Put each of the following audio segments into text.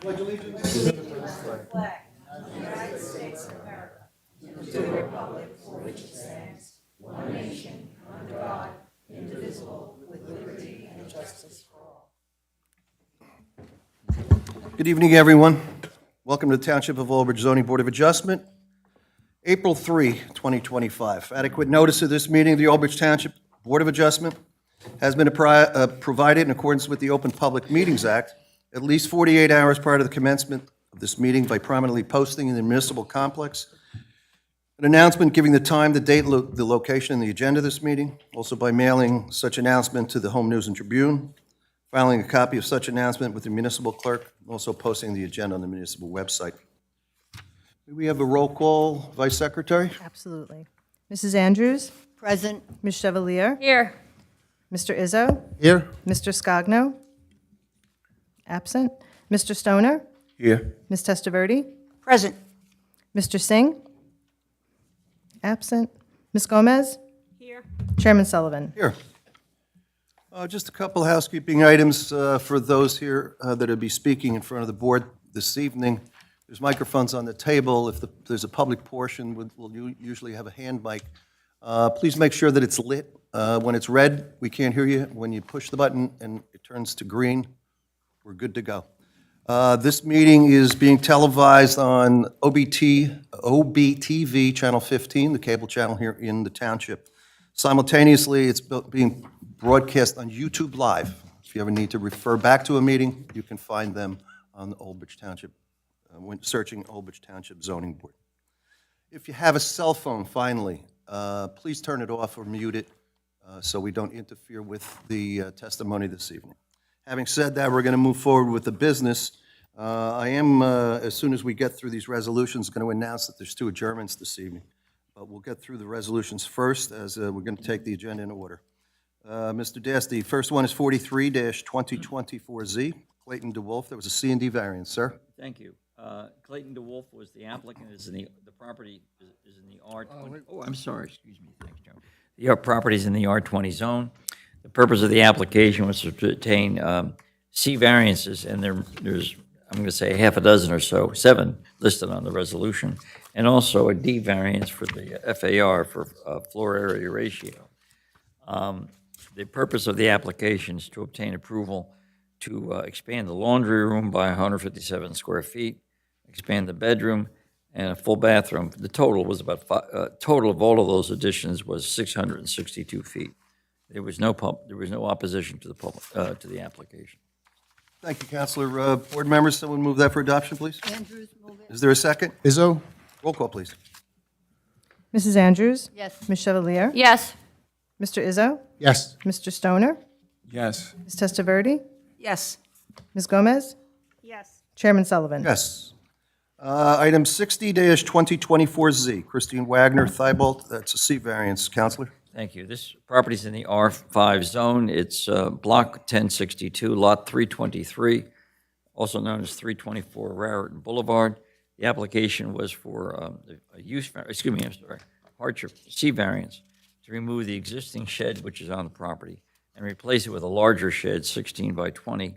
pledge allegiance to the flag of the United States of America, and to the republic for which it stands, one nation, under God, indivisible, with liberty and justice for all. Good evening, everyone. Welcome to the Township of Albridge Zoning Board of Adjustment, April 3, 2025. Adequate notice of this meeting of the Albridge Township Board of Adjustment has been provided in accordance with the Open Public Meetings Act at least 48 hours prior to the commencement of this meeting by prominently posting in the municipal complex an announcement giving the time, the date, the location, and the agenda of this meeting, also by mailing such announcement to the Home News and Tribune, filing a copy of such announcement with the municipal clerk, and also posting the agenda on the municipal website. Do we have a roll call, Vice Secretary? Absolutely. Mrs. Andrews? Present. Ms. Chevalier? Here. Mr. Izzo? Here. Mr. Scogno? Absent. Mr. Stoner? Here. Ms. Testaverde? Present. Mr. Singh? Absent. Ms. Gomez? Here. Chairman Sullivan? Here. Just a couple housekeeping items for those here that will be speaking in front of the board this evening. There's microphones on the table. If there's a public portion, we'll usually have a hand mic. Please make sure that it's lit. When it's red, we can't hear you. When you push the button and it turns to green, we're good to go. This meeting is being televised on OBTV Channel 15, the cable channel here in the township. Simultaneously, it's being broadcast on YouTube Live. If you ever need to refer back to a meeting, you can find them on the Albridge Township, when searching Albridge Township Zoning Board. If you have a cell phone, finally, please turn it off or mute it so we don't interfere with the testimony this evening. Having said that, we're going to move forward with the business. I am, as soon as we get through these resolutions, going to announce that there's 2 adjournments this evening. But we'll get through the resolutions first, as we're going to take the agenda in order. Mr. Dass, the first one is 43-2024Z, Clayton DeWolf. There was a C&D variance, sir. Thank you. Clayton DeWolf was the applicant. The property is in the R20. Oh, I'm sorry. Excuse me. Thanks, Joe. The property is in the R20 zone. The purpose of the application was to obtain C variances, and there's, I'm going to say, half a dozen or so, 7 listed on the resolution, and also a D variance for the FAR for floor area ratio. The purpose of the application is to obtain approval to expand the laundry room by 157 square feet, expand the bedroom, and a full bathroom. The total was about total of all of those additions was 662 feet. There was no opposition to the application. Thank you, Counselor. Board members, someone move that for adoption, please. Andrews, move it. Is there a second? Izzo? Roll call, please. Mrs. Andrews? Yes. Ms. Chevalier? Yes. Mr. Izzo? Yes. Mr. Stoner? Yes. Ms. Testaverde? Yes. Ms. Gomez? Yes. Chairman Sullivan? Yes. Item 60-2024Z, Christine Wagner, Thibault. That's a C variance. Counselor? Thank you. This property is in the R5 zone. It's Block 1062, Lot 323, also known as 324 Raritan Boulevard. The application was for hardship C variance to remove the existing shed which is on the property and replace it with a larger shed, 16 by 20.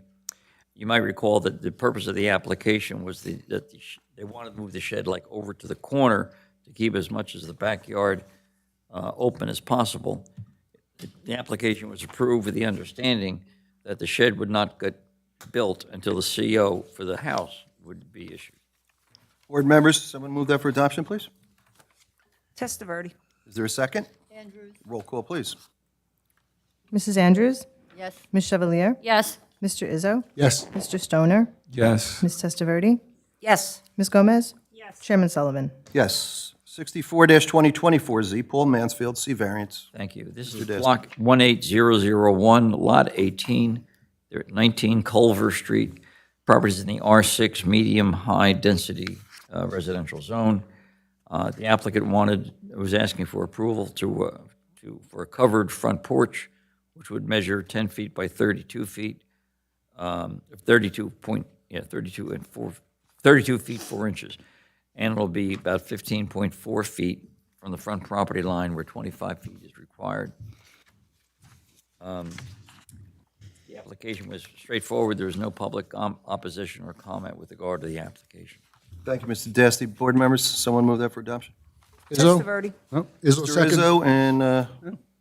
You might recall that the purpose of the application was that they wanted to move the shed like over to the corner to keep as much as the backyard open as possible. The application was approved with the understanding that the shed would not get built until the CO for the house would be issued. Board members, someone move that for adoption, please. Testaverde. Is there a second? Andrews. Roll call, please. Mrs. Andrews? Yes. Ms. Chevalier? Yes. Mr. Izzo? Yes. Mr. Stoner? Yes. Ms. Testaverde? Yes. Ms. Gomez? Yes. Chairman Sullivan? Yes. 64-2024Z, Paul Mansfield, C variance. Thank you. This Mr. is Desmond. Block 18001, Lot 18, 19 Culver Street. Properties in the R6 medium-high density residential zone. The applicant was asking for approval for a covered front porch, which would measure 10 feet by 32 feet, 32 feet 4 inches, and it'll be about 15.4 feet from the front property line where 25 feet is required. The application was straightforward. There was no public opposition or comment with regard to the application. Thank you, Mr. Dasty. Board members, someone move that for adoption? Izzo? Testaverde. No, Izzo Mr. second. Izzo and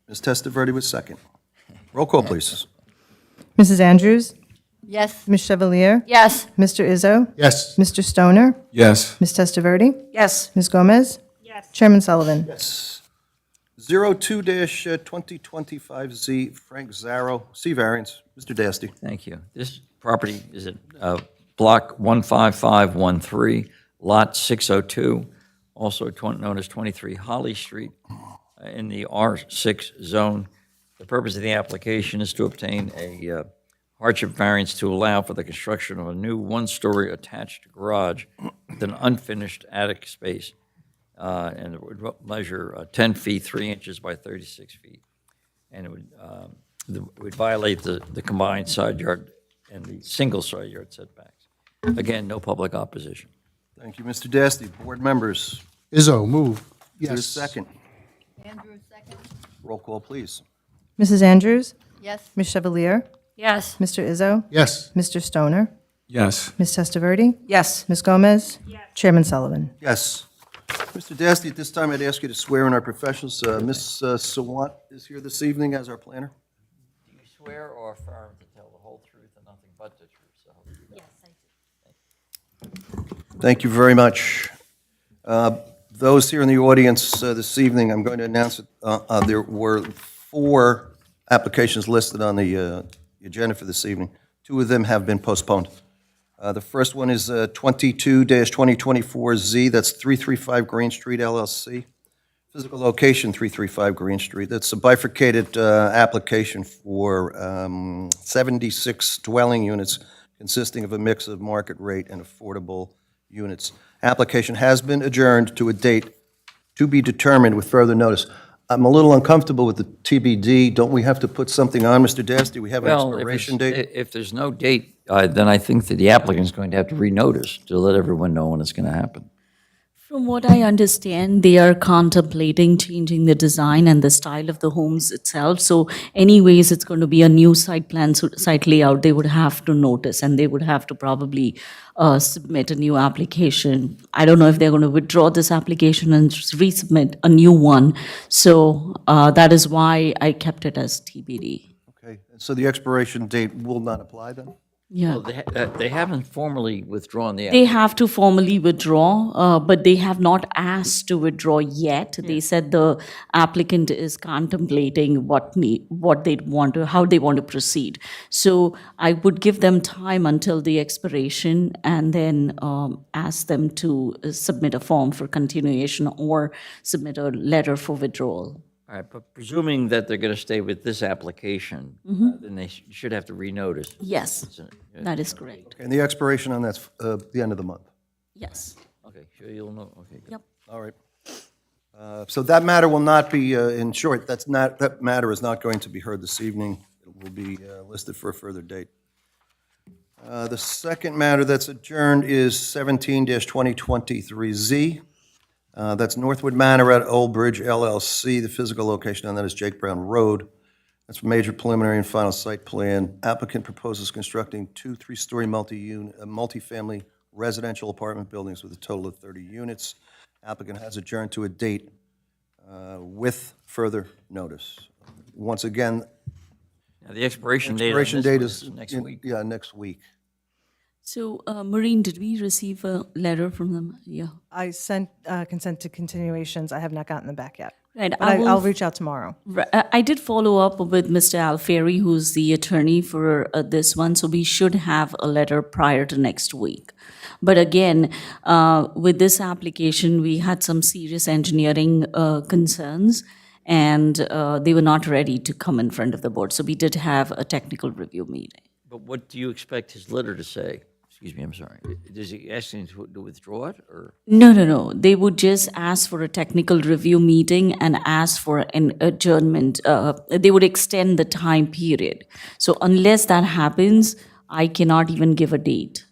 Ms. Testaverde was second. Roll call, please. Mrs. Andrews? Yes. Ms. Chevalier? Yes. Mr. Izzo? Yes. Mr. Stoner? Yes. Ms. Testaverde? Yes. Ms. Gomez? Yes. Chairman Sullivan? Yes. 02-2025Z, Frank Zarro, C variance. Mr. Dasty. Thank you. This property is at Block 15513, Lot 602, also known as 23 Holly Street, in the R6 zone. The purpose of the application is to obtain a hardship variance to allow for the construction of a new one-story attached garage with an unfinished attic space, and it would measure 10 feet, 3 inches by 36 feet. And it would violate the combined side yard and the single side yard setbacks. Again, no public opposition. Thank you, Mr. Dasty. Board members, Izzo, move. is there a Yes. second? Andrews, second. Roll call, please. Mrs. Andrews? Yes. Ms. Chevalier? Yes. Mr. Izzo? Yes. Mr. Stoner? Yes. Ms. Testaverde? Yes. Ms. Gomez? Chairman Sullivan? Yes. Mr. Dasty, at this time, I'd ask you to swear in our professionals. Ms. Sawant is here this evening as our planner. Do you swear or affirm to tell the whole truth and nothing but the truth? So help you God? Yes, I do. Thank you very much. Those here in the audience this evening, I'm going to announce that there were 4 applications listed on the agenda for this evening. 2 of them have been postponed. The first one is 22-2024Z, that's 335 Green Street LLC. Physical location, 335 Green Street. That's a bifurcated application for 76 dwelling units consisting of a mix of market rate and affordable units. Application has been adjourned to a date to be determined with further notice. I'm a little uncomfortable with the TBD. Don't we have to put something on, Mr. Dasty? We have an Well, expiration date? if there's no date, then I think that the applicant's going to have to renotice to let everyone know when it's going to happen. From what I understand, they are contemplating changing the design and the style of the homes itself. So anyways, it's going to be a new site plan, site layout. They would have to notice, and they would have to probably submit a new application. I don't know if they're going to withdraw this application and just resubmit a new one. So that is why I kept it as TBD. Okay, so the expiration date will not apply then? Yeah. Well, they haven't formally withdrawn the They application. have to formally withdraw, but they have not asked to withdraw yet. They said the applicant is contemplating what they'd want to, how they want to proceed. So I would give them time until the expiration and then ask them to submit a form for continuation or submit a letter for withdrawal. All right, but presuming that they're going to stay with this application, then they should have to renotice. Yes, that is correct. And the expiration on that's the end of the month? Yes. Okay, sure you'll know, okay, good. Yep. All right. So that matter will not be, in short, that matter is not going to be heard this evening. It will be listed for a further date. The second matter that's adjourned is 17-2023Z. That's Northwood Manor at Old Bridge LLC. The physical location on that is Jake Brown Road. That's for major preliminary and final site plan. Applicant proposes constructing 2 3-story multifamily residential apartment buildings with a total of 30 units. Applicant has adjourned to a date with further notice. Once again, Now, the expiration date on expiration this date one is next week. Yeah, next week. So, Maureen, did we receive a letter from them? Yeah. I sent consent to continuations. I have not gotten them back yet. Right, But I will- I'll reach out tomorrow. I did follow up with Mr. Alfieri, who's the attorney for this one, so we should have a letter prior to next week. But again, with this application, we had some serious engineering concerns, and they were not ready to come in front of the board. So we did have a technical review meeting. But what do you expect his letter to say? Excuse me, I'm sorry. Does he ask him to withdraw it, or? No. They would just ask for a technical review meeting and ask for an adjournment. They would extend the time period. So unless that happens, I cannot even give a date.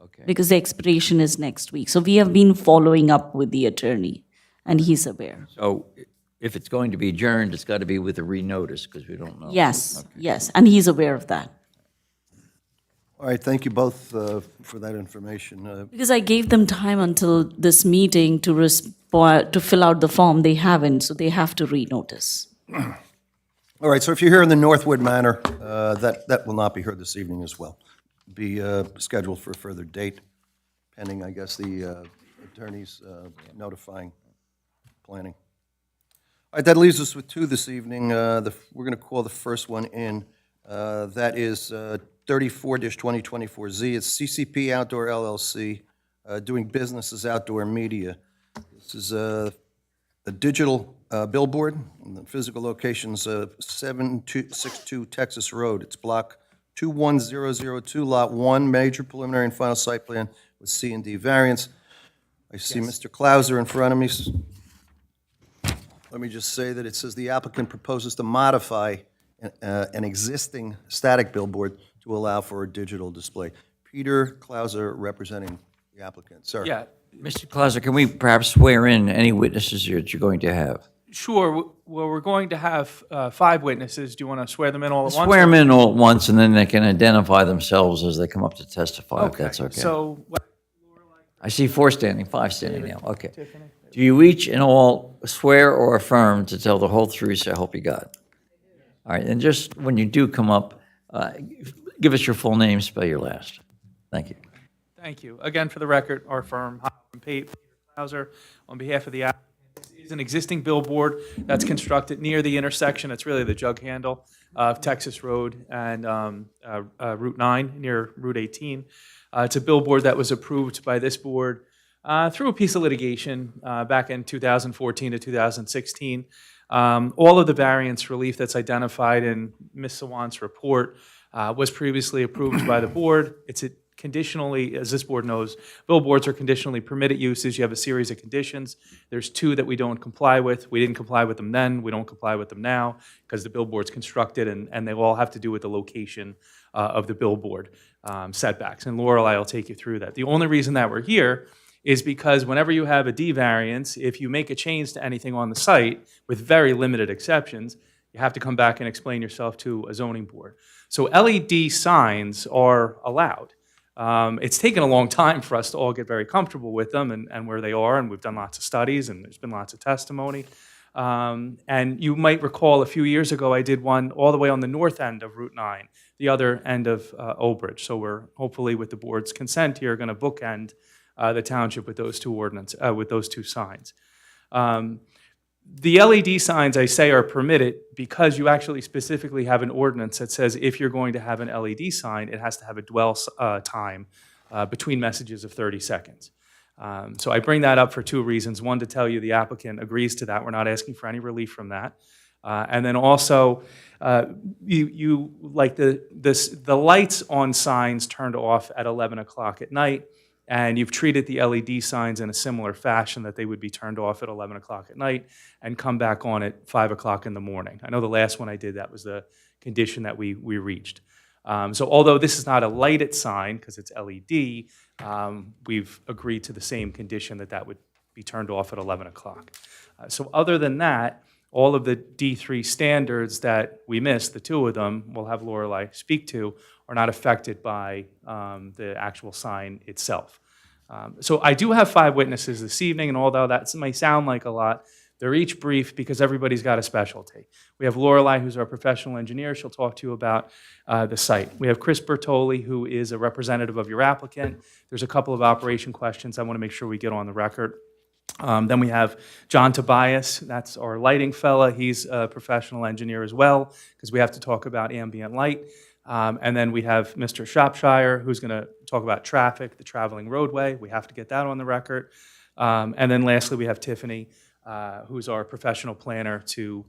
Okay. Because the expiration is next week. So we have been following up with the attorney, and he's aware. So if it's going to be adjourned, it's got to be with a renotice, because we don't know. Yes, yes, and he's aware of that. All right, thank you both for that information. Because I gave them time until this meeting to respond, to fill out the form. They haven't, so they have to renotice. All right, so if you're here in the Northwood Manor, that will not be heard this evening as well. Be scheduled for a further date, pending, I guess, the attorneys notifying planning. All right, that leaves us with two this evening. We're going to call the first one in. That is 34-2024Z. It's CCP Outdoor LLC, doing business as Outdoor Media. This is a digital billboard, and the physical location's 7262 Texas Road. It's block 21002, lot 1, major preliminary and final site plan with C&D variance. I see Mr. Clauser in front of me. Let me just say that it says the applicant proposes to modify an existing static billboard to allow for a digital display. Peter Clauser representing the applicant. Sir. Yeah, Mr. Clauser, can we perhaps swear in any witnesses that you're going to have? sure. Well, we're going to have 5 witnesses. Do you want to swear them in all at once? Swear them in all at once, and then they can identify themselves as they come up to testify, if that's okay. So, I see 4 standing, 5 standing now, okay. Do you each and all swear or affirm to tell the whole truth, so help you God? All right, and just when you do come up, give us your full name, spell your last. Thank you. thank you. Again, for the record, our firm, Hiram Pate, Peter Clauser, on behalf of the applicant, this is an existing billboard that's constructed near the intersection. It's really the jug handle of Texas Road and Route 9 near Route 18. It's a billboard that was approved by this board through a piece of litigation back in 2014 to 2016. All of the variance relief that's identified in Ms. Sawant's report was previously approved by the board. It's conditionally, as this board knows, billboards are conditionally permitted uses. You have a series of conditions. There's 2 that we don't comply with. We didn't comply with them then. We don't comply with them now because the billboard's constructed, and they all have to do with the location of the billboard setbacks. And Lorelei will take you through that. The only reason that we're here is because whenever you have a D variance, if you make a change to anything on the site, with very limited exceptions, you have to come back and explain yourself to a zoning board. So LED signs are allowed. It's taken a long time for us to all get very comfortable with them and where they are, and we've done lots of studies, and there's been lots of testimony. And you might recall a few years ago, I did one all the way on the north end of Route 9, the other end of Old Bridge. So we're hopefully, with the board's consent here, going to bookend the township with those 2 signs. The LED signs, I say, are permitted because you actually specifically have an ordinance that says if you're going to have an LED sign, it has to have a dwell time between messages of 30 seconds. So I bring that up for 2 reasons. One, to tell you the applicant agrees to that. We're not asking for any relief from that. And then also, you like the lights on signs turned off at 11 o'clock at night, and you've treated the LED signs in a similar fashion that they would be turned off at 11 o'clock at night and come back on at 5 o'clock in the morning. I know the last one I did, that was the condition that we reached. So although this is not a lighted sign because it's LED, we've agreed to the same condition that would be turned off at 11 o'clock. So other than that, all of the D3 standards that we missed, the 2 of them, we'll have Lorelei speak to, are not affected by the actual sign itself. So I do have 5 witnesses this evening, and although that may sound like a lot, they're each brief because everybody's got a specialty. We have Lorelei, who's our professional engineer. She'll talk to you about the site. We have Chris Bertoli, who is a representative of your applicant. There's a couple of operation questions I want to make sure we get on the record. Then we have John Tobias, that's our lighting fella. He's a professional engineer as well, because we have to talk about ambient light. And then we have Mr. Shropshire, who's going to talk about traffic, the traveling roadway. We have to get that on the record. And then lastly, we have Tiffany, who's our professional planner, to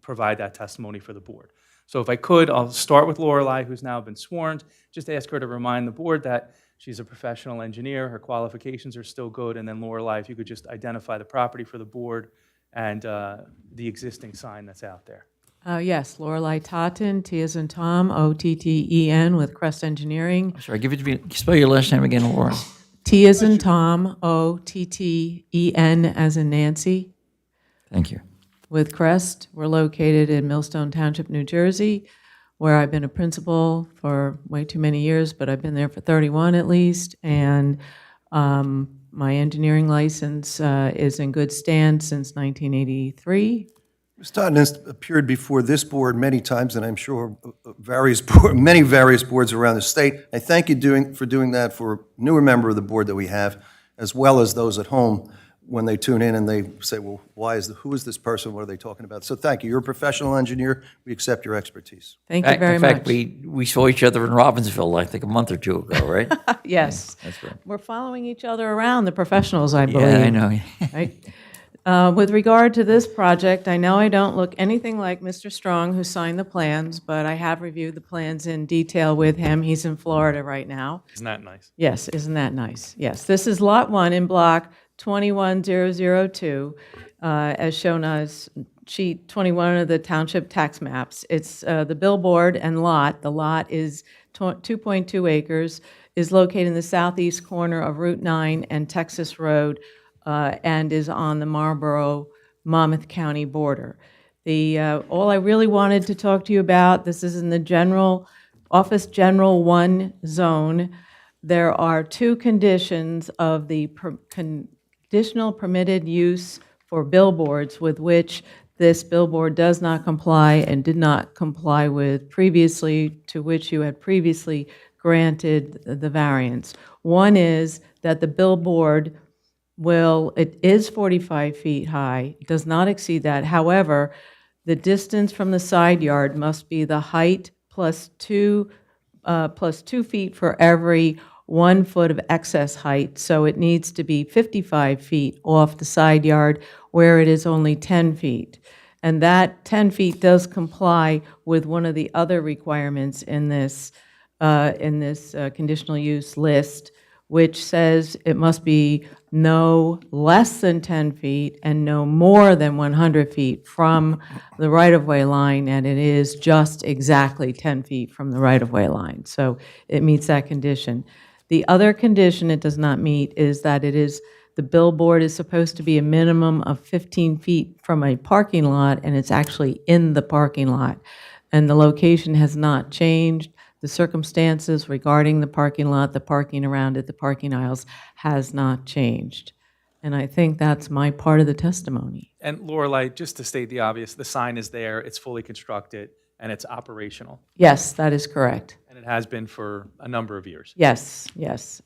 provide that testimony for the board. So if I could, I'll start with Lorelei, who's now been sworn. Just ask her to remind the board that she's a professional engineer. Her qualifications are still good. And then Lorelei, if you could just identify the property for the board and the existing sign that's out there. Yes, Lorelei Totten, T as in Tom, O-T-T-E-N, with Crest Engineering. Sorry, give it to me. Spell your last name again, Laura. T as in Tom, O-T-T-E-N as in Nancy, Thank you. with Crest. We're located in Millstone Township, New Jersey. where I've been a principal for way too many years, but I've been there for 31 at least, and my engineering license is in good stand since 1983. Ms. Totten has appeared before this board many times, and I'm sure many various boards around the state. I thank you for doing that for a newer member of the board that we have, as well as those at home when they tune in and they say, well, who is this person? What are they talking about? So thank you. You're a professional engineer. We accept your expertise. Thank you very In much. fact, we saw each other in Robbinsville, I think, a month or two ago, right? Yes. That's right. We're following each other around, the professionals, I believe. Yeah, I know. Right? With regard to this project, I know I don't look anything like Mr. Strong, who signed the plans, but I have reviewed the plans in detail with him. He's in Florida right now. Isn't that nice? Yes, isn't that nice? Yes, this is Lot 1 in Block 21002, as shown as sheet 21 of the Township tax maps. It's the billboard and lot. The lot is 2.2 acres, is located in the southeast corner of Route 9 and Texas Road, and is on the Marlboro-Monmouth County border. All I really wanted to talk to you about, this is in the Office General 1 zone. There are two conditions of the conditional permitted use for billboards with which this billboard does not comply and did not comply with previously, to which you had previously granted the variance. One is that the billboard it is 45 feet high, does not exceed that. However, the distance from the side yard must be the height plus 2 feet for every 1 foot of excess height. So it needs to be 55 feet off the side yard where it is only 10 feet. And that 10 feet does comply with one of the other requirements in this conditional use list, which says it must be no less than 10 feet and no more than 100 feet from the right-of-way line, and it is just exactly 10 feet from the right-of-way line. So it meets that condition. The other condition it does not meet is that the billboard is supposed to be a minimum of 15 feet from a parking lot, and it's actually in the parking lot. And the location has not changed. The circumstances regarding the parking lot, the parking around it, the parking aisles has not changed. And I think that's my part of the testimony. And Lorelei, just to state the obvious, the sign is there, it's fully constructed, and it's operational. Yes, that is correct. And it has been for a number of years. Yes, yes.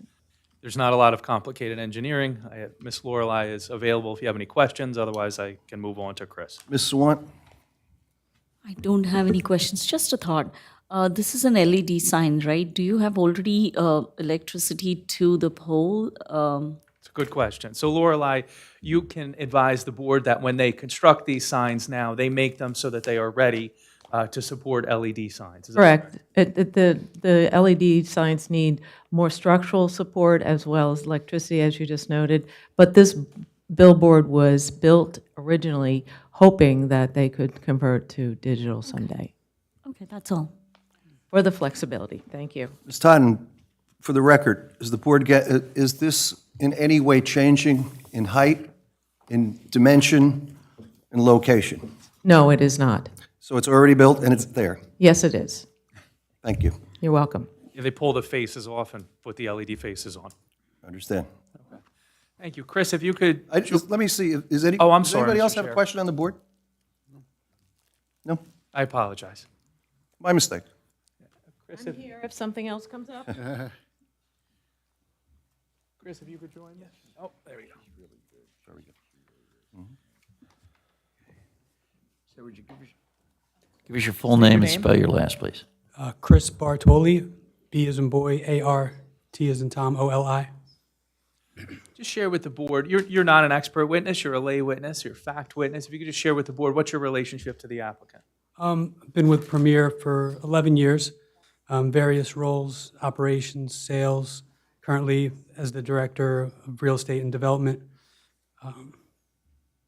There's not a lot of complicated engineering. Ms. Lorelei is available if you have any questions. Otherwise, I can move on to Chris. Ms. Sawant? I don't have any questions, just a thought. This is an LED sign, right? Do you have already electricity to the pole? It's a good question. So Lorelei, you can advise the board that when they construct these signs now, they make them so that they are ready to support LED signs. Is that Correct. The LED signs need more structural support as well as electricity, as you just noted. But this billboard was built originally hoping that they could convert to digital someday. Okay, that's all. For the flexibility. Thank you. Ms. Totten, for the record, is this in any way changing in height, in dimension, in location? No, it is not. So it's already built and it's there? Yes, it is. Thank you. You're welcome. Yeah, they pull the faces off and put the LED faces on. I understand. Thank you. Chris, if you could, Let me see, Oh, I'm does sorry, anybody Mr. else have a Chair. question on the board? No? I apologize. My mistake. Chris, I'm here if something else comes up. Chris, if you could join me. Oh, there we go. So would you give us your full name and spell your last, please? Chris Bartoli, B as in boy, A-R, T as in Tom, O-L-I. Just share with the board, you're not an expert witness, you're a lay witness, you're a fact witness. If you could just share with the board, what's your relationship to the applicant? I've been with Premier for 11 years, various roles, operations, sales, currently as the Director of Real Estate and Development.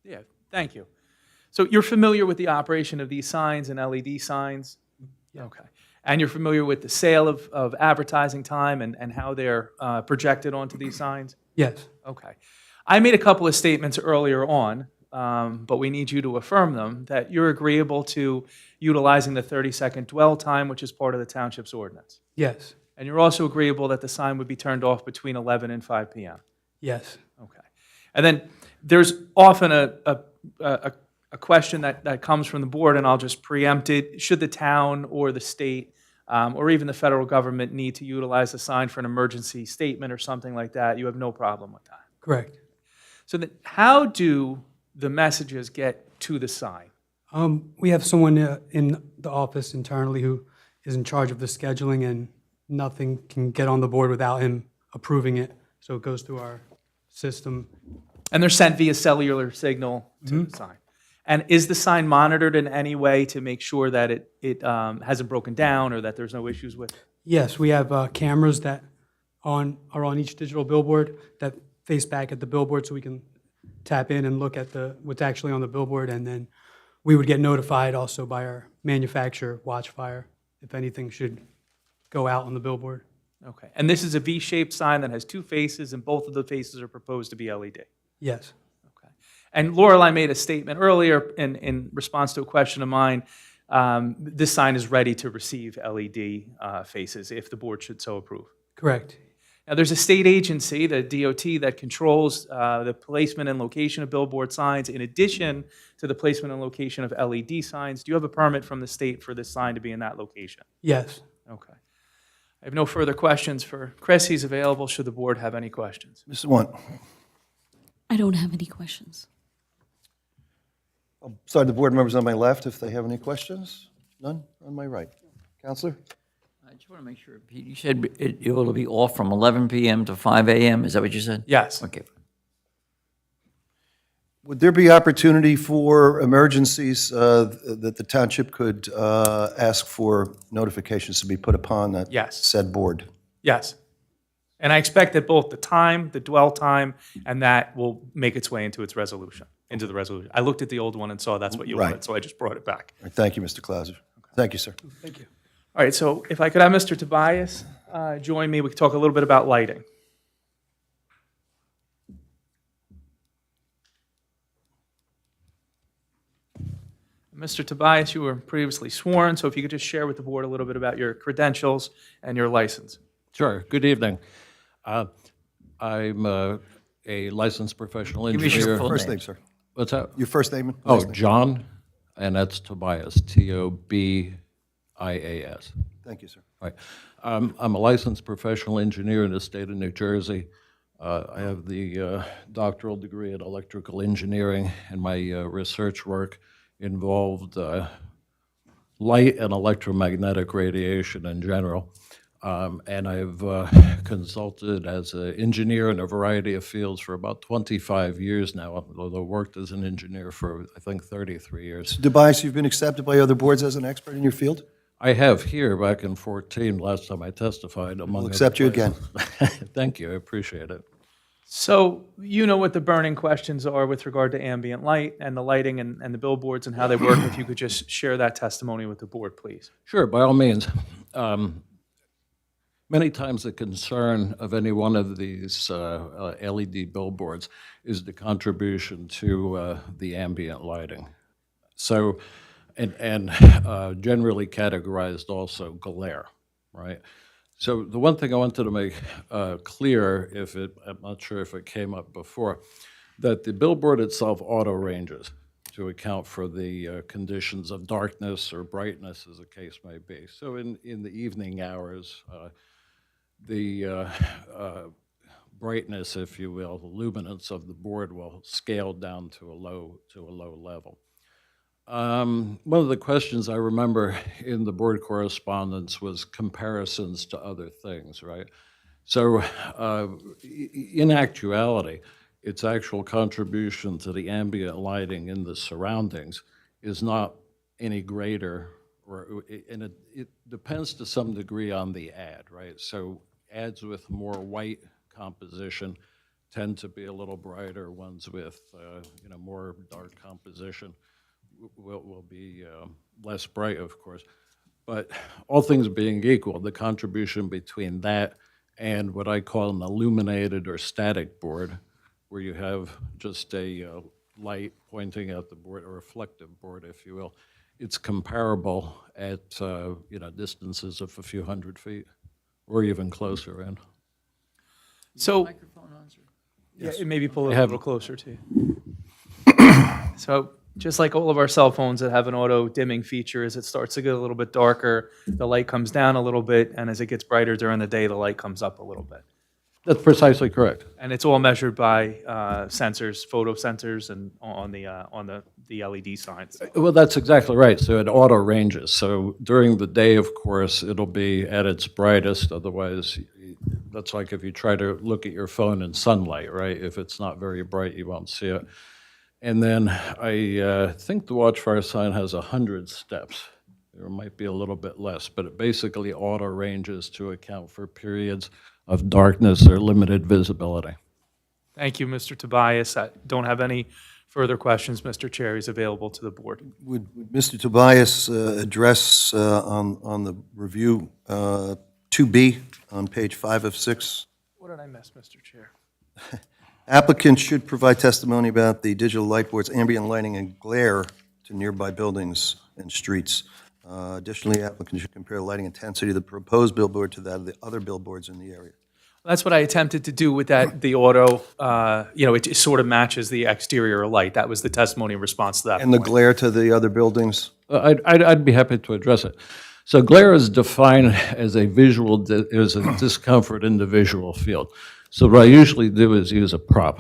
Yeah, thank you. So you're familiar with the operation of these signs and LED signs? Yeah. Okay. And you're familiar with the sale of advertising time and how they're projected onto these signs? Yes. Okay. I made a couple of statements earlier on but we need you to affirm them, that you're agreeable to utilizing the 30-second dwell time, which is part of the township's ordinance. Yes, And you're also agreeable that the sign would be turned off between 11 and 5 p.m. yes. Okay. And then there's often a question that comes from the board, and I'll just preempt it. Should the town or the state or even the federal government need to utilize the sign for an emergency statement or something like that, you have no problem with that. Correct. So then how do the messages get to the sign? We have someone in the office internally who is in charge of the scheduling, and nothing can get on the board without him approving it. So it goes through our system. And they're sent via cellular signal to the sign. And is the sign monitored in any way to make sure that it hasn't broken down or that there's no issues with it? Yes, we have cameras that are on each digital billboard that face back at the billboard, so we can tap in and look at what's actually on the billboard, and then we would get notified also by our manufacturer, Watchfire, if anything should go out on the billboard. Okay. And this is a V-shaped sign that has two faces, and both of the faces are proposed to be LED. Yes, Okay. And Lorelei made a statement earlier in response to a question of mine. This sign is ready to receive LED faces if the board should so approve. correct. Now, there's a state agency, the DOT, that controls the placement and location of billboard signs in addition to the placement and location of LED signs. Do you have a permit from the state for this sign to be in that location? Yes. Okay. I have no further questions for Chris. He's available should the board have any questions. Mrs. Wundt. I don't have any questions. I'll start the board members on my left if they have any questions. None on my right. Counselor? I just want to make sure, Pete, you said it will be off from 11 p.m. to 5 a.m., is that what you said? Yes. Okay. Would there be opportunity for emergencies that the township could ask for notifications to be put upon that Yes. said board? Yes. And I expect that both the time, the dwell time, and that will make its way into the resolution. I looked at the old one and saw that's what you Right. wanted, so I just brought it back. All right, thank you, Mr. Clauser. Thank you, sir. Thank you. All right, so if I could have Mr. Tobias join me, we could talk a little bit about lighting. Mr. Tobias, you were previously sworn, so if you could just share with the board a little bit about your credentials and your license. Sure. Good evening. I'm a licensed professional Give me your engineer. full First name. name, sir. What's that? Your first name? and Oh, last name. John, and that's Tobias, Tobias. Thank you, sir. Right. I'm a licensed professional engineer in the state of New Jersey. I have the doctoral degree in electrical engineering, and my research work involved light and electromagnetic radiation in general. And I've consulted as an engineer in a variety of fields for about 25 years now, although worked as an engineer for, I think, 33 years. Tobias, you've been accepted by other boards as an expert in your field? I have here back in 14, last time I testified, among We'll other accept you again. places. Thank you, I appreciate it. So you know what the burning questions are with regard to ambient light and the lighting and the billboards and how they work. If you could just share that testimony with the board, please. Sure, by all means. Many times the concern of any one of these LED billboards is the contribution to the ambient lighting. So, and generally categorized also glare, right? So the one thing I wanted to make clear, I'm not sure if it came up before, that the billboard itself auto ranges to account for the conditions of darkness or brightness, as the case may be. So in the evening hours, the brightness, if you will, the luminance of the board will scale down to a low level. One of the questions I remember in the board correspondence was comparisons to other things, right? So in actuality, its actual contribution to the ambient lighting in the surroundings is not any greater, and it depends to some degree on the ad, right? So ads with more white composition tend to be a little brighter. Ones with more dark composition will be less bright, of course. But all things being equal, the contribution between that and what I call an illuminated or static board, where you have just a light pointing at the board, a reflective board, if you will, it's comparable at, distances of a few hundred feet or even closer in. So, yeah, maybe pull it a have- little closer to you. So, just like all of our cell phones that have an auto dimming feature, as it starts to get a little bit darker, the light comes down a little bit, and as it gets brighter during the day, the light comes up a little bit. That's precisely correct. And it's all measured by sensors, photo sensors, and on the LED signs. Well, that's exactly right. So it auto ranges. So during the day, of course, it'll be at its brightest. Otherwise, that's like if you try to look at your phone in sunlight, right? If it's not very bright, you won't see it. And then I think the watchfire sign has 100 steps. There might be a little bit less, but it basically auto ranges to account for periods of darkness or limited visibility. Thank you, Mr. Tobias. I don't have any further questions. Mr. Chair, he's available to the board. Would Mr. Tobias address on the review 2B on page 5 of 6? What did I miss, Mr. Chair? Applicants should provide testimony about the digital light board's ambient lighting and glare to nearby buildings and streets. Additionally, applicants should compare lighting intensity of the proposed billboard to that of the other billboards in the area. That's what I attempted to do with the auto, it sort of matches the exterior light. That was the testimony in response to that And the point. glare to the other buildings? I'd be happy to address it. So glare is defined as a discomfort in the visual field. So what I usually do is use a prop.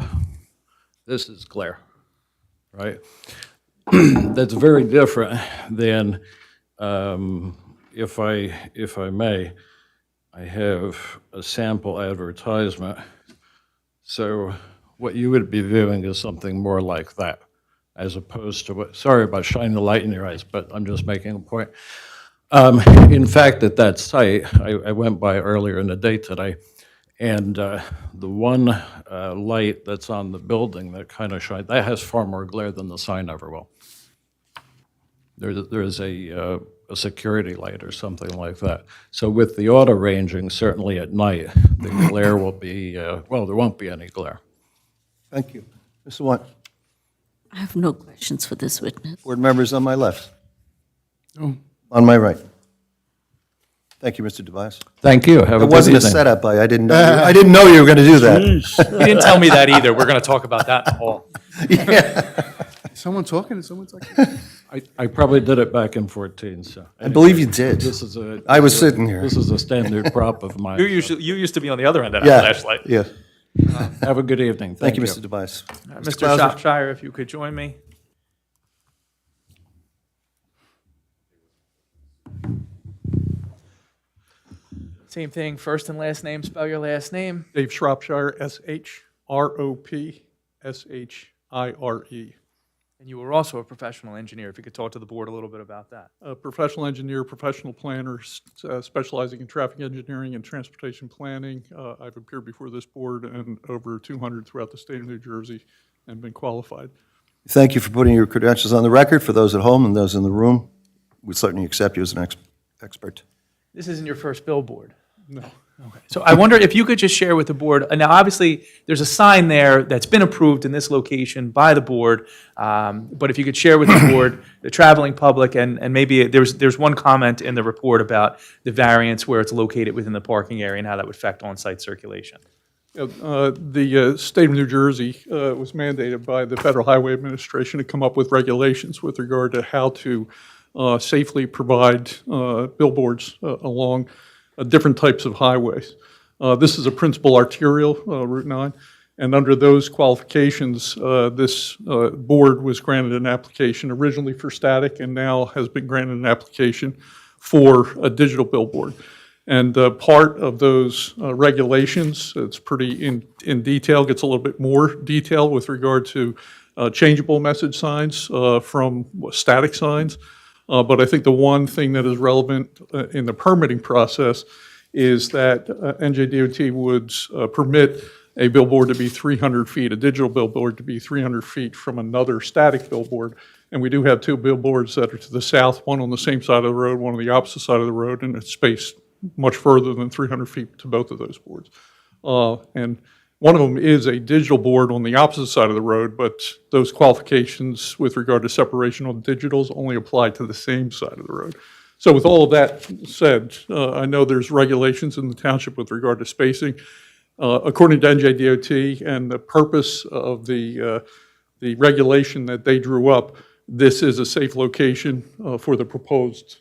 This is glare, right? That's very different than, if I may, I have a sample advertisement. So what you would be viewing is something more like that, as opposed to what, sorry about shining the light in your eyes, but I'm just making a point. In fact, at that site, I went by earlier in the day today, and the one light that's on the building that kind of shines, that has far more glare than the sign ever will. There's a security light or something like that. So with the auto ranging, certainly at night, the glare will be, well, there won't be any glare. Thank you. Mr. Watt, I have no questions for this witness. board members on my left? On my right? Thank you, Mr. Tobias. Thank you. Have a It good wasn't a evening. setup. I didn't know you were going to do that. You didn't tell me that either. We're going to talk about that in the hall. Is someone talking? Is someone talking? I probably did it back in 14, so. I believe you did. This is a. I was sitting here. This is a standard prop of mine. You used to be on the other end of that Yeah, flashlight. yeah. Have a good evening. Thank you, Mr. Tobias. Mr. Clauser? Shropshire, if you could join me. Same thing, first and last name, spell your last name. Dave Shropshire, S-H-R-O-P-S-H-I-R-E. And you were also a professional engineer. If you could talk to the board a little bit about that. A professional engineer, professional planner, specializing in traffic engineering and transportation planning. I've appeared before this board and over 200 throughout the state of New Jersey and been qualified. Thank you for putting your credentials on the record. For those at home and those in the room, we certainly accept you as an expert. This isn't your first billboard. No. Okay. So I wonder if you could just share with the board, now obviously, there's a sign there that's been approved in this location by the board, but if you could share with the board, the traveling public, and maybe there's one comment in the report about the variance where it's located within the parking area and how that would affect on-site circulation. The state of New Jersey was mandated by the Federal Highway Administration to come up with regulations with regard to how to safely provide billboards along different types of highways. This is a principal arterial, Route 9, and under those qualifications, this board was granted an application originally for static and now has been granted an application for a digital billboard. And part of those regulations, it's pretty in detail, gets a little bit more detail with regard to changeable message signs from static signs. But I think the one thing that is relevant in the permitting process is that NJDOT would permit a billboard to be 300 feet, a digital billboard to be 300 feet from another static billboard. And we do have two billboards that are to the south, one on the same side of the road, one on the opposite side of the road, and it's spaced much further than 300 feet to both of those boards. And One of them is a digital board on the opposite side of the road, but those qualifications with regard to separation on digitals only apply to the same side of the road. So with all of that said, I know there's regulations in the township with regard to spacing. According to NJDOT and the purpose of the regulation that they drew up, this is a safe location for the proposed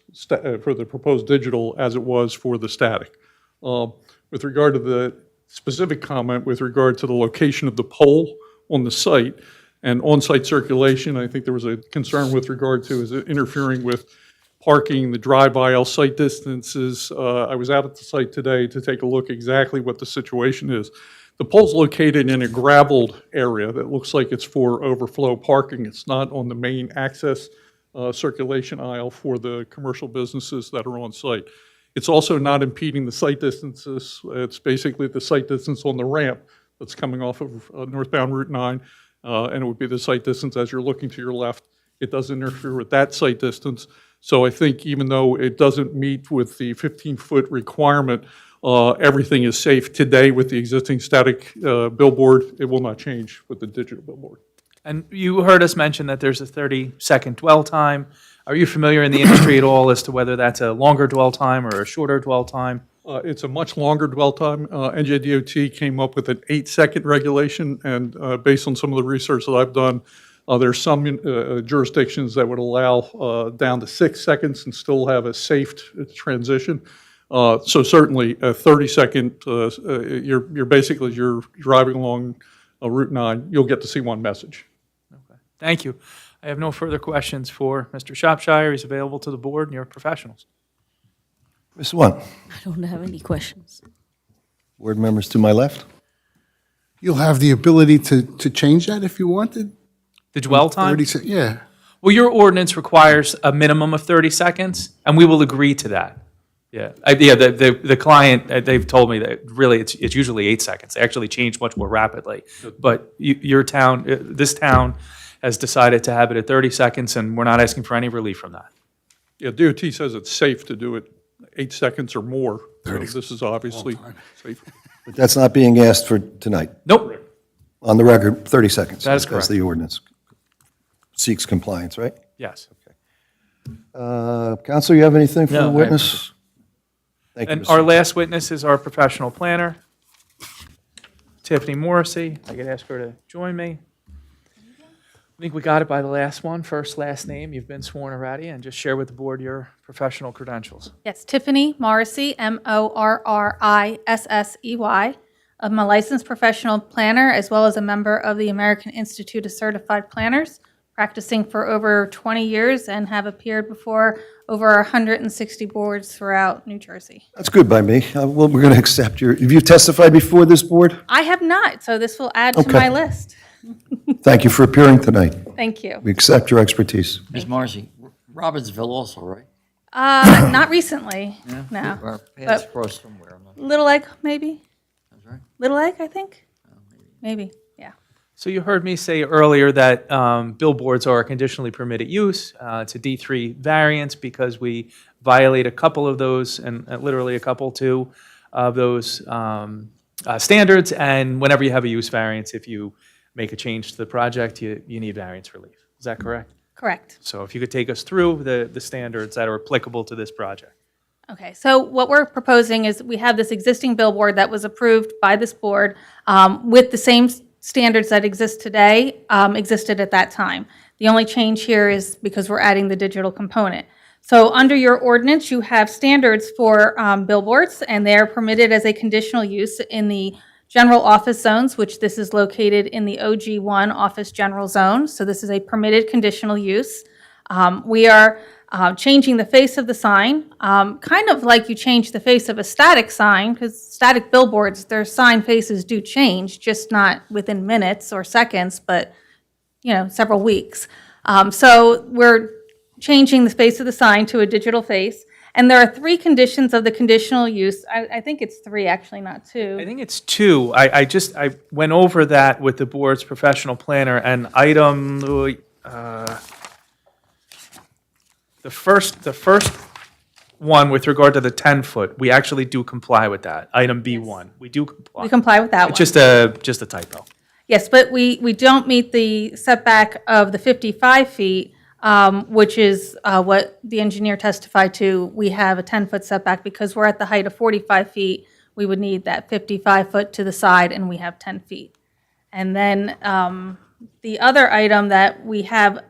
digital as it was for the static. With regard to the specific comment with regard to the location of the pole on the site and on-site circulation, I think there was a concern with regard to is it interfering with parking, the drive aisle, site distances. I was out at the site today to take a look exactly what the situation is. The pole's located in a graveled area that looks like it's for overflow parking. It's not on the main access circulation aisle for the commercial businesses that are on site. It's also not impeding the site distances. It's basically the site distance on the ramp that's coming off of northbound Route 9, and it would be the site distance as you're looking to your left. It doesn't interfere with that site distance. So I think even though it doesn't meet with the 15-foot requirement, everything is safe today with the existing static billboard. It will not change with the digital billboard. And you heard us mention that there's a 30-second dwell time. Are you familiar in the industry at all as to whether that's a longer dwell time or a shorter dwell time? It's a much longer dwell time. NJDOT came up with an 8-second regulation, and based on some of the research that I've done, there's some jurisdictions that would allow down to 6 seconds and still have a safe transition. So certainly a 30-second, you're basically, as you're driving along Route 9, you'll get to see one message. Okay. Thank you. I have no further questions for Mr. Shropshire. He's available to the board and your professionals. Ms. One, I don't have any questions. board members to my left. You'll have the ability to change that if you wanted? The dwell time? 30 yeah. Well, your ordinance requires a minimum of 30 seconds, and we will agree to that. Yeah, the client, they've told me that really it's usually 8 seconds. They actually change much more rapidly. But your town, this town has decided to have it at 30 seconds, and we're not asking for any relief from that. Yeah, DOT says it's safe to do it 8 seconds or more. So this is obviously safe. But that's not being asked for tonight. Nope. On the record, 30 seconds. That is That's correct. the ordinance. Seeks compliance, right? Yes. Counsel, you have anything for No, the I- witness? Thank you, And Mr. our last witness is our professional planner, Tiffany Morrissey. I could ask her to join me. I think we got it by the last one, first, last name. You've been sworn already, and just share with the board your professional credentials. Yes, Tiffany Morrissey, Morrissey. I'm a licensed professional planner as well as a member of the American Institute of Certified Planners, practicing for over 20 years and have appeared before over 160 boards throughout New Jersey. That's good by me. Well, we're going to accept your, have you testified before this board? I have not, so this will add to Okay. my list. Thank you for appearing tonight. Thank you. We accept your expertise. Ms. Marcy, Robbinsville also, right? Not recently, no. Our paths But crossed somewhere. I'm not- Little Egg, maybe? That's right. Little Egg, I think? Maybe, yeah. So you heard me say earlier that billboards are a conditionally permitted use. It's a D3 variance because we violate a couple of those, and literally a couple, two of those standards. And whenever you have a use variance, if you make a change to the project, you need variance relief. Is that correct? Correct. So if you could take us through the standards that are applicable to this project. Okay, so what we're proposing is we have this existing billboard that was approved by this board with the same standards that exist today, existed at that time. The only change here is because we're adding the digital component. So under your ordinance, you have standards for billboards, and they're permitted as a conditional use in the general office zones, which this is located in the OG1 office general zone. So this is a permitted conditional use. We are changing the face of the sign, kind of like you change the face of a static sign, because static billboards, their sign faces do change, just not within minutes or seconds, but several weeks. So we're changing the face of the sign to a digital face. And there are 3 conditions of the conditional use. I think it's 3, actually, not 2. I think it's 2. I went over that with the board's professional planner, and item, the first One, with regard to the 10-foot, we actually do comply with that. Item B1, we do comply. We comply with that It's one. just a typo. Yes, but we don't meet the setback of the 55 feet, which is what the engineer testified to. We have a 10-foot setback because we're at the height of 45 feet. We would need that 55-foot to the side, and we have 10 feet. And then the other item that we have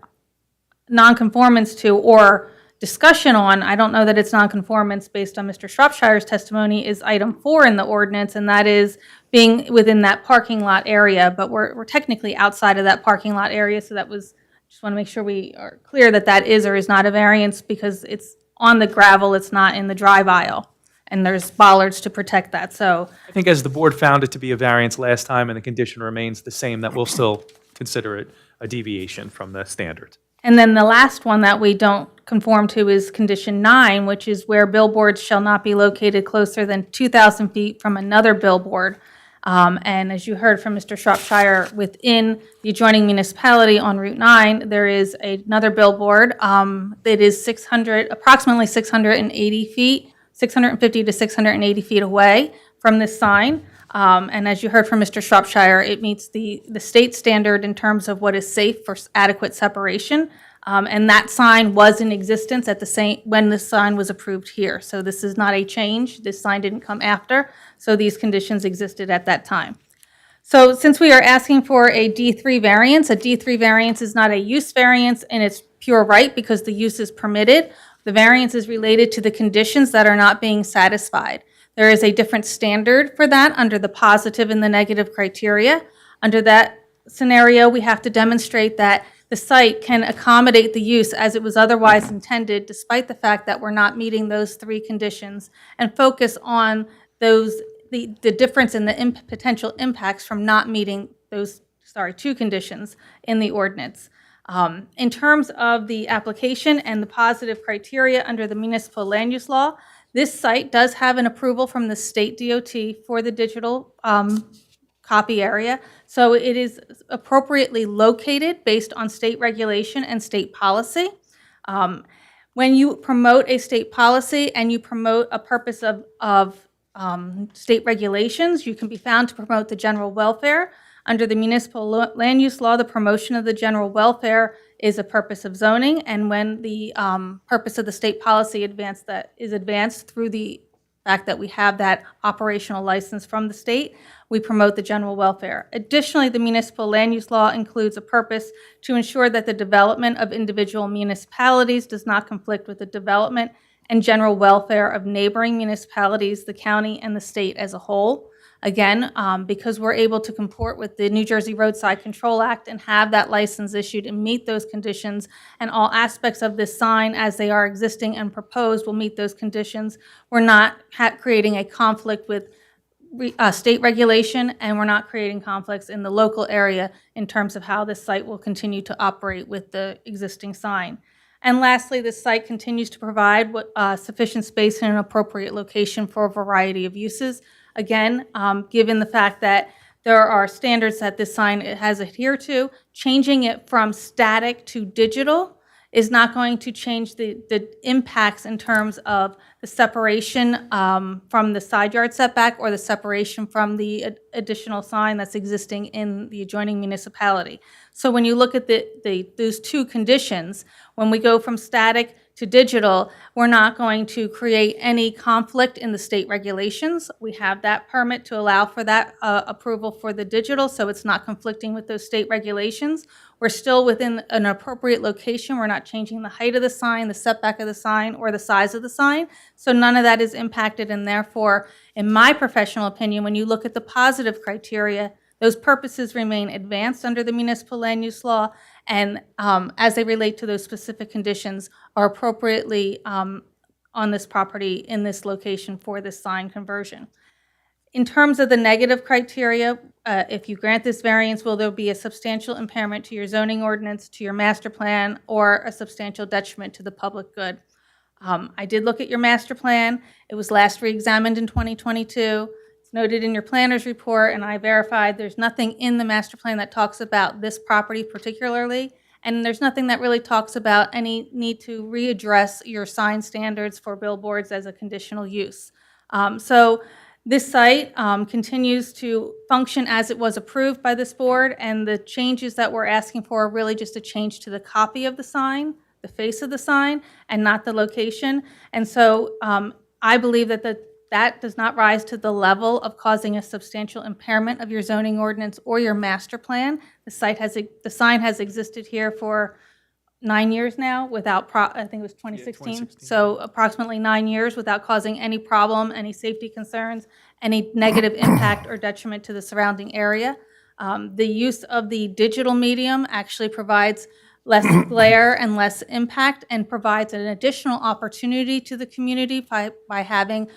nonconformance to or discussion on, I don't know that it's nonconformance based on Mr. Shropshire's testimony, is item 4 in the ordinance, and that is being within that parking lot area, but we're technically outside of that parking lot area, so that was, just want to make sure we are clear that that is or is not a variance because it's on the gravel, it's not in the drive aisle, and there's bollards to protect that, so. I think as the board found it to be a variance last time and the condition remains the same, that we'll still consider it a deviation from the standard. And then the last one that we don't conform to is condition 9, which is where billboards shall not be located closer than 2,000 feet from another billboard. And as you heard from Mr. Shropshire, within the adjoining municipality on Route 9, there is another billboard that is approximately 680 feet, 650 to 680 feet away from this sign. And as you heard from Mr. Shropshire, it meets the state standard in terms of what is safe for adequate separation. And that sign was in existence at when this sign was approved here. So this is not a change. This sign didn't come after. So these conditions existed at that time. So since we are asking for a D3 variance, a D3 variance is not a use variance in its pure right because the use is permitted. The variance is related to the conditions that are not being satisfied. There is a different standard for that under the positive and the negative criteria. Under that scenario, we have to demonstrate that the site can accommodate the use as it was otherwise intended, despite the fact that we're not meeting those 3 conditions, and focus on the difference in the potential impacts from not meeting those 2 conditions in the ordinance. In terms of the application and the positive criteria under the municipal land use law, this site does have an approval from the state DOT for the digital copy area, so it is appropriately located based on state regulation and state policy. When you promote a state policy and you promote a purpose of state regulations, you can be found to promote the general welfare. Under the municipal land use law, the promotion of the general welfare is a purpose of zoning, and when the purpose of the state policy is advanced through the fact that we have that operational license from the state, we promote the general welfare. Additionally, the municipal land use law includes a purpose to ensure that the development of individual municipalities does not conflict with the development and general welfare of neighboring municipalities, the county, and the state as a whole. Again, because we're able to comport with the New Jersey Roadside Control Act and have that license issued and meet those conditions, and all aspects of this sign as they are existing and proposed will meet those conditions, we're not creating a conflict with state regulation, and we're not creating conflicts in the local area in terms of how this site will continue to operate with the existing sign. And lastly, this site continues to provide sufficient space in an appropriate location for a variety of uses. Again, given the fact that there are standards that this sign has adhered to, changing it from static to digital is not going to change the impacts in terms of the separation from the side yard setback or the separation from the additional sign that's existing in the adjoining municipality. So when you look at those 2 conditions, when we go from static to digital, we're not going to create any conflict in the state regulations. We have that permit to allow for that approval for the digital, so it's not conflicting with those state regulations. We're still within an appropriate location. We're not changing the height of the sign, the setback of the sign, or the size of the sign. So none of that is impacted, and therefore, in my professional opinion, when you look at the positive criteria, those purposes remain advanced under the municipal land use law, and as they relate to those specific conditions, are appropriately on this property in this location for this sign conversion. In terms of the negative criteria, if you grant this variance, will there be a substantial impairment to your zoning ordinance, to your master plan, or a substantial detriment to the public good? I did look at your master plan. It was last re-examined in 2022. It's noted in your planner's report, and I verified there's nothing in the master plan that talks about this property particularly, And there's nothing that really talks about any need to readdress your sign standards for billboards as a conditional use. So this site continues to function as it was approved by this board, and the changes that we're asking for are really just a change to the copy of the sign, the face of the sign, and not the location. And so I believe that that does not rise to the level of causing a substantial impairment of your zoning ordinance or your master plan. The sign has existed here for 9 years now without, I think it was 2016. So approximately 9 years without causing any problem, any safety concerns, any negative impact or detriment to the surrounding area. The use of the digital medium actually provides less glare and less impact, and provides an additional opportunity to the community by having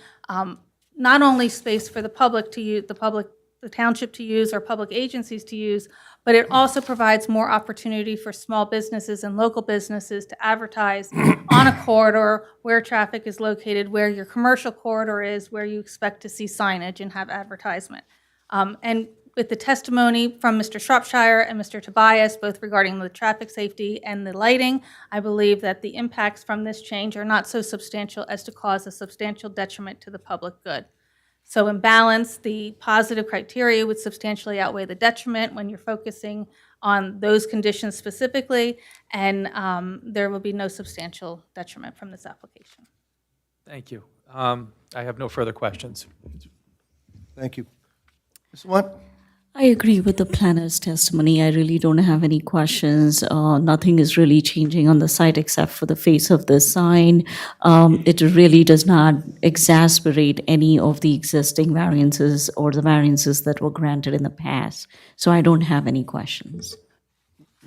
not only space for the public to use, the township to use, or public agencies to use, but it also provides more opportunity for small businesses and local businesses to advertise on a corridor where traffic is located, where your commercial corridor is, where you expect to see signage and have advertisement. And with the testimony from Mr. Shropshire and Mr. Tobias, both regarding the traffic safety and the lighting, I believe that the impacts from this change are not so substantial as to cause a substantial detriment to the public good. So in balance, the positive criteria would substantially outweigh the detriment when you're focusing on those conditions specifically, and there will be no substantial detriment from this application. Thank you. I have no further questions. Thank you. Ms. Watt? I agree with the planner's testimony. I really don't have any questions. Nothing is really changing on the site except for the face of the sign. It really does not exacerbate any of the existing variances or the variances that were granted in the past. So I don't have any questions.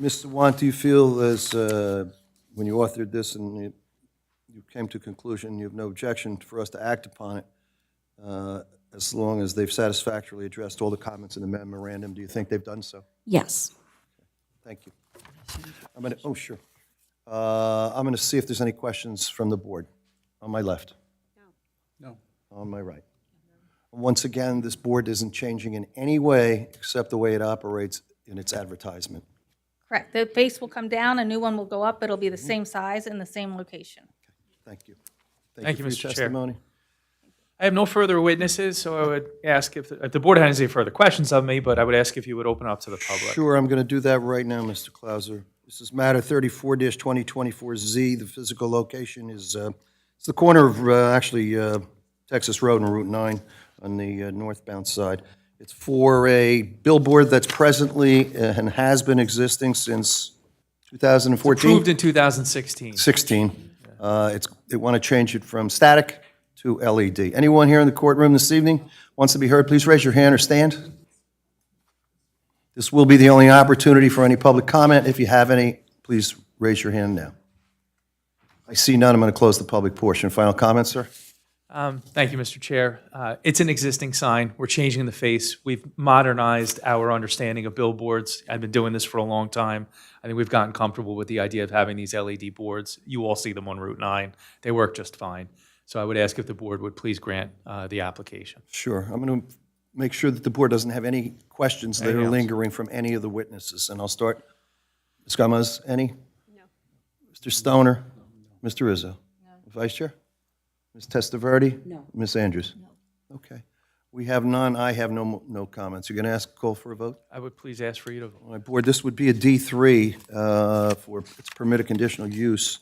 Mr. Want, do you feel as, when you authored this and you came to a conclusion, you have no objection for us to act upon it, as long as they've satisfactorily addressed all the comments in the memorandum? Do you think they've done so? Yes. Thank you. I'm going to, oh, sure. I'm going to see if there's any questions from the board. On my left? No. On my right? Once again, this board isn't changing in any way except the way it operates in its advertisement. Correct. The face will come down, a new one will go up. It'll be the same size in the same location. Thank you. Thank you, for your Mr. Chair. testimony. I have no further witnesses, so I would ask if the board has any further questions of me, but I would ask if you would open up to the public. Sure, I'm going to do that right now, Mr. Clauser. This is matter 34-2024Z. The physical location is, it's the corner of, Texas Road and Route 9 on the northbound side. It's for a billboard that's presently and has been existing since 2014? Approved in 2016. 16. They want to change it from static to LED. Anyone here in the courtroom this evening wants to be heard, please raise your hand or stand. This will be the only opportunity for any public comment. If you have any, please raise your hand now. I see none. I'm going to close the public portion. Final comments, sir? Thank you, Mr. Chair. It's an existing sign. We're changing the face. We've modernized our understanding of billboards. I've been doing this for a long time. I think we've gotten comfortable with the idea of having these LED boards. You all see them on Route 9. They work just fine. So I would ask if the board would please grant the application. Sure. I'm going to make sure that the board doesn't have any questions that Anything are else? lingering from any of the witnesses. And I'll start. Ms. Gomez, any? No. Mr. Stoner? No. Mr. Rizzo? No. Vice Chair? Ms. Testaverde? No. Ms. Andrews? No. Okay. We have none. I have no comments. You're going to call for a vote? I would please ask for you to vote. My board, this would be a D3 for its permitted conditional use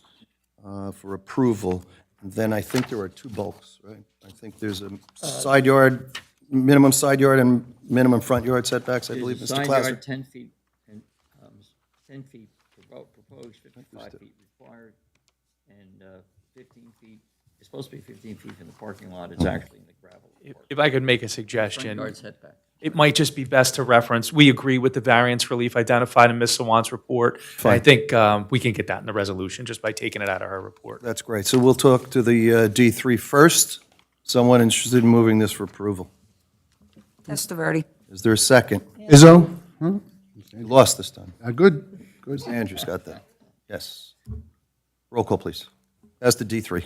for approval. And then I think there are two bulks, right? I think there's a side yard, minimum side yard and minimum front yard setbacks, I believe, Mr. Side Clauser. yard 10 feet, and 10 feet proposed, 55 feet required, and 15 feet, it's supposed to be 15 feet from the parking lot, it's actually in the gravel. If I could make a Front suggestion, yard setback. it might just be best to reference, we agree with the variance relief identified in Ms. Sawant's report. And I think we can get that in the resolution just by taking it out of her report. That's great. So we'll talk to the D3 first. Someone interested in moving this for approval? Testaverde. Is there a second? Izzo? Huh? You lost this time. Good, good. Andrews got that. Yes. Roll call, please. That's the D3.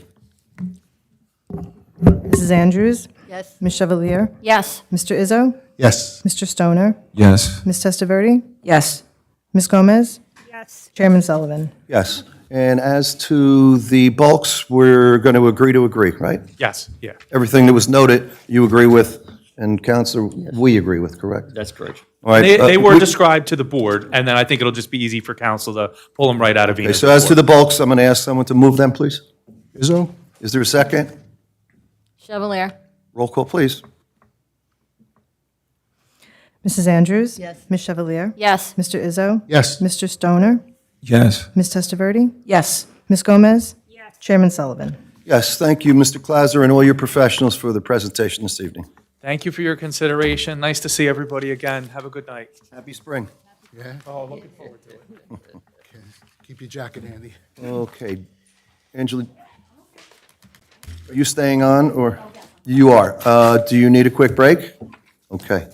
Mrs. Andrews? Yes. Ms. Chevalier? Yes. Mr. Izzo? Yes. Mr. Stoner? Yes. Ms. Testaverde? Yes. Ms. Gomez? Yes. Yes. Chairman Sullivan. Yes. And as to the bulks, we're going to agree, right? Yes, yeah. Everything that was noted, you agree with, and Counselor, we agree with, correct? That's correct. All right. They were we- described to the board, and then I think it'll just be easy for council to pull them right out of Okay, Venus. so as to the bulks, I'm going to ask someone to move them, please. Izzo? Is there a second? Chevalier. Roll call, please. Mrs. Andrews? Yes. Ms. Chevalier? Yes. Mr. Izzo? Yes. Mr. Stoner? Yes. Ms. Testaverde? Yes. Ms. Gomez? Yes. Chairman Sullivan. Yes, thank you, Mr. Clauser, and all your professionals for the presentation this evening. Thank you for your consideration. Nice to see everybody again. Have a good night. Happy spring. Yeah? Oh, looking forward to it. Okay. Keep your jacket handy. Okay. Angela, are you staying on, or? You are. Do you need a quick break? Okay.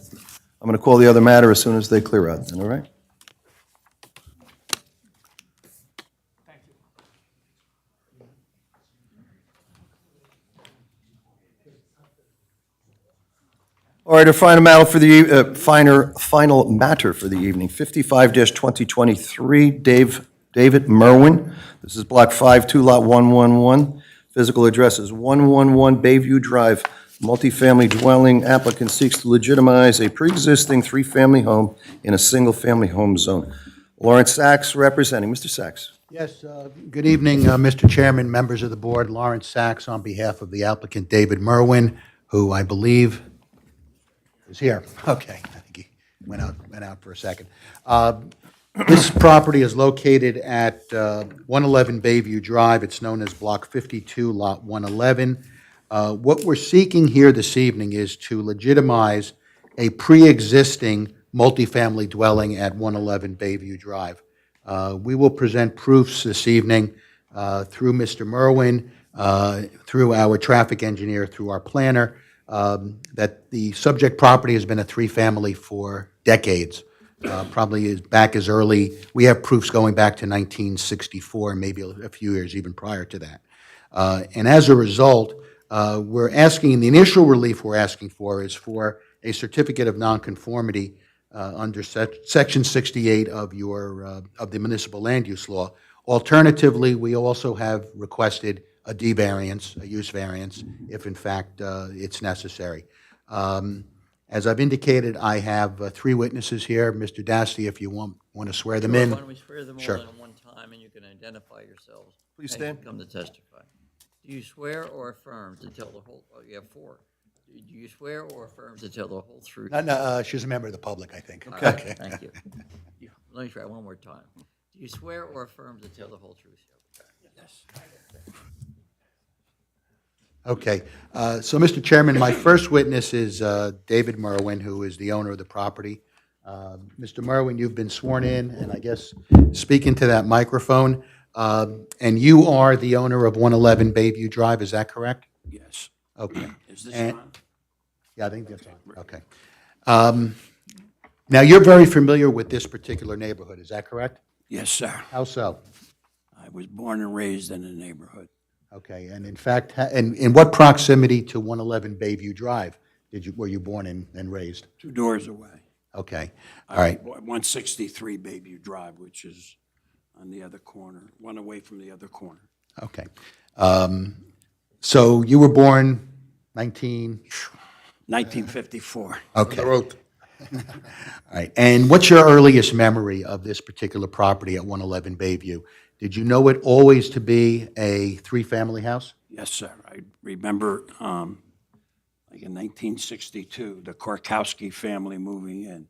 I'm going to call the other matter as soon as they clear out, then, all right? All right, our final matter for the, final matter for the evening, 55-2023, David Merwin. This is Block 52, Lot 111. Physical address is 111 Bayview Drive. Multifamily dwelling applicant seeks to legitimize a pre-existing three-family home in a single-family home zone. Lawrence Sachs representing. Mr. Sachs. Yes, good evening, Mr. Chairman, members of the board. Lawrence Sachs on behalf of the applicant David Merwin, who I believe is here. Okay, I think he went out for a second. This property is located at 111 Bayview Drive. It's known as Block 52, Lot 111. What we're seeking here this evening is to legitimize a pre-existing multifamily dwelling at 111 Bayview Drive. We will present proofs this evening through Mr. Merwin, through our traffic engineer, through our planner, that the subject property has been a three-family for decades, probably back as early, we have proofs going back to 1964, maybe a few years even prior to that. And as a result, we're asking, the initial relief we're asking for is for a certificate of nonconformity under Section 68 of the municipal land use law. Alternatively, we also have requested a D variance, a use variance, if in fact it's necessary. As I've indicated, I have three witnesses here. Mr. Dasty, if you want to swear them in. Why don't we swear them all Sure. in at one time, and you can identify yourselves. Please and you stand. can come to testify. Do you swear or affirm to tell the whole, oh, you have four. Do you swear or affirm to tell the whole truth? No, she's a member of the public, I think. Okay, thank you. Let me try one more time. Do you swear or affirm to tell the whole truth? Yes. Okay, so Mr. Chairman, my first witness is David Merwin, who is the owner of the property. Mr. Merwin, you've been sworn in, and I guess speak into that microphone. And you are the owner of 111 Bayview Drive, is that correct? Yes. Okay. Is this And- on? Yeah, I think that's on, okay. Now, you're very familiar with this particular neighborhood, is that correct? Yes, sir. How so? I was born and raised in the neighborhood. Okay, and in fact, and in what proximity to 111 Bayview Drive were you born and raised? 2 doors away. Okay, all right. 163 Bayview Drive, which is on the other corner, one away from the other corner. Okay. So you were born 1954. Okay. All right. And what's your earliest memory of this particular property at 111 Bayview? Did you know it always to be a three-family house? Yes, sir. I remember, like in 1962, the Korkowski family moving in.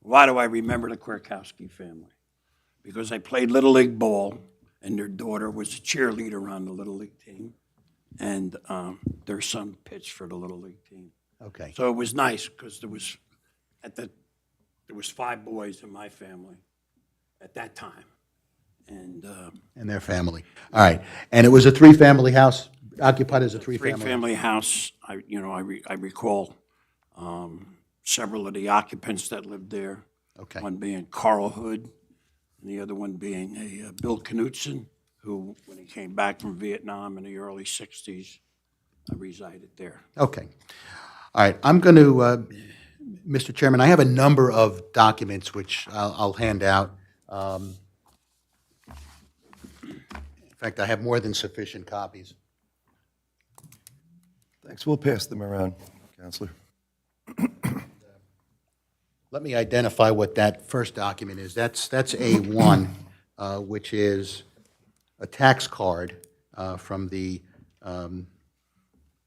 Why do I remember the Korkowski family? Because I played Little League ball, and their daughter was a cheerleader on the Little League team, and their son pitched for the Little League team. Okay. So it was nice, because there was 5 boys in my family at that time. And their family. All right. And it was a three-family house, occupied as a three-family? Three-family house. I recall several of the occupants that lived there. Okay. One being Carl Hood, and the other one being a Bill Knutson, who, when he came back from Vietnam in the early 60s, resided there. Okay. All right. I'm going to, Mr. Chairman, I have a number of documents which I'll hand out. fact, I have more than sufficient copies. Thanks, we'll pass them around, Counselor. Let me identify what that first document is. That's A1, which is a tax card from the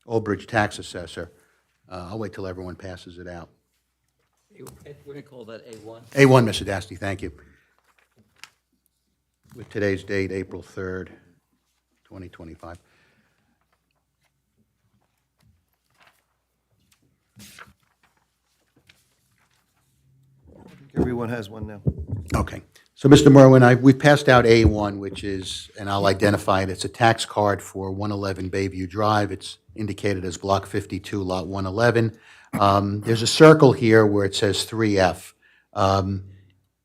Old Bridge tax assessor. I'll wait till everyone passes it out. We're going to call that A1. A1, Mr. Dasty, thank you. With today's date, April 3rd, 2025. Everyone has one now. Okay. So, Mr. Merwin, we've passed out A1, which is, and I'll identify it, it's a tax card for 111 Bayview Drive. It's indicated as Block 52, Lot 111. There's a circle here where it says 3F.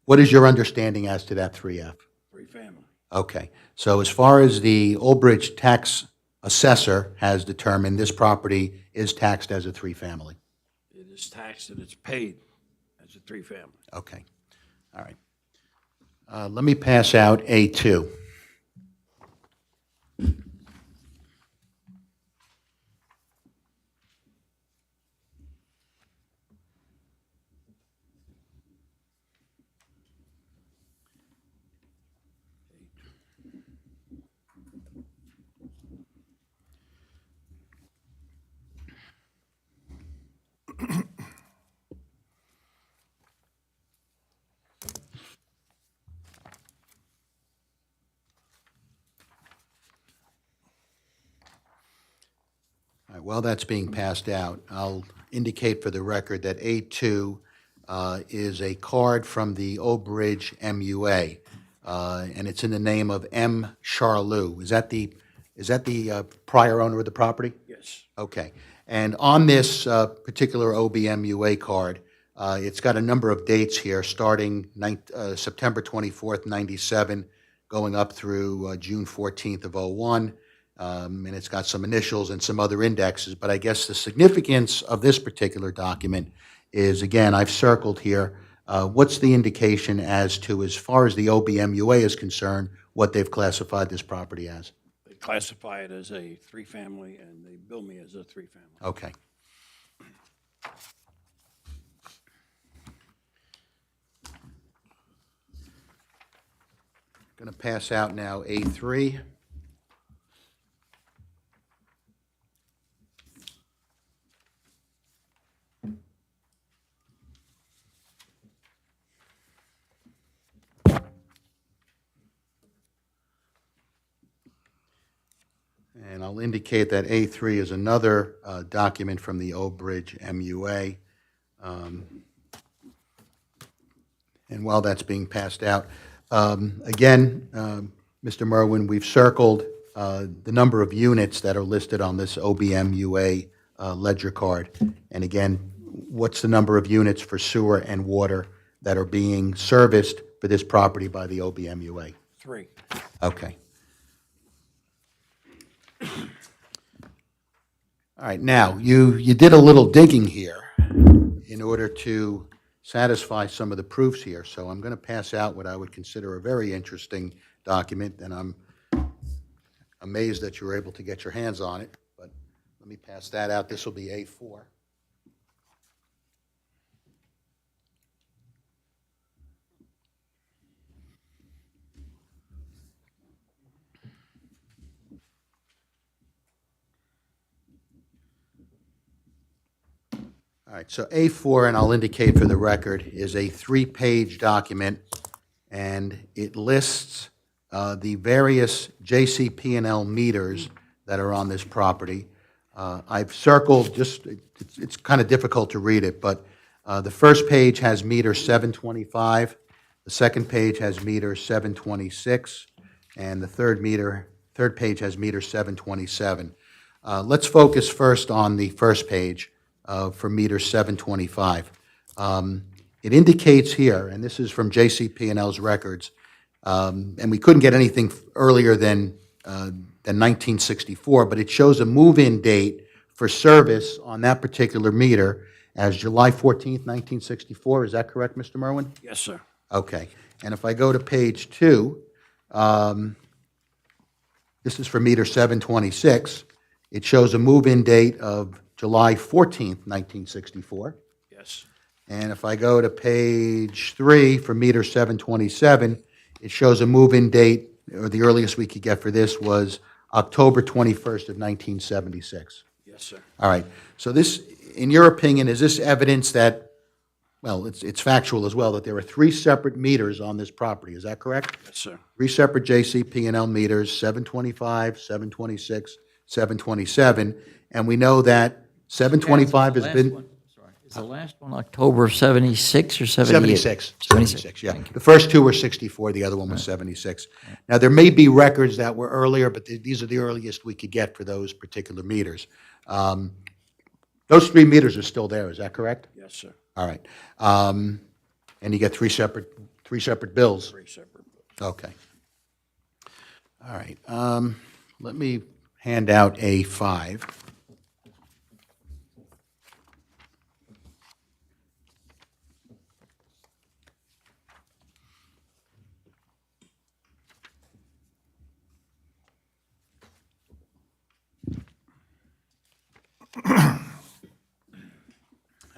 What is your understanding as to that 3F? Three-family. Okay. So as far as the Old Bridge tax assessor has determined, this property is taxed as a three-family. It is taxed and it's paid as a three-family. Okay. All right. Let me pass out A2. All right, while that's being passed out, I'll indicate for the record that A2 is a card from the Old Bridge MUA, and it's in the name of M. Charlew. Is that the prior owner of the property? Yes. Okay. And on this particular OBMUA card, it's got a number of dates here, starting September 24th, 97, going up through June 14th of 01. And it's got some initials and some other indexes, but I guess the significance of this particular document is, again, I've circled here, what's the indication as to, as far as the OBMUA is concerned, what they've classified this property as? They classify it as a three-family, and they bill me as a three-family. Okay. Going to pass out now A3. And I'll indicate that A3 is another document from the Old Bridge MUA. And while that's being passed out, again, Mr. Merwin, we've circled the number of units that are listed on this OBMUA ledger card. And again, what's the number of units for sewer and water that are being serviced for this property by the OBMUA? 3. Okay. All right, now, you did a little digging here in order to satisfy some of the proofs here, so I'm going to pass out what I would consider a very interesting document, and I'm amazed that you were able to get your hands on it, but let me pass that out. This will be A4. All right, so A4, and I'll indicate for the record, is a 3-page document, and it lists the various JCP&L meters that are on this property. I've circled, it's kind of difficult to read it, but the first page has meter 725, the second page has meter 726, and the third page has meter 727. Let's focus first on the first page. For meter 725. It indicates here, and this is from JCP&L's records, and we couldn't get anything earlier than 1964, but it shows a move-in date for service on that particular meter as July 14th, 1964. Is that correct, Mr. Merwin? Yes, sir. Okay. And if I go to page 2, This is for meter 726. It shows a move-in date of July 14th, 1964. Yes. And if I go to page 3 for meter 727, it shows a move-in date, or the earliest we could get for this was October 21st of 1976. Yes, sir. All right. So this, in your opinion, is this evidence that, well, it's factual as well, that there are 3 separate meters on this property, is that correct? Yes, sir. 3 separate JCP&L meters, 725, 726, 727, and we know that 725 has been... Is the last one October 76 or 78? 76, 76, yeah. The first 2 were 64, the other one was 76. Now, there may be records that were earlier, but these are the earliest we could get for those particular meters. Those 3 meters are still there, is that correct? Yes, sir. All right. And you get 3 separate bills? 3 separate bills. Okay. All right. Let me hand out A5.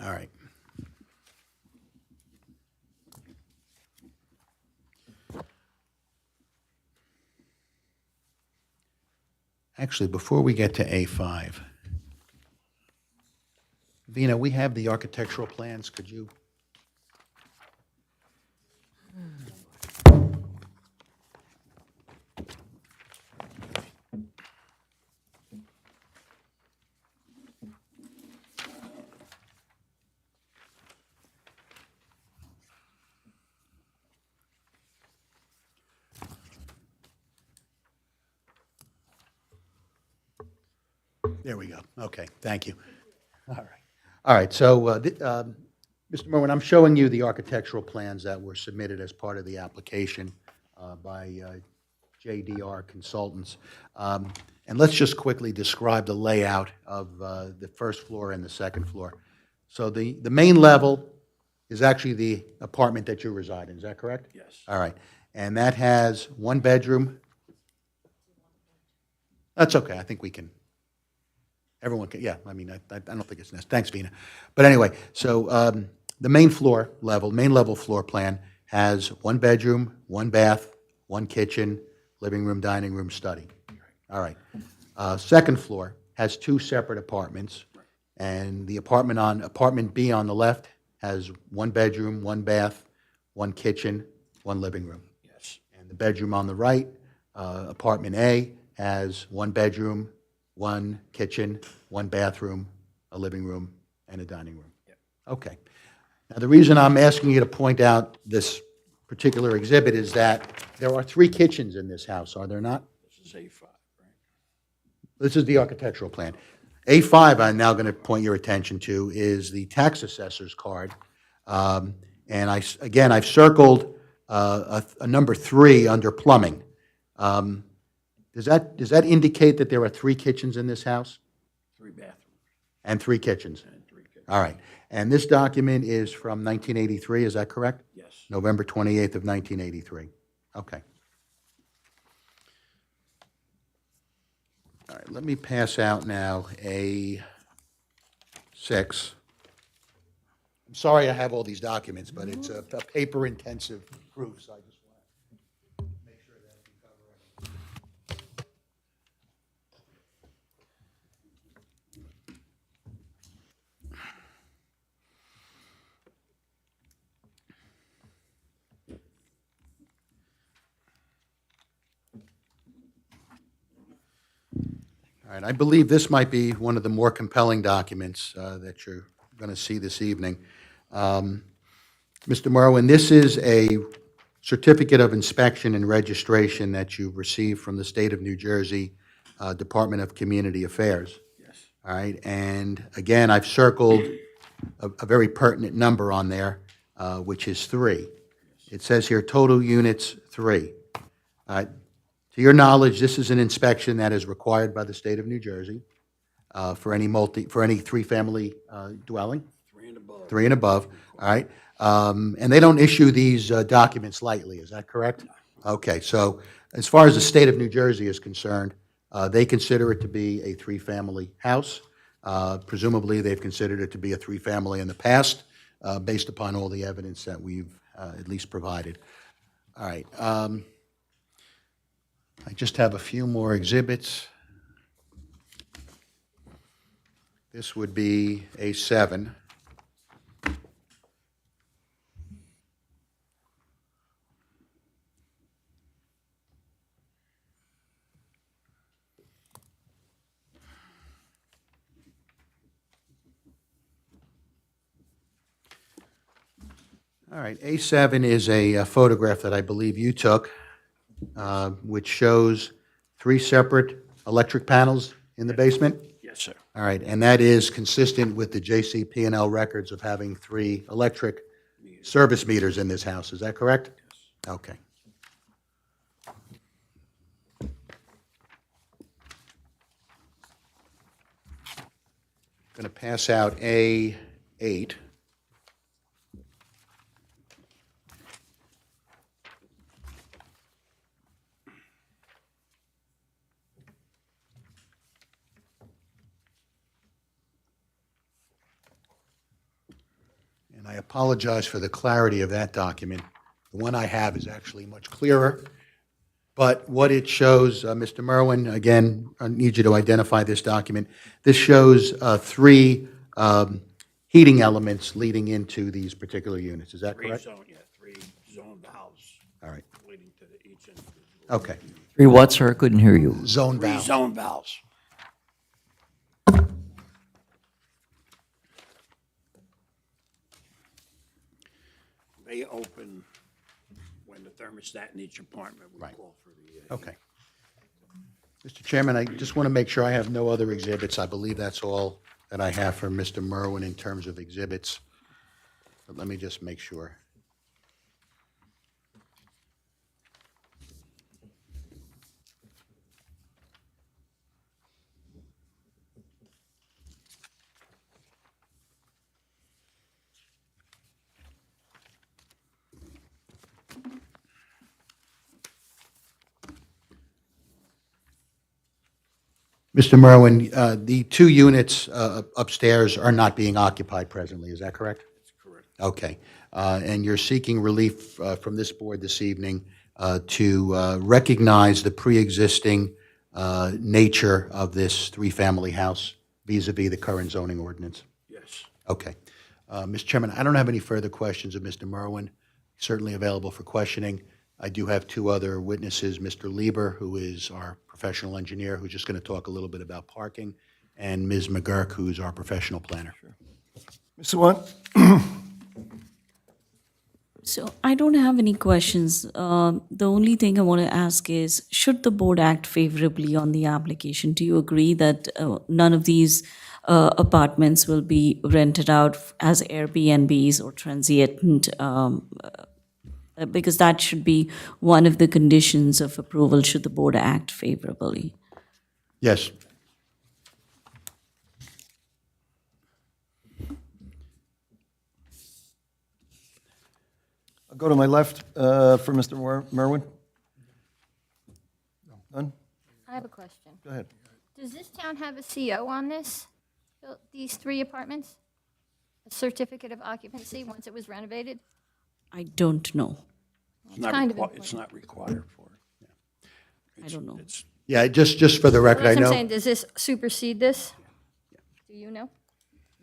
All right. Actually, before we get to A5, Vina, we have the architectural plans. Could you? There we go. Okay, thank you. All right. All right, so, Mr. Merwin, I'm showing you the architectural plans that were submitted as part of the application by JDR Consultants. And let's just quickly describe the layout of the first floor and the second floor. So the main level is actually the apartment that you reside in, is that correct? Yes. All right. And that has 1 bedroom. That's okay, I think we can. Everyone can, yeah, I mean, I don't think it's necessary. Thanks, Vina. But anyway, so the main level floor plan has 1 bedroom, 1 bath, 1 kitchen, living room, dining room, study. All right. Second floor has 2 separate apartments, and the apartment B on the left has 1 bedroom, 1 bath, 1 kitchen, 1 living room. Yes. And the bedroom on the right, apartment A, has 1 bedroom, 1 kitchen, 1 bathroom, a living room, and a dining room. Yep. Okay. Now, the reason I'm asking you to point out this particular exhibit is that there are 3 kitchens in this house, are there not? This is A5, right? This is the architectural plan. A5, I'm now going to point your attention to, is the tax assessor's card. And I've circled a number 3 under plumbing. Does that indicate that there are 3 kitchens in this house? 3 bathrooms. And 3 kitchens? And 3 kitchens. All right. And this document is from 1983, is that correct? Yes. November 28th of 1983. Okay. All right, let me pass out now A6. I'm sorry I have all these documents, but it's a paper-intensive proof, so I just want to make sure that we cover everything. All right, I believe this might be one of the more compelling documents that you're going to see this evening. Mr. Merwin, this is a certificate of inspection and registration that you've received from the State of New Jersey Department of Community Affairs. Yes. All right, and again, I've circled a very pertinent number on there, which is 3. It says here, total units 3. To your knowledge, this is an inspection that is required by the State of New Jersey for any 3-family dwelling. 3 and above. 3 and above, all right? And they don't issue these documents lightly, is that correct? Okay, so as far as the State of New Jersey is concerned, They consider it to be a three-family house. Presumably, they've considered it to be a three-family in the past, based upon all the evidence that we've at least provided. All right. I just have a few more exhibits. This would be A7. All right, A7 is a photograph that I believe you took, which shows three separate electric panels in the basement? Yes, sir. All right, and that is consistent with the JCP&L records of having three electric service meters in this house, is that correct? Yes. Okay. Going to pass out A8. And I apologize for the clarity of that document. The one I have is actually much clearer. But what it shows, Mr. Merwin, again, I need you to identify this document. This shows three heating elements leading into these particular units. Is that correct? Three zone valves. All right. Leading to each individual. Okay. 3 what, sir? I couldn't hear you. Zone valve. Zone valves. They open when the thermostat in each apartment would call for the. Okay. Mr. Chairman, I just want to make sure I have no other exhibits. I believe that's all that I have for Mr. Merwin in terms of exhibits. But let me just make sure. Mr. Merwin, the two units upstairs are not being occupied presently, is that correct? That's correct. Okay. And you're seeking relief from this board this evening to recognize the pre-existing nature of this three-family house vis-à-vis the current zoning ordinance? Yes. Okay. Mr. Chairman, I don't have any further questions of Mr. Merwin. Certainly available for questioning. I do have two other witnesses, Mr. Lieber, who is our professional engineer, who's just going to talk a little bit about parking, and Ms. McGurk, who's our professional planner. Mr. Watt? So I don't have any questions. The only thing I want to ask is, should the board act favorably on the application? Do you agree that none of these apartments will be rented out as Airbnbs or transient? Because that should be one of the conditions of approval, should the board act favorably. Yes. I'll go to my left for Mr. Merwin. None? I have a question. Go ahead. Does this town have a CO on this, these 3 apartments? A certificate of occupancy once it was renovated? I don't know. It's not, kind of it's not required for it. I don't know. It's, Yeah, just for the record, I That's what I'm know. saying, does this supersede this? Do you know?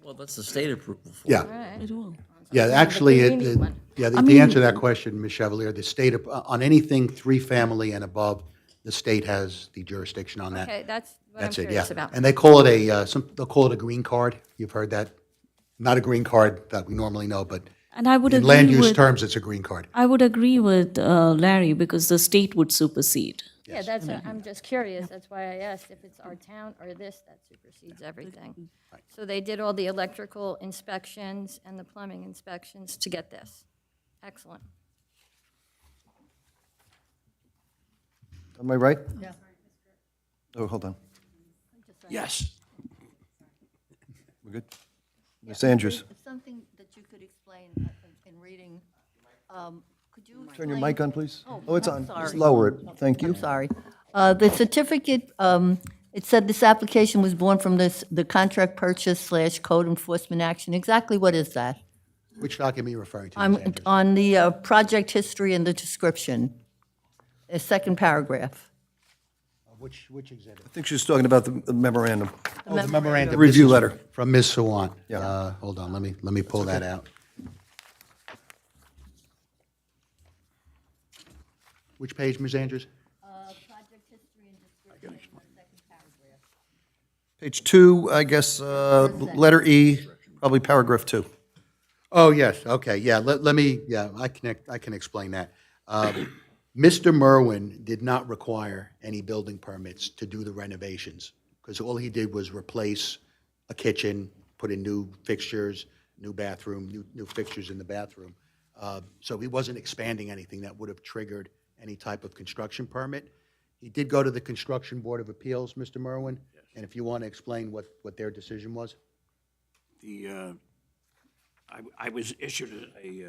Well, that's the state approval for Yeah. All right. It will. Yeah, actually, we need one. the answer to that question, Ms. Chevalier, the state, on anything three-family and above, the state has the jurisdiction on that. Okay, that's what I'm That's it, yeah. curious about. And they call it they'll call it a green card. You've heard that? Not a green card that we normally know, but And I would in agree land use with, terms, it's a green card. I would agree with Larry, because the state would supersede. Yeah, that's, I'm just curious, that's why I asked if it's our town or this that supersedes everything. So they did all the electrical inspections and the plumbing inspections to get this. Excellent. Am I right? Yeah. Oh, hold on. yes. We're good? Ms. Andrews? Something that you could explain in reading, could you Turn your explain- mic on, please. Oh, Oh, it's I'm on. Just sorry. lower it. Thank you. I'm sorry. The certificate, it said this application was born from the contract purchase / code enforcement action. Exactly what is that? Which document are you referring to, Ms. Andrews? On the project history and the description, the second paragraph. Which exhibit? I think she's talking about the memorandum. Oh, the memorandum. The review This is letter. From Ms. Sawant. Yeah. Hold on, let me pull that out. Which page, Ms. Andrews? Project history and description, second paragraph. Page 2, I guess, letter E, probably paragraph 2. Oh, yes, okay, yeah, let me, yeah, I can explain that. Mr. Merwin did not require any building permits to do the renovations, because all he did was replace a kitchen, put in new fixtures, new bathroom, new fixtures in the bathroom. So he wasn't expanding anything that would have triggered any type of construction permit. He did go to the Construction Board of Appeals, Mr. Merwin, and if you want to explain what their decision was? I was issued a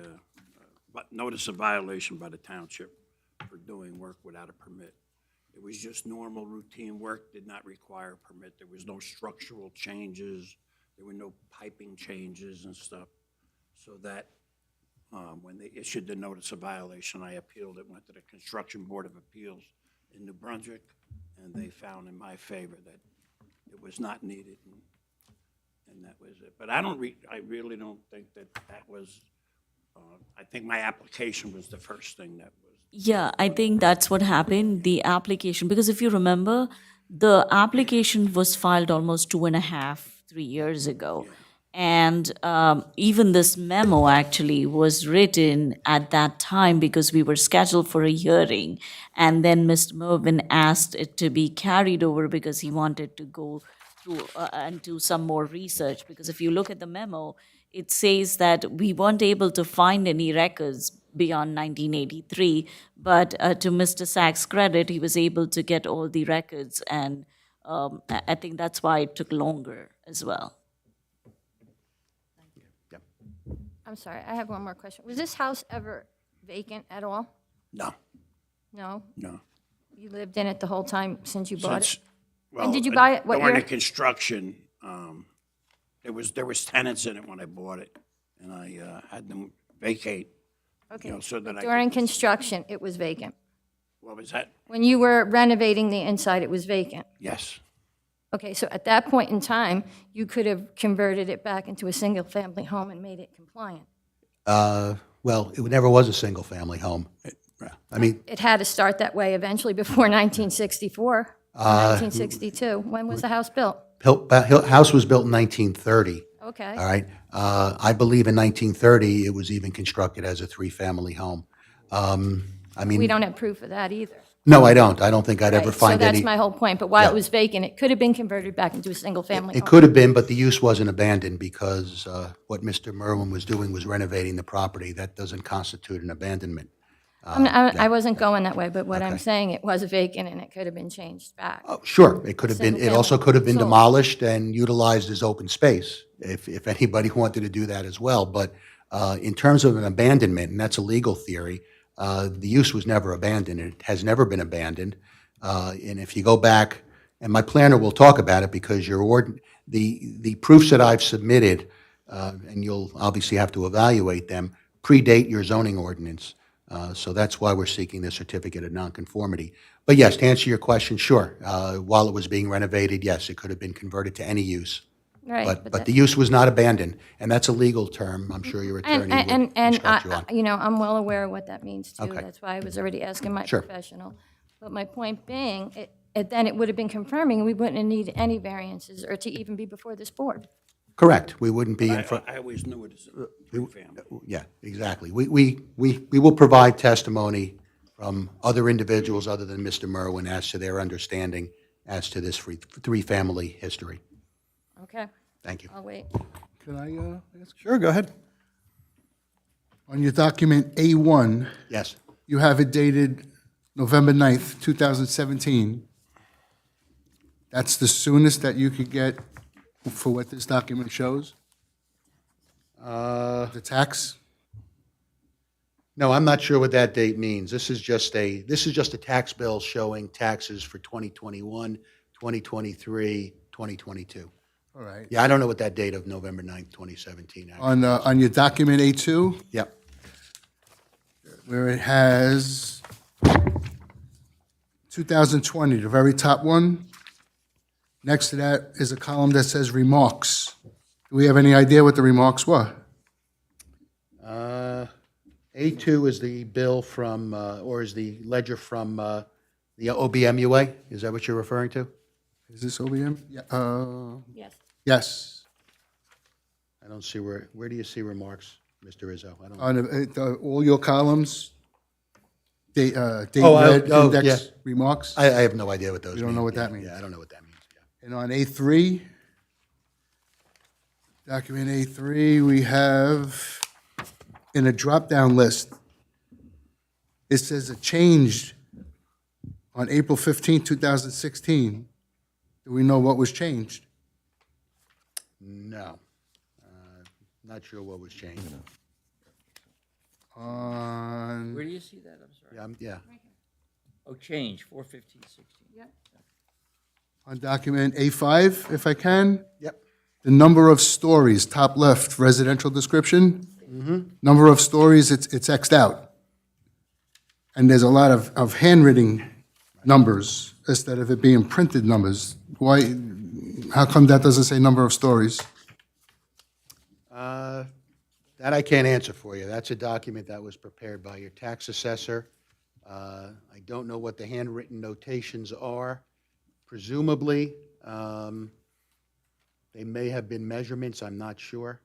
notice of violation by the township for doing work without a permit. It was just normal routine work, did not require a permit. There was no structural changes, there were no piping changes and stuff. So that, when they issued the notice of violation, I appealed it, went to the Construction Board of Appeals in New Brunswick, and they found in my favor that it was not needed, and that was it. But I really don't think that was, I think my application was the first thing that was. Yeah, I think that's what happened, the application, because if you remember, the application was filed almost 2.5, 3 years ago. And even this memo actually was written at that time because we were scheduled for a hearing. And then Mr. Mervyn asked it to be carried over because he wanted to go through and do some more research. Because if you look at the memo, it says that we weren't able to find any records beyond 1983, but to Mr. Sachs' credit, he was able to get all the records, and I think that's why it took longer as well. I'm sorry, I have one more question. Was this house ever vacant at all? No, No? no. You lived in it the whole time since you bought it? Since, And did you buy it, what during year? the construction, there was tenants in it when I bought it, and I had them vacate, Okay. so that I During could, construction, it was vacant. what was that? When you were renovating the inside, it was vacant. Yes. Okay, so at that point in time, you could have converted it back into a single-family home and made it compliant. Well, it never was a single-family home. I mean, It had to start that way eventually before 1964, or 1962. When was the house built? House was built in 1930. Okay. All right. I believe in 1930, it was even constructed as a three-family home. I mean, We don't have proof of that either. no, I don't. I don't think I'd ever Right, find so that's any. my whole point, but while Yeah. it was vacant, it could have been converted back into a single-family It home. could have been, but the use wasn't abandoned because what Mr. Merwin was doing was renovating the property. That doesn't constitute an abandonment. I wasn't going that way, but what I'm Okay. saying, it was vacant and it could have been changed back. Oh, sure, it could have been, it Single also family. could have been So- demolished and utilized as open space, if anybody wanted to do that as well. But in terms of an abandonment, and that's a legal theory, the use was never abandoned. It has never been abandoned. And if you go back, and my planner will talk about it because the proofs that I've submitted, and you'll obviously have to evaluate them, predate your zoning ordinance. So that's why we're seeking the certificate of nonconformity. But yes, to answer your question, sure. While it was being renovated, yes, it could have been converted to any use. Right, But the use was not abandoned, and that's a legal term. I'm sure your attorney would And instruct you on. I'm well aware of what that means too. Okay. That's why I was already asking my Sure. professional. But my point being, then it would have been confirming, we wouldn't have needed any variances or to even be before this board. Correct. We wouldn't be in front. I always knew it as a three-family. Yeah, exactly. We will provide testimony from other individuals other than Mr. Merwin as to their understanding as to this three-family history. Okay, Thank you. I'll wait. Can I ask? Sure, go ahead. On your document A1, Yes. you have it dated November 9th, 2017. That's the soonest that you could get for what this document shows? The tax? No, I'm not sure what that date means. This is just a tax bill showing taxes for 2021, 2023, 2022. All right. Yeah, I don't know what that date of November 9th, 2017 actually. On your document A2, Yep. where it has 2020, the very top one, next to that is a column that says remarks. Do we have any idea what the remarks were? A2 is the bill from, or is the ledger from the OBMUA? Is that what you're referring to? Is this OBM? Yeah. Yes. Yes. I don't see where do you see remarks, Mr. Rizzo? I don't. On all your columns, date Oh, red, oh, index, yeah. remarks? I have no idea what those mean. You don't know what Yeah, that means? Yeah, I don't know what that means. Yeah. And on A3, document A3, we have, in a drop-down list, it says a change on April 15, 2016. Do we know what was changed? No. Not sure what was changed. On, Where do you see that? I'm sorry. Yeah. Oh, change, 4/15/16. on document A5, if I can? Yep. The number of stories, top left, residential description. Number of stories, it's Xed out. And there's a lot of handwritten numbers instead of it being printed numbers. Why, how come that doesn't say number of stories? That I can't answer for you. That's a document that was prepared by your tax assessor. I don't know what the handwritten notations are. Presumably, they may have been measurements, I'm not sure,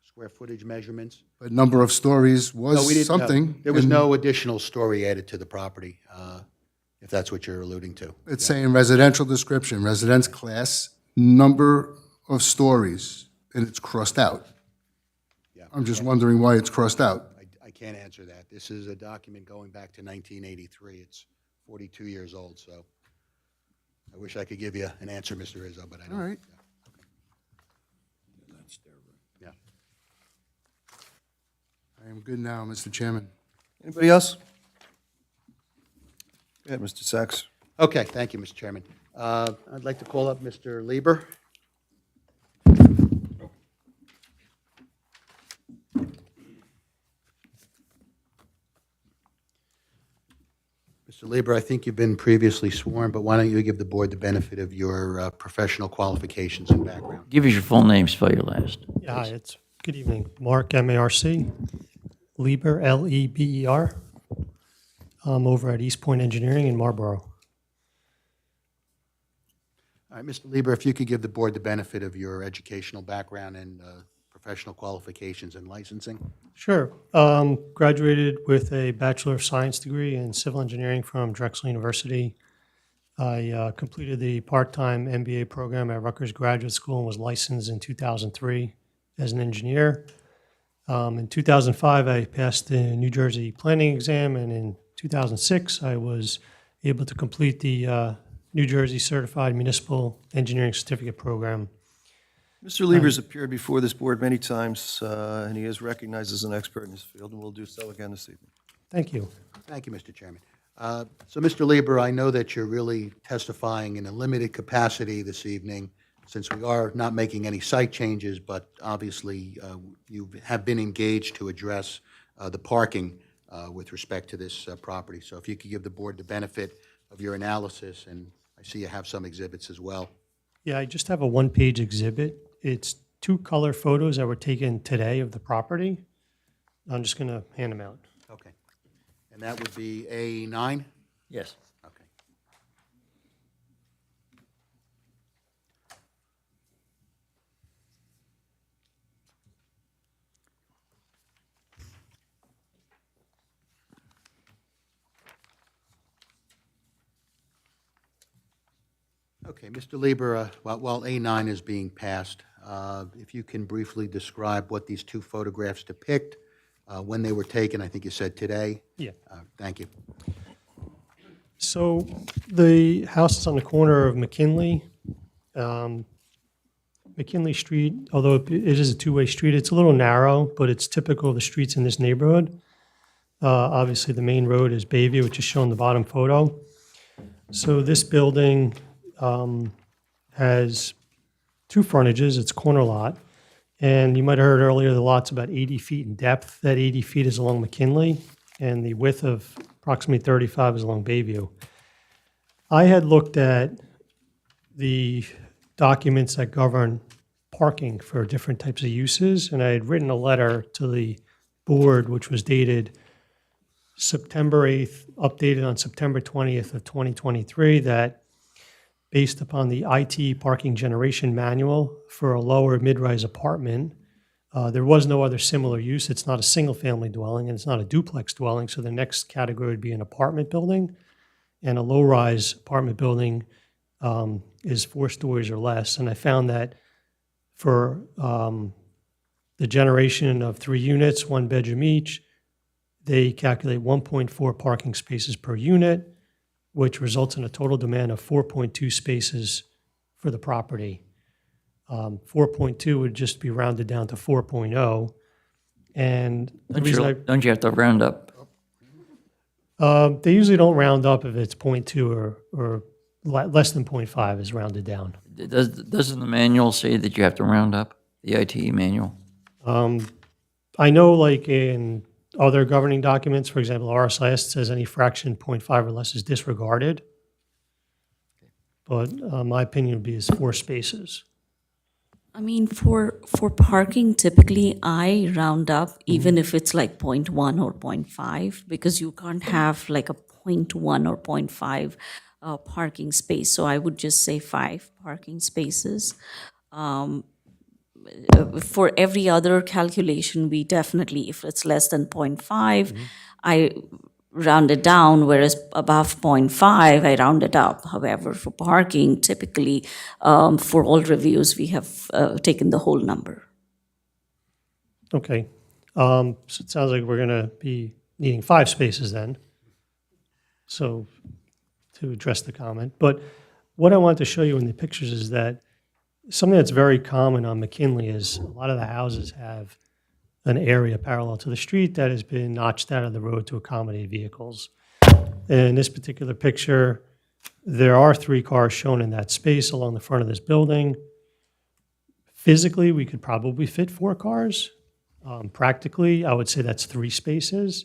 square footage measurements. But number of stories No, we was didn't- no, something. There was and no additional story added to the property, if that's what you're alluding to. It's saying residential description, residence class, number of stories, and it's crossed out. Yeah. I'm just wondering why it's crossed out. I can't answer that. This is a document going back to 1983. It's 42 years old, so I wish I could give you an answer, Mr. Rizzo, but I don't. All right. Yeah. I am good now, Mr. Chairman. Anybody else? Go ahead, Mr. Sachs. Okay, thank you, Mr. Chairman. I'd like to call up Mr. Lieber. Mr. Lieber, I think you've been previously sworn, but why don't you give the board the benefit of your professional qualifications and background? Give us your full name, spell your last. Yeah, hi, it's, good evening. Mark, M-A-R-C, Lieber, L-E-B-E-R. I'm over at East Point Engineering in Marlboro. All right, Mr. Lieber, if you could give the board the benefit of your educational background and professional qualifications and licensing? Sure. Graduated with a Bachelor of Science degree in Civil Engineering from Drexel University. I completed the part-time MBA program at Rutgers Graduate School and was licensed in 2003 as an engineer. In 2005, I passed the New Jersey planning exam, and in 2006, I was able to complete the New Jersey Certified Municipal Engineering Certificate Program. Mr. Lieber's appeared before this board many times, and he is recognized as an expert in his field, and will do so again this evening. Thank you. Thank you, Mr. Chairman. So, Mr. Lieber, I know that you're really testifying in a limited capacity this evening, since we are not making any site changes, but obviously you have been engaged to address the parking with respect to this property. So if you could give the board the benefit of your analysis, and I see you have some exhibits as well. Yeah, I just have a one-page exhibit. It's 2 color photos that were taken today of the property. I'm just going to hand them out. Okay. And that would be A9? Yes. Okay. Okay, Mr. Lieber, while A9 is being passed, if you can briefly describe what these 2 photographs depict, when they were taken, I think you said today. Yeah. Thank you. So the house is on the corner of McKinley. McKinley Street, although it is a two-way street, it's a little narrow, but it's typical of the streets in this neighborhood. Obviously, the main road is Bayview, which is shown in the bottom photo. So this building has two frontages. It's corner lot. And you might have heard earlier, the lot's about 80 feet in depth. That 80 feet is along McKinley, and the width of approximately 35 is along Bayview. I had looked at the documents that govern parking for different types of uses, and I had written a letter to the board, which was dated September 8th, updated on September 20th of 2023, that based upon the IT parking generation manual for a lower mid-rise apartment, there was no other similar use. It's not a single-family dwelling, and it's not a duplex dwelling, so the next category would be an apartment building, and a low-rise apartment building is 4 stories or less. And I found that for the generation of 3 units, 1 bedroom each, they calculate 1.4 parking spaces per unit, which results in a total demand of 4.2 spaces for the property. 4.2 would just be rounded down to 4.0. And the reason Don't you have to round up? they usually don't round up if it's 0.2 or less than 0.5 is rounded down. Doesn't the manual say that you have to round up, the ITE manual? I know like in other governing documents, for example, RSIS says any fraction 0.5 or less is disregarded. But my opinion would be is 4 spaces. I mean, for parking, typically I round up, even if it's like 0.1 or 0.5, because you can't have like a 0.1 or 0.5 parking space. So I would just say 5 parking spaces. For every other calculation, we definitely, if it's less than 0.5, I round it down, whereas above 0.5, I round it up. However, for parking, typically, for all reviews, we have taken the whole number. Okay. So it sounds like we're going to be needing 5 spaces then. So to address the comment. But what I wanted to show you in the pictures is that something that's very common on McKinley is a lot of the houses have an area parallel to the street that has been notched out of the road to accommodate vehicles. In this particular picture, there are 3 cars shown in that space along the front of this building. Physically, we could probably fit 4 cars. Practically, I would say that's 3 spaces.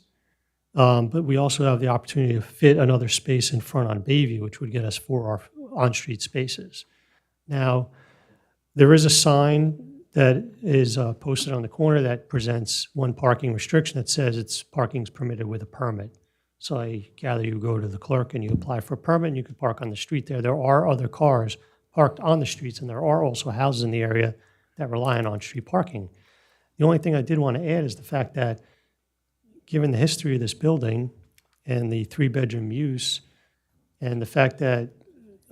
But we also have the opportunity to fit another space in front on Bayview, which would get us 4 on-street spaces. Now, there is a sign that is posted on the corner that presents one parking restriction that says it's parking's permitted with a permit. So I gather you go to the clerk and you apply for a permit and you can park on the street there. There are other cars parked on the streets, and there are also houses in the area that rely on on-street parking. The only thing I did want to add is the fact that given the history of this building and the 3-bedroom use and the fact that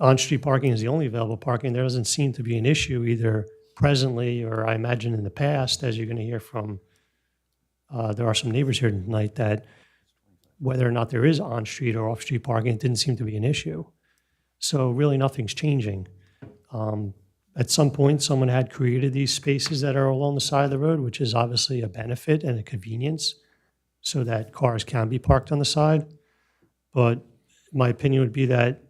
on-street parking is the only available parking, there doesn't seem to be an issue either presently or I imagine in the past, as you're going to hear from, there are some neighbors here tonight, that whether or not there is on-street or off-street parking, it didn't seem to be an issue. So really nothing's changing. At some point, someone had created these spaces that are along the side of the road, which is obviously a benefit and a convenience so that cars can be parked on the side. But my opinion would be that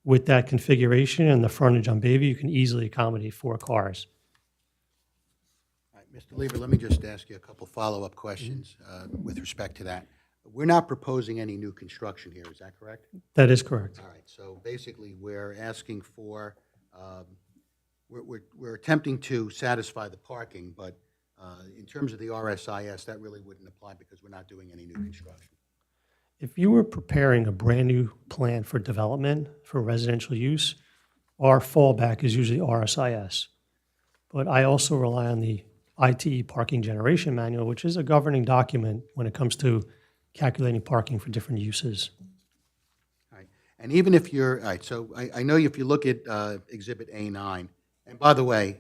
with that configuration and the frontage on Bayview, you can easily accommodate 4 cars. All right, Mr. Lever, let me just ask you a couple follow-up questions with respect to that. We're not proposing any new construction here, is that correct? That is correct. All right, so basically, we're asking for, we're attempting to satisfy the parking, but in terms of the RSIS, that really wouldn't apply because we're not doing any new construction. If you were preparing a brand-new plan for development for residential use, our fallback is usually RSIS. But I also rely on the ITE parking generation manual, which is a governing document when it comes to calculating parking for different uses. All right, and even if you're, all right, so I know if you look at Exhibit A9, and by the way,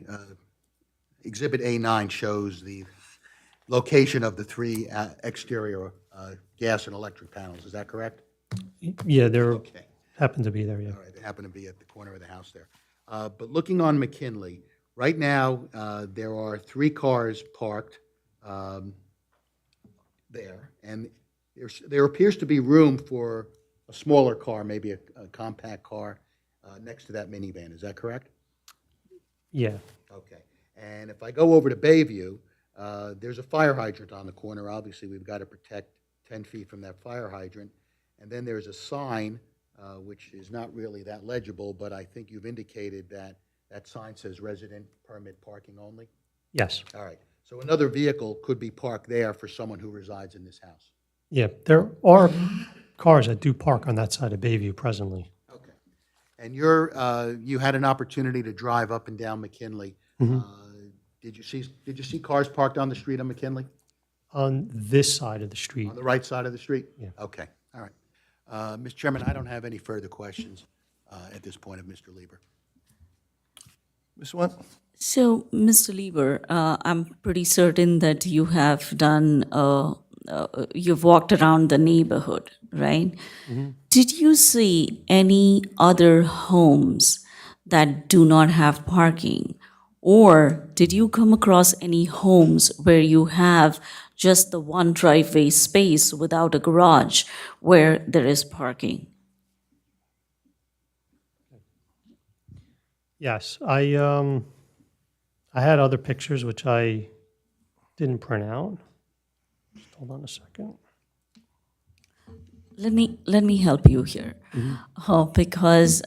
Exhibit A9 shows the location of the 3 exterior gas and electric panels, is that correct? Yeah, there Okay. happen to be there, yeah. All right, they happen to be at the corner of the house there. But looking on McKinley, right now, there are 3 cars parked there, and there appears to be room for a smaller car, maybe a compact car, next to that minivan. Is that correct? Yeah. Okay. And if I go over to Bayview, there's a fire hydrant on the corner. Obviously, we've got to protect 10 feet from that fire hydrant. And then there's a sign, which is not really that legible, but I think you've indicated that that sign says resident permit parking only? Yes. All right. So another vehicle could be parked there for someone who resides in this house? Yeah, there are cars that do park on that side of Bayview presently. Okay. And you had an opportunity to drive up and down McKinley. Did you see cars parked on the street on McKinley? On this side of the street. On the right side of the street? Yeah. Okay, all right. Mr. Chairman, I don't have any further questions at this point of Mr. Lieber. Ms. Went? So, Mr. Lieber, I'm pretty certain that you have done, you've walked around the neighborhood, right? Did you see any other homes that do not have parking? Or did you come across any homes where you have just the one driveway space without a garage where there is parking? Yes, I had other pictures which I didn't print out. Just hold on a second. Let me help you here, because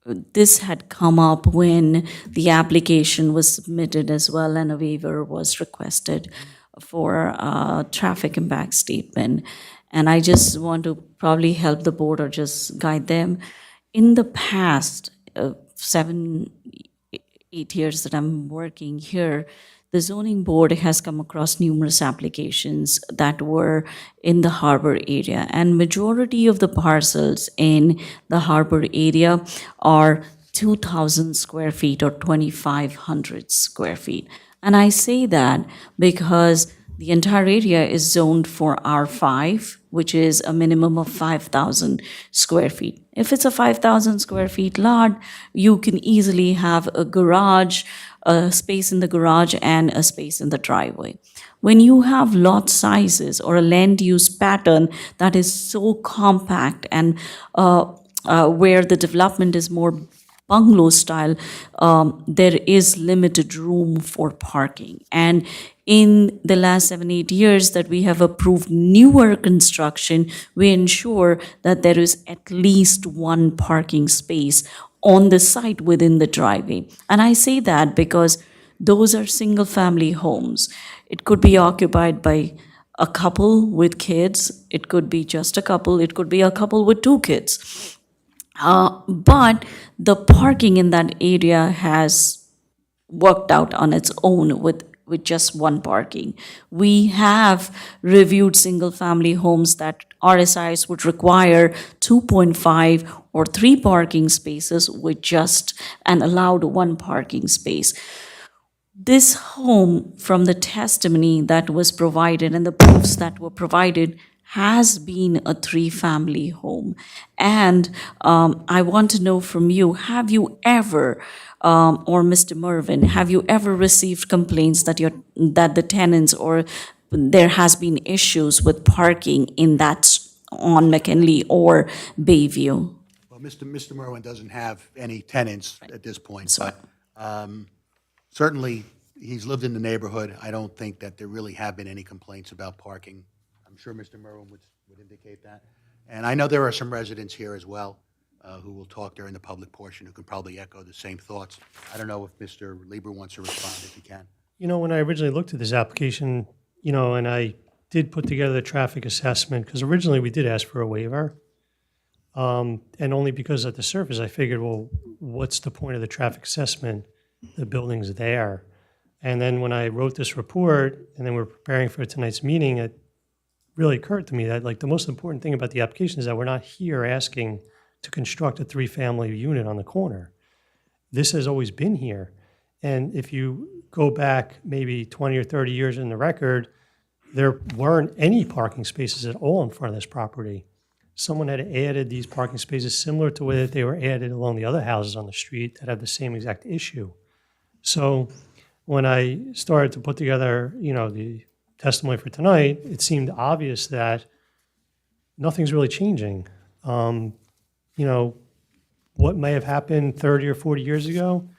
this had come up when the application was submitted as well, and a waiver was requested for a traffic impact statement. And I just want to probably help the board or just guide them. In the past 7, 8 years that I'm working here, the zoning board has come across numerous applications that were in the harbor area, and majority of the parcels in the harbor area are 2,000 square feet or 2,500 square feet. And I say that because the entire area is zoned for R5, which is a minimum of 5,000 square feet. If it's a 5,000 square feet lot, you can easily have a garage, a space in the garage, and a space in the driveway. When you have lot sizes or a land use pattern that is so compact and where the development is more bungalow style, there is limited room for parking. And in the last 7, 8 years that we have approved newer construction, we ensure that there is at least one parking space on the site within the driveway. And I say that because those are single-family homes. It could be occupied by a couple with kids. It could be just a couple. It could be a couple with 2 kids. But the parking in that area has worked out on its own with just one parking. We have reviewed single-family homes that RSIs would require 2.5 or 3 parking spaces with just an allowed 1 parking space. This home, from the testimony that was provided and the proofs that were provided, has been a 3-family home. And I want to know from you, have you ever, or Mr. Mervyn, have you ever received complaints that the tenants or there has been issues with parking in that on McKinley or Bayview? Well, Mr. Merwin doesn't have any tenants at this point, but certainly he's lived in the neighborhood. I don't think that there really have been any complaints about parking. I'm sure Mr. Merwin would indicate that. And I know there are some residents here as well who will talk during the public portion who can probably echo the same thoughts. I don't know if Mr. Lieber wants to respond, if he can. You know, when I originally looked at this application, you know, and I did put together the traffic assessment, because originally we did ask for a waiver. And only because at the surface, I figured, well, what's the point of the traffic assessment? The building's there. And then when I wrote this report, and then we're preparing for tonight's meeting, it really occurred to me that, like, the most important thing about the application is that we're not here asking to construct a 3-family unit on the corner. This has always been here. And if you go back maybe 20 or 30 years in the record, there weren't any parking spaces at all in front of this property. Someone had added these parking spaces similar to the way that they were added along the other houses on the street that have the same exact issue. So when I started to put together, you know, the testimony for tonight, it seemed obvious that nothing's really changing. You know, what may have happened 30 or 40 years ago,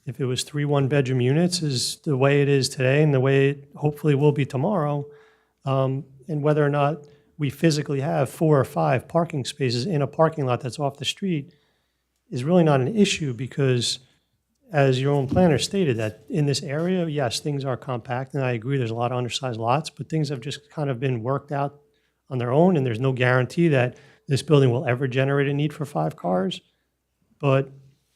if it was 3 one-bedroom units, is the way it is today and the way it hopefully will be tomorrow. And whether or not we physically have 4 or 5 parking spaces in a parking lot that's off the street is really not an issue, because as your own planner stated, that in this area, yes, things are compact, and I agree there's a lot of undersized lots, but things have just kind of been worked out on their own, and there's no guarantee that this building will ever generate a need for 5 cars. But,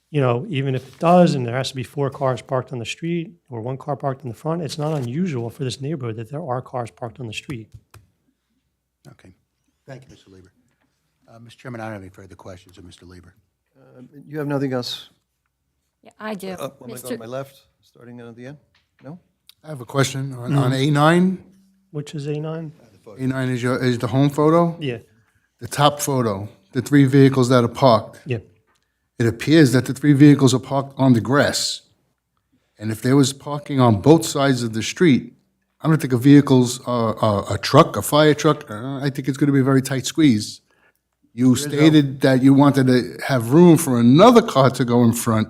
you know, even if it does, and there has to be 4 cars parked on the street or 1 car parked in the front, it's not unusual for this neighborhood that there are cars parked on the street. Okay. Thank you, Mr. Lieber. Mr. Chairman, I don't have any further questions of Mr. Lieber. You have nothing else? Yeah, I do. I'm going to go to my left, starting at the end? No? I have a question on A9. Which is A9? A9 is the home photo? Yeah, The top photo, the 3 vehicles that are parked. yeah. It appears that the 3 vehicles are parked on the grass. And if there was parking on both sides of the street, I don't think a vehicle's a truck, a fire truck. I think it's going to be a very tight squeeze. You stated that you wanted to have room for another car to go in front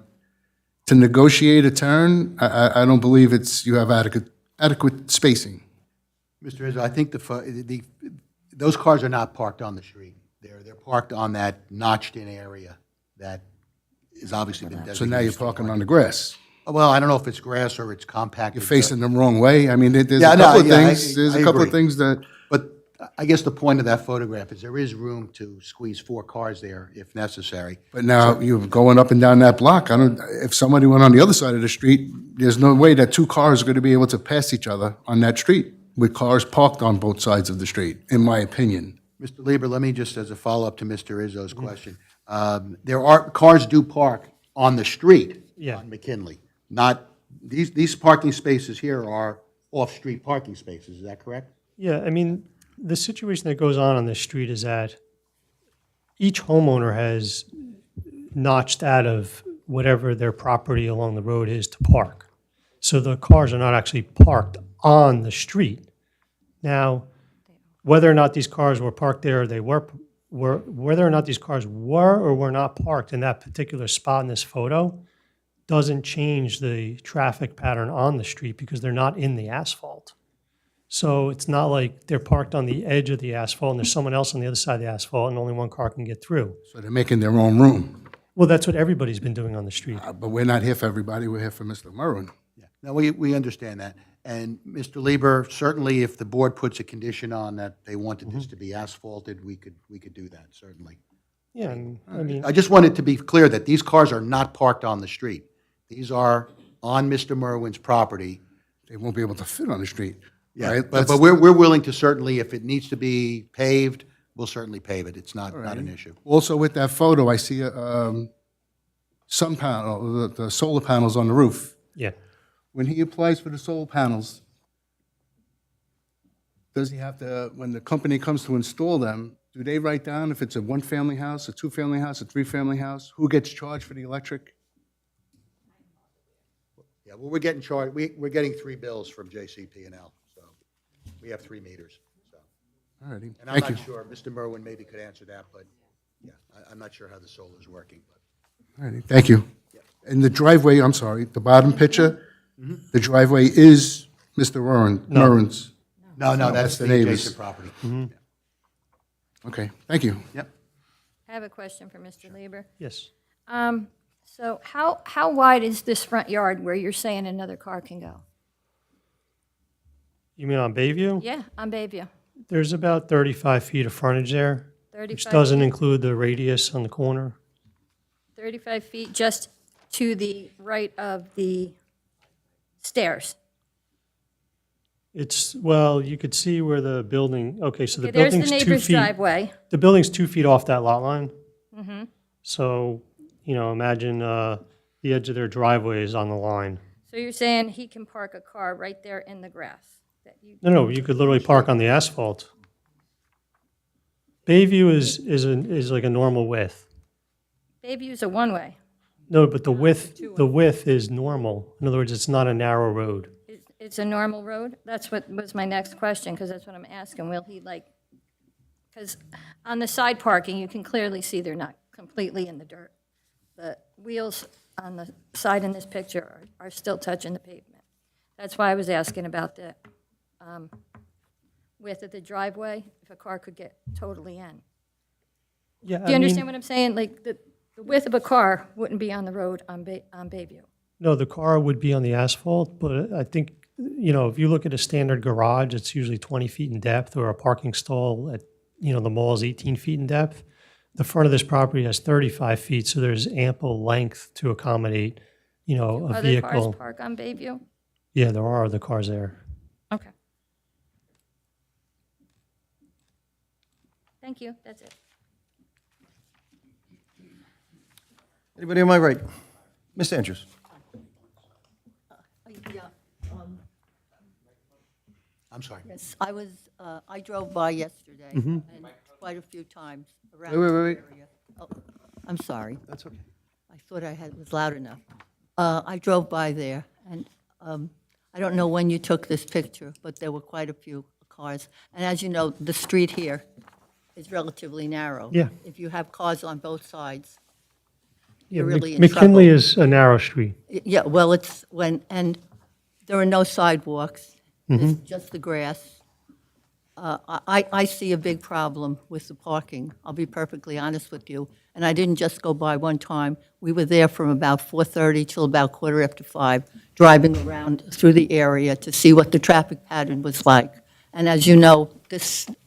to negotiate a turn. I don't believe you have adequate spacing. Mr. Izzo, I think those cars are not parked on the street. They're parked on that notched-in area that has obviously been designated. So now you're parking on the grass. Well, I don't know if it's grass or it's compacted. You're facing the wrong way. I mean, there's Yeah, a no, couple of yeah, things. There's I a couple of agree. things that. But I guess the point of that photograph is there is room to squeeze 4 cars there if necessary. But now you're going up and down that block. If somebody went on the other side of the street, there's no way that 2 cars are going to be able to pass each other on that street with cars parked on both sides of the street, in my opinion. Mr. Lieber, let me just, as a follow-up to Mr. Izzo's question, cars do park on the street Yeah. on McKinley. Not, these parking spaces here are off-street parking spaces, is that correct? Yeah, I mean, the situation that goes on the street is that each homeowner has notched out of whatever their property along the road is to park. So the cars are not actually parked on the street. Now, whether or not these cars were parked there, whether or not these cars were or were not parked in that particular spot in this photo doesn't change the traffic pattern on the street because they're not in the asphalt. So it's not like they're parked on the edge of the asphalt and there's someone else on the other side of the asphalt and only 1 car can get through. So they're making their own room. Well, that's what everybody's been doing on the street. But we're not here for everybody. We're here for Mr. Merwin. No, we understand that. And Mr. Lieber, certainly if the board puts a condition on that they wanted this to be asphalted, we could do that, certainly. Yeah, and, I mean, I just wanted to be clear that these cars are not parked on the street. These are on Mr. Merwin's property. They won't be able to fit on the street. Yeah, right? but That's- we're willing to certainly, if it needs to be paved, we'll certainly pave it. It's not an issue. Also, with that photo, I see a sun panel, the solar panels on the roof. yeah. When he applies for the solar panels, does he have to, when the company comes to install them, do they write down if it's a 1-family house, a 2-family house, a 3-family house? Who gets charged for the electric? Yeah, well, we're getting charged, we're getting 3 bills from JCP&L, so we have 3 meters, so. All righty, And I'm thank you. not sure, Mr. Merwin maybe could answer that, but, yeah, I'm not sure how the solar's working, but. All righty, thank you. And the driveway, I'm sorry, the bottom picture, the driveway is Mr. Merwin's. No, that's the neighbor's. adjacent property. Okay, thank you. Yep. I have a question for Mr. Lieber. Yes. So how wide is this front yard where you're saying another car can go? You mean on Bayview? Yeah, on Bayview. There's about 35 feet of frontage there, which 35 doesn't feet. include the radius on the corner. 35 feet just to the right of the stairs. It's, well, you could see where the building, okay, so the Okay, there's the building's 2 neighbor's feet. driveway. The building's 2 feet off that lot line. Mm-hmm. So, you know, imagine the edge of their driveway is on the line. So you're saying he can park a car right there in the grass? No, you could literally park on the asphalt. Bayview is like a normal width. Bayview's a one-way. No, but the width is normal. In other words, it's not a narrow road. it's a normal road? That's what was my next question, because that's what I'm asking. Will he because on the side parking, you can clearly see they're not completely in the dirt. The wheels on the side in this picture are still touching the pavement. That's why I was asking about the width of the driveway, if a car could get totally in. Yeah, Do you understand what I'm saying? Like, the width of a car wouldn't be on the road on Bayview. No, the car would be on the asphalt, but I think, if you look at a standard garage, it's usually 20 feet in depth, or a parking stall at, the mall is 18 feet in depth. The front of this property has 35 feet, so there's ample length to accommodate, a Other vehicle. cars park on Bayview? Yeah, there are other cars there. Okay. Thank you, that's it. Anybody on my right? Ms. Andrews? Yeah, I'm sorry. yes, I drove by yesterday, and quite a few times around Wait, the wait, wait. area. Oh, I'm sorry. That's okay. I thought was loud enough. I drove by there, and I don't know when you took this picture, but there were quite a few cars. And as you know, the street here is relatively narrow. Yeah. If you have cars on both sides, Yeah, you're really in McKinley trouble. is a narrow street. Yeah, well, and there are no sidewalks, it's just the grass. I see a big problem with the parking, I'll be perfectly honest with you. And I didn't just go by one time. We were there from about 4:30 till about 5:15, driving around through the area to see what the traffic pattern was like. And as you know,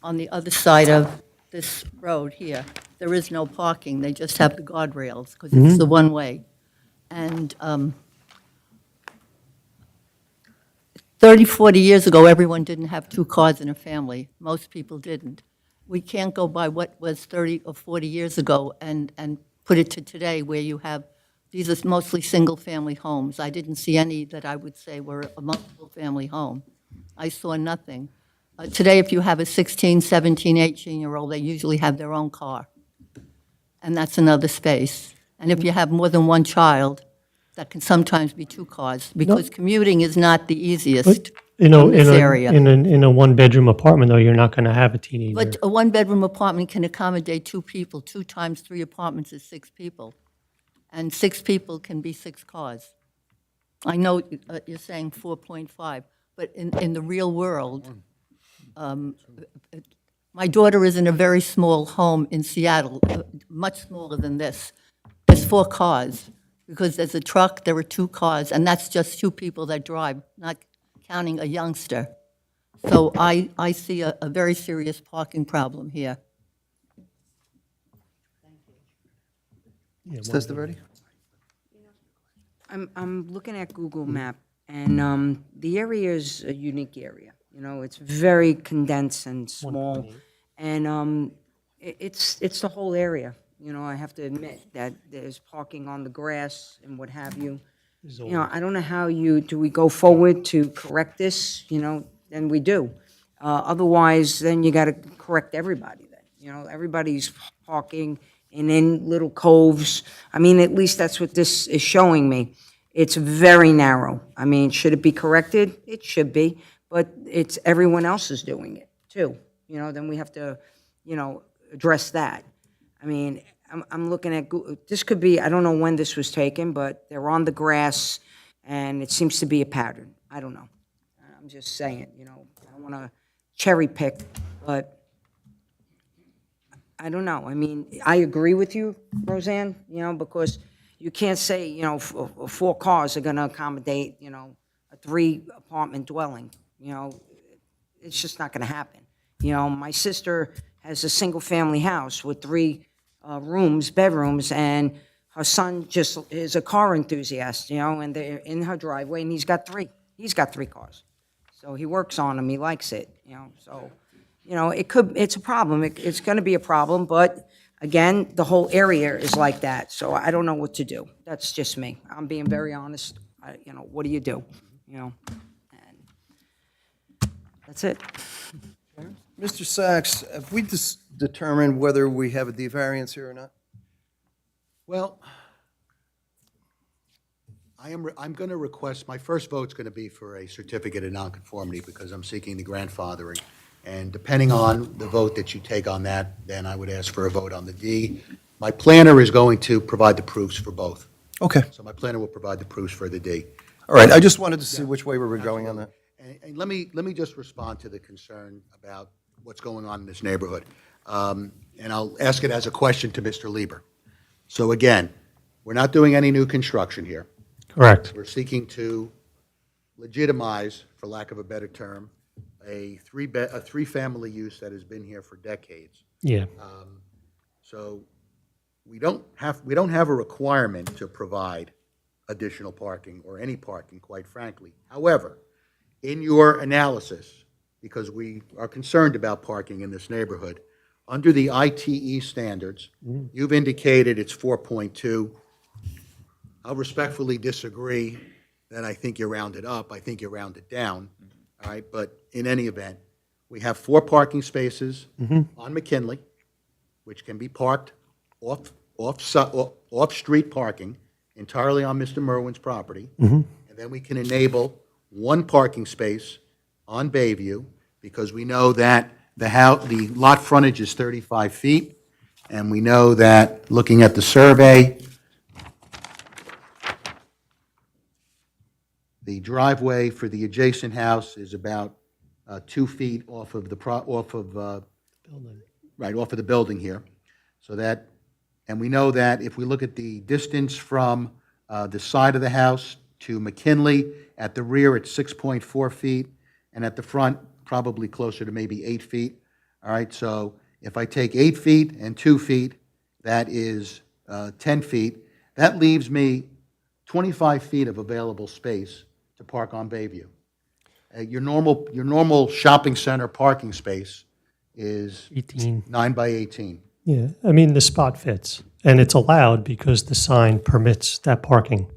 on the other side of this road here, there is no parking, they just have the guardrails, because it's the one-way. And 30, 40 years ago, everyone didn't have two cars in a family. Most people didn't. We can't go by what was 30 or 40 years ago and put it to today, where you have, these are mostly single-family homes. I didn't see any that I would say were a multiple-family home. I saw nothing. Today, if you have a 16, 17, 18-year-old, they usually have their own car, and that's another space. And if you have more than one child, that can sometimes be two cars, because commuting is not the easiest in this area. In a one-bedroom apartment, though, you're not going to have a teenager. But a one-bedroom apartment can accommodate two people. 2 times 3 apartments is 6 people. And 6 people can be 6 cars. I know you're saying 4.5, but in the real world, my daughter is in a very small home in Seattle, much smaller than this. There's 4 cars, because there's a truck, there are 2 cars, and that's just 2 people that drive, not counting a youngster. So I see a very serious parking problem here. Ms. Testaverde? I'm looking at Google Map, and the area is a unique area. It's very condensed and small, and it's the whole area. I have to admit that there's parking on the grass and what have you. I don't know how do we go forward to correct this, then we do. Otherwise, then you got to correct everybody then. Everybody's parking in little coves. I mean, at least that's what this is showing me. It's very narrow. I mean, should it be corrected? It should be, but everyone else is doing it too. Then we have to, address that. I mean, I'm looking at, this could be, I don't know when this was taken, but they're on the grass, and it seems to be a pattern. I don't know. I'm just saying, I don't want to cherry pick, but I don't know. I mean, I agree with you, Roseanne, because you can't say, 4 cars are going to accommodate, a 3-apartment dwelling. It's just not going to happen. My sister has a single-family house with 3 bedrooms, and her son just is a car enthusiast, and they're in her driveway, and he's got 3. He's got 3 cars. So he works on them, he likes it, so, it's a problem. It's going to be a problem, but again, the whole area is like that, so I don't know what to do. That's just me. I'm being very honest. What do you do? And that's it. Mr. Sachs, have we determined whether we have a D variance here or not? Well, I'm going to request, my first vote's going to be for a certificate of nonconformity because I'm seeking the grandfathering. And depending on the vote that you take on that, then I would ask for a vote on the D. My planner is going to provide the proofs for both. Okay. So my planner will provide the proofs for the D. All right, I just wanted to see which way we were going on that. And let me just respond to the concern about what's going on in this neighborhood. And I'll ask it as a question to Mr. Lieber. So again, we're not doing any new construction here. Correct. We're seeking to legitimize, for lack of a better term, a three-family use that has been here for decades. Yeah. So we don't have a requirement to provide additional parking or any parking, quite frankly. However, in your analysis, because we are concerned about parking in this neighborhood, under the ITE standards, you've indicated it's 4.2. I'll respectfully disagree that I think you round it up. I think you round it down, all right? But in any event, we have 4 parking spaces on McKinley, which can be parked off-street parking entirely on Mr. Merwin's property. And then we can enable 1 parking space on Bayview because we know that the lot frontage is 35 feet. And we know that, looking at the survey, the driveway for the adjacent house is about 2 feet off of the building here. So that, and we know that if we look at the distance from the side of the house to McKinley, at the rear it's 6.4 feet, and at the front probably closer to maybe 8 feet. All right, so if I take 8 feet and 2 feet, that is 10 feet. That leaves me 25 feet of available space to park on Bayview. Your normal shopping center parking space is 18. 9 by 18. Yeah, I mean, the spot fits, and it's allowed because the sign permits that parking.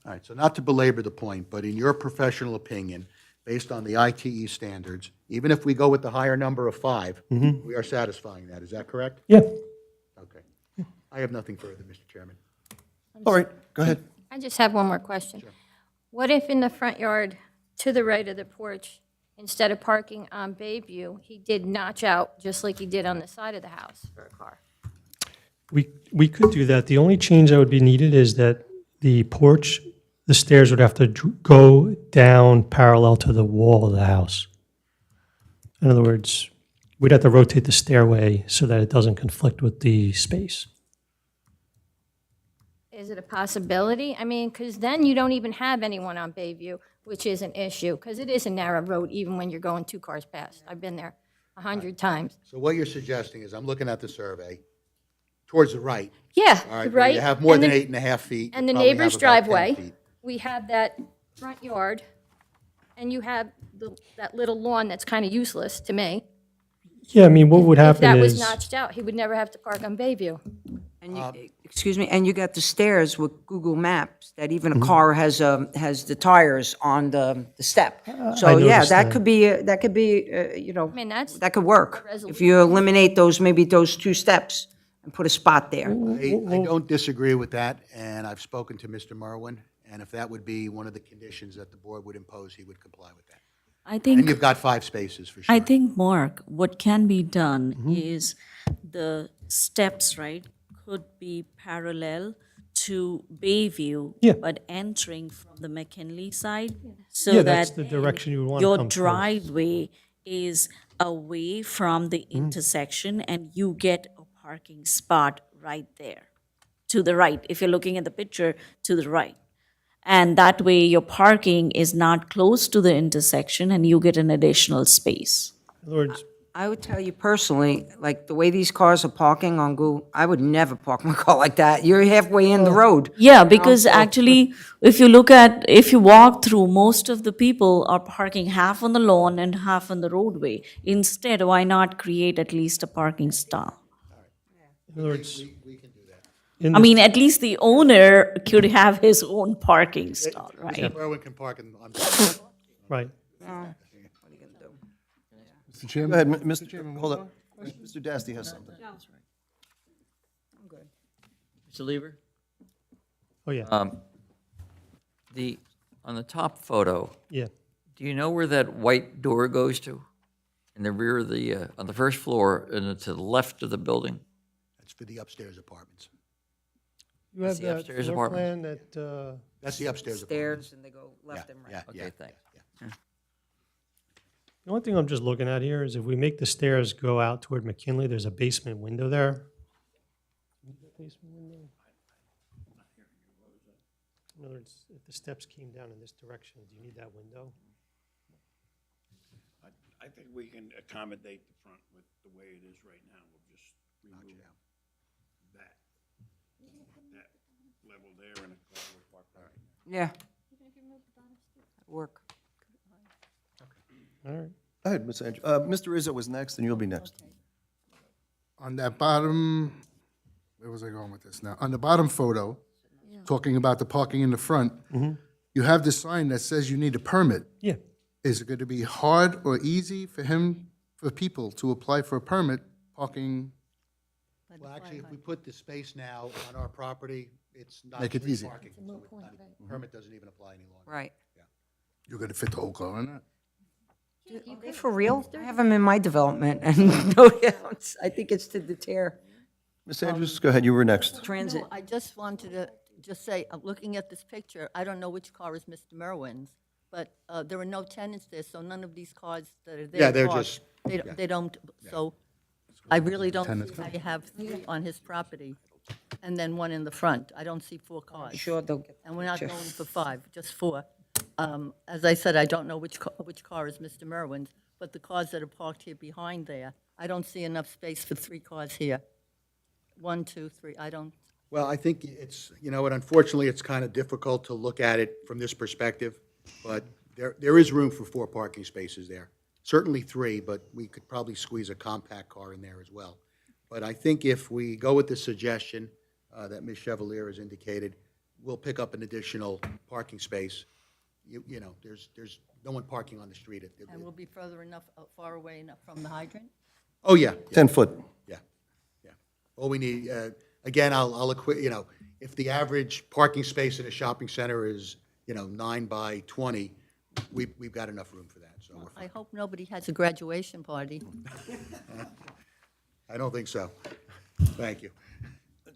All right, so not to belabor the point, but in your professional opinion, based on the ITE standards, even if we go with the higher number of 5, we are satisfying that. Is that correct? Yeah. Okay. I have nothing further, Mr. Chairman. All right, go ahead. I just have one more question. What if in the front yard, to the right of the porch, instead of parking on Bayview, he did notch out, just like he did on the side of the house for a car? We could do that. The only change that would be needed is that the porch, the stairs would have to go down parallel to the wall of the house. In other words, we'd have to rotate the stairway so that it doesn't conflict with the space. Is it a possibility? I mean, because then you don't even have anyone on Bayview, which is an issue, because it is a narrow road even when you're going 2 cars past. I've been there 100 times. So what you're suggesting is, I'm looking at the survey, towards the right. Yeah, All right, the where right. you have more and than the- 8.5 feet. And you the probably have neighbor's about 10 driveway, feet. we have that front yard, and you have that little lawn that's kind of useless to me. Yeah, I mean, what would If happen that was is, notched out, he would never have to park on Bayview. And you, excuse me, and you got the stairs with Google Maps, that even a car has the tires on the step. So, yeah, noticed that that. could be, you know, I mean, that's that could work. a resolution. If you eliminate maybe those 2 steps and put a spot there. I don't disagree with that, and I've spoken to Mr. Merwin, and if that would be one of the conditions that the board would impose, he would comply with that. I And think, you've got 5 spaces for sure. I think, Mark, what can be done is the steps, right, could be parallel to Bayview, Yeah. but entering from the McKinley side, so yeah, that that's the direction you would want to your come through. driveway is away from the intersection and you get a parking spot right there, to the right, if you're looking at the picture, to the right. And that way your parking is not close to the intersection and you get an additional space. In other words, I would tell you personally, like the way these cars are parking on Google, I would never park my car like that. You're halfway in the road. Yeah, because actually, if you walk through, most of the people are parking half on the lawn and half on the roadway. Instead, why not create at least a parking stall? in other words, I mean, at least the owner could have his own parking stall, right? Mr. Merwin can park on right. Mr. Chairman? Go ahead, Mr. Hold up. Mr. Dasty has something. Mr. Lieber? Oh, yeah. on the top photo, Yeah. do you know where that white door goes to? In the rear of the, on the first floor, and to the left of the building? That's for the upstairs apartments. You That's have the that upstairs floor apartments? plan that, That's the upstairs apartments. Stairs, and they go left and right. Yeah, Okay, yeah, thanks. yeah. the only thing I'm just looking at here is if we make the stairs go out toward McKinley, there's a basement window there. Basement window? In other words, if the steps came down in this direction, do you need that window? I think we can accommodate the front with the way it is right now. We'll just remove that level there and a car will park right there. Yeah. Work. All right. Go ahead, Ms. Andrew. Mr. Rizzo was next, and you'll be next. On that bottom, where was I going with this now? On the bottom photo, talking about the parking in the front, you have this sign that says you need a permit. Yeah. Is it going to be hard or easy for people to apply for a permit parking? Well, actually, if we put the space now on our property, it's not Make it street easy. parking. So permit doesn't even apply any longer. Right. You're going to fit the whole car in that? For real? I have them in my development, and no doubts. I think it's to deter Ms. Andrews, go ahead, you were next. transit. No, I just wanted to just say, looking at this picture, I don't know which car is Mr. Merwin's, but there are no tenants there, so none of these cars that are there. Yeah, they're parked. just- They don't, so I really don't see how you have three on his property and then one in the front. I don't see four cars. Sure, they'll get. And we're not going for five, just four. As I said, I don't know which car is Mr. Merwin's, but the cars that are parked here behind there, I don't see enough space for three cars here. 1, 2, 3, I don't, Well, I think it's, you know what, unfortunately, it's kind of difficult to look at it from this perspective, but there is room for 4 parking spaces there. Certainly 3, but we could probably squeeze a compact car in there as well. But I think if we go with the suggestion that Ms. Chevalier has indicated, we'll pick up an additional parking space. You know, there's no one parking on the street. and we'll be further enough, far away enough from the hydrant? Oh, yeah. 10 foot. Yeah, yeah. All we need, again, I'll equate, you know, if the average parking space in a shopping center is, 9 by 20, we've got enough room for that, so we're I fine. hope nobody has a graduation party. I don't think so. Thank you.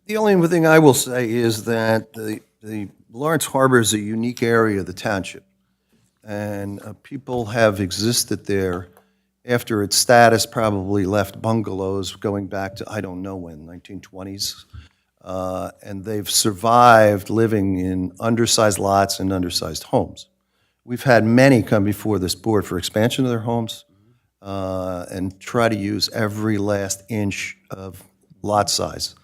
The only thing I will say is that the Lawrence Harbor is a unique area of the township, and people have existed there after its status probably left bungalows going back to, I don't know when, 1920s. And they've survived living in undersized lots and undersized homes. We've had many come before this board for expansion of their homes and try to use every last inch of lot size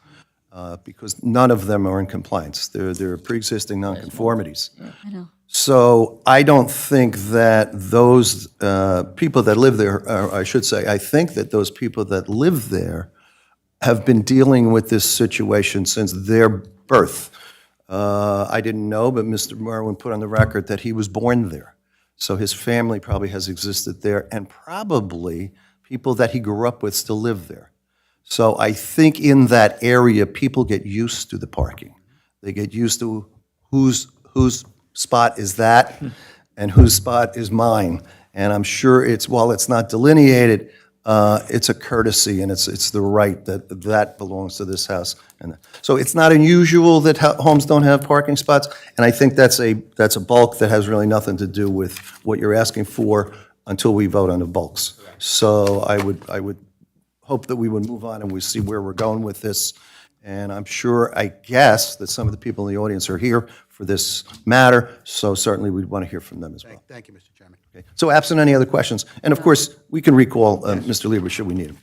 because none of them are in compliance. They're pre-existing nonconformities. I know. So I don't think that those people that live there, or I should say, I think that those people that live there have been dealing with this situation since their birth. I didn't know, but Mr. Merwin put on the record that he was born there. So his family probably has existed there, and probably people that he grew up with still live there. So I think in that area, people get used to the parking. They get used to whose spot is that and whose spot is mine. And I'm sure while it's not delineated, it's a courtesy and it's the right that belongs to this house. And so it's not unusual that homes don't have parking spots, and I think that's a bulk that has really nothing to do with what you're asking for until we vote on the bulks. So I would hope that we would move on and we see where we're going with this. And I'm sure, I guess, that some of the people in the audience are here for this matter, so certainly we'd want to hear from them as well. Thank you, Mr. Chairman. Okay. So absent any other questions, and of course, we can recall Mr. Lieber should we need him.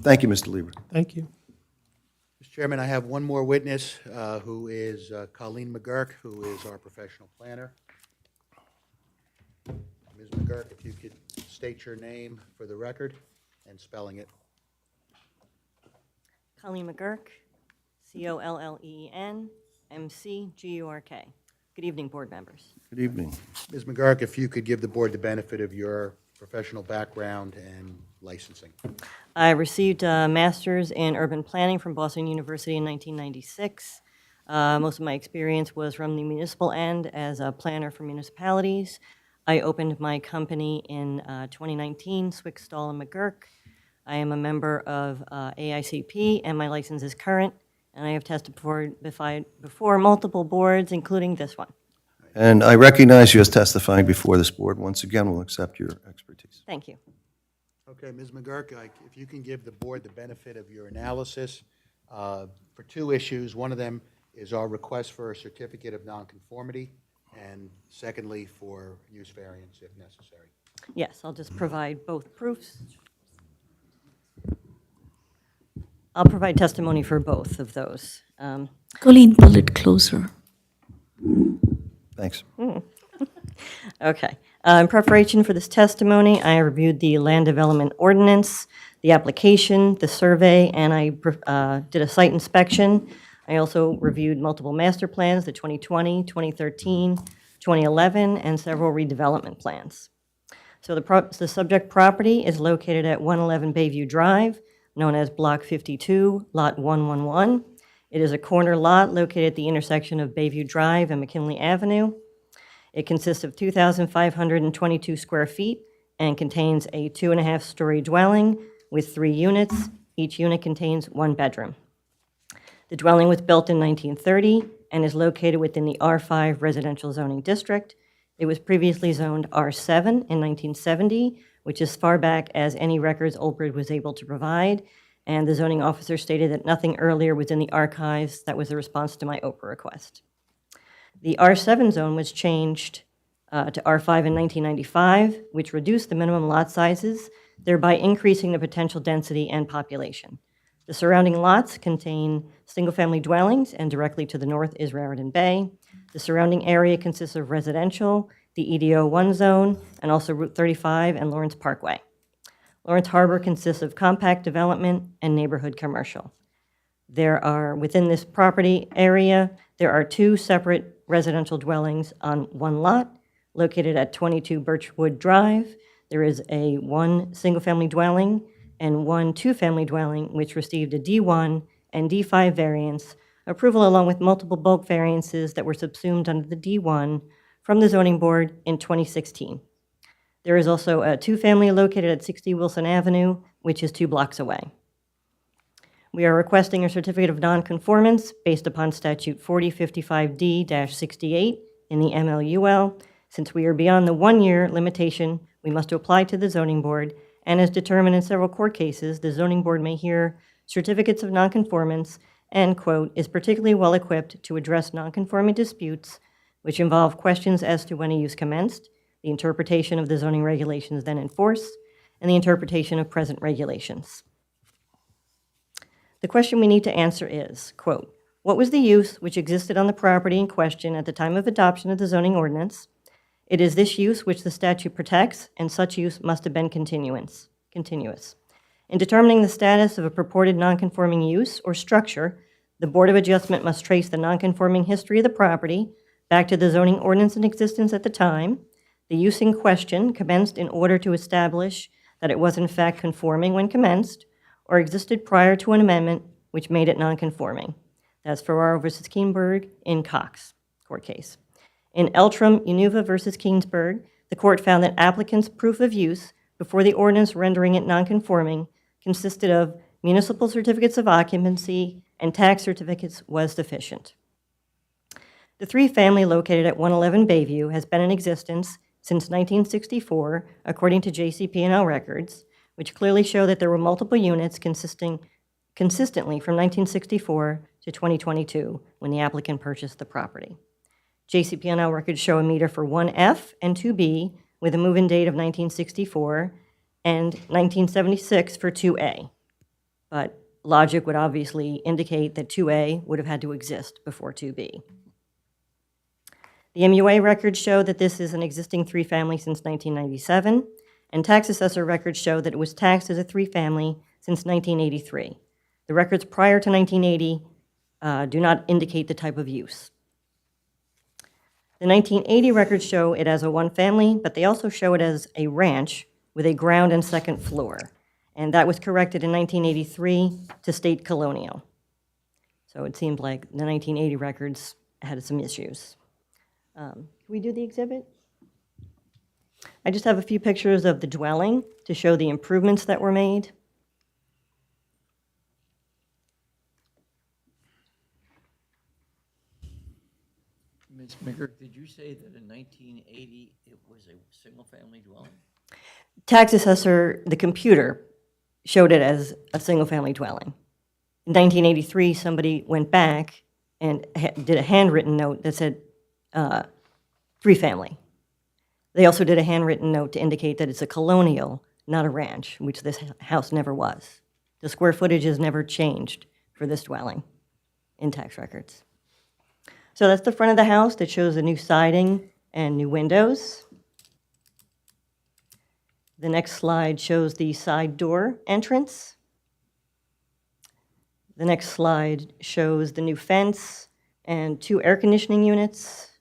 Thank you, Mr. Lieber. Thank you. Mr. Chairman, I have one more witness, who is Colleen McGurk, who is our professional planner. Ms. McGurk, if you could state your name for the record and spelling it. Colleen McGurk, Colleen, McGurk. Good evening, board members. Good evening. Ms. McGurk, if you could give the board the benefit of your professional background and licensing. I received a master's in urban planning from Boston University in 1996. Most of my experience was from the municipal end as a planner for municipalities. I opened my company in 2019, Swick, Stahl, and McGurk. I am a member of AICP, and my license is current, and I have testified before multiple boards, including this one. And I recognize you as testifying before this board. Once again, we'll accept your expertise. Thank you. Okay, Ms. McGurk, if you can give the board the benefit of your analysis for two issues. One of them is our request for a certificate of nonconformity, and secondly, for use variance if necessary. Yes, I'll just provide both proofs. I'll provide testimony for both of those. Colleen, pull it closer. Thanks. Okay. In preparation for this testimony, I reviewed the land development ordinance, the application, the survey, and I did a site inspection. I also reviewed multiple master plans, the 2020, 2013, 2011, and several redevelopment plans. So the subject property is located at 111 Bayview Drive, known as Block 52, Lot 111. It is a corner lot located at the intersection of Bayview Drive and McKinley Avenue. It consists of 2,522 square feet and contains a 2.5-story dwelling with 3 units. Each unit contains 1 bedroom. The dwelling was built in 1930 and is located within the R5 residential zoning district. It was previously zoned R7 in 1970, which is far back as any records Old Bridge was able to provide, and the zoning officer stated that nothing earlier was in the archives. That was the response to my Oprah request. The R7 zone was changed to R5 in 1995, which reduced the minimum lot sizes, thereby increasing the potential density and population. The surrounding lots contain single-family dwellings, and directly to the north is Raritan Bay. The surrounding area consists of residential, the EDO 1 zone, and also Route 35 and Lawrence Parkway. Lawrence Harbor consists of compact development and neighborhood commercial. Within this property area, there are 2 separate residential dwellings on 1 lot, located at 22 Birchwood Drive. There is a 1 single-family dwelling and 1 two-family dwelling, which received a D1 and D5 variance approval, along with multiple bulk variances that were subsumed under the D1 from the zoning board in 2016. There is also a 2-family located at 60 Wilson Avenue, which is 2 blocks away. We are requesting a certificate of nonconformance based upon statute 4055D-68 in the MLUL. Since we are beyond the 1-year limitation, we must apply to the zoning board, and as determined in several court cases, the zoning board may hear certificates of nonconformance and, quote, is particularly well-equipped to address nonconforming disputes which involve questions as to when a use commenced, the interpretation of the zoning regulations then in force, and the interpretation of present regulations. The question we need to answer is, quote, what was the use which existed on the property in question at the time of adoption of the zoning ordinance? It is this use which the statute protects, and such use must have been continuous. In determining the status of a purported nonconforming use or structure, the Board of Adjustment must trace the nonconforming history of the property back to the zoning ordinance in existence at the time. The use in question commenced in order to establish that it was in fact conforming when commenced, or existed prior to an amendment which made it nonconforming. That's Ferraro versus Keenberg in Cox court case. In Eltram, Unuva versus Keensburg, the court found that applicants' proof of use before the ordinance rendering it nonconforming consisted of municipal certificates of occupancy and tax certificates was sufficient. The 3-family located at 111 Bayview has been in existence since 1964, according to JCP&L records, which clearly show that there were multiple units consistently from 1964 to 2022 when the applicant purchased the property. JCP&L records show a meter for 1F and 2B with a move-in date of 1964 and 1976 for 2A. But logic would obviously indicate that 2A would have had to exist before 2B. The MUA records show that this is an existing 3-family since 1997, and tax assessor records show that it was taxed as a 3-family since 1983. The records prior to 1980 do not indicate the type of use. The 1980 records show it as a 1-family, but they also show it as a ranch with a ground and second floor, and that was corrected in 1983 to state colonial. So it seemed like the 1980 records had some issues. Can we do the exhibit? I just have a few pictures of the dwelling to show the improvements that were made. Ms. McGurk, did you say that in 1980 it was a single-family dwelling? Tax assessor, the computer, showed it as a single-family dwelling. In 1983, somebody went back and did a handwritten note that said three-family. They also did a handwritten note to indicate that it's a colonial, not a ranch, which this house never was. The square footage has never changed for this dwelling in tax records. So that's the front of the house that shows the new siding and new windows. The next slide shows the side door entrance. The next slide shows the new fence and 2 air conditioning units.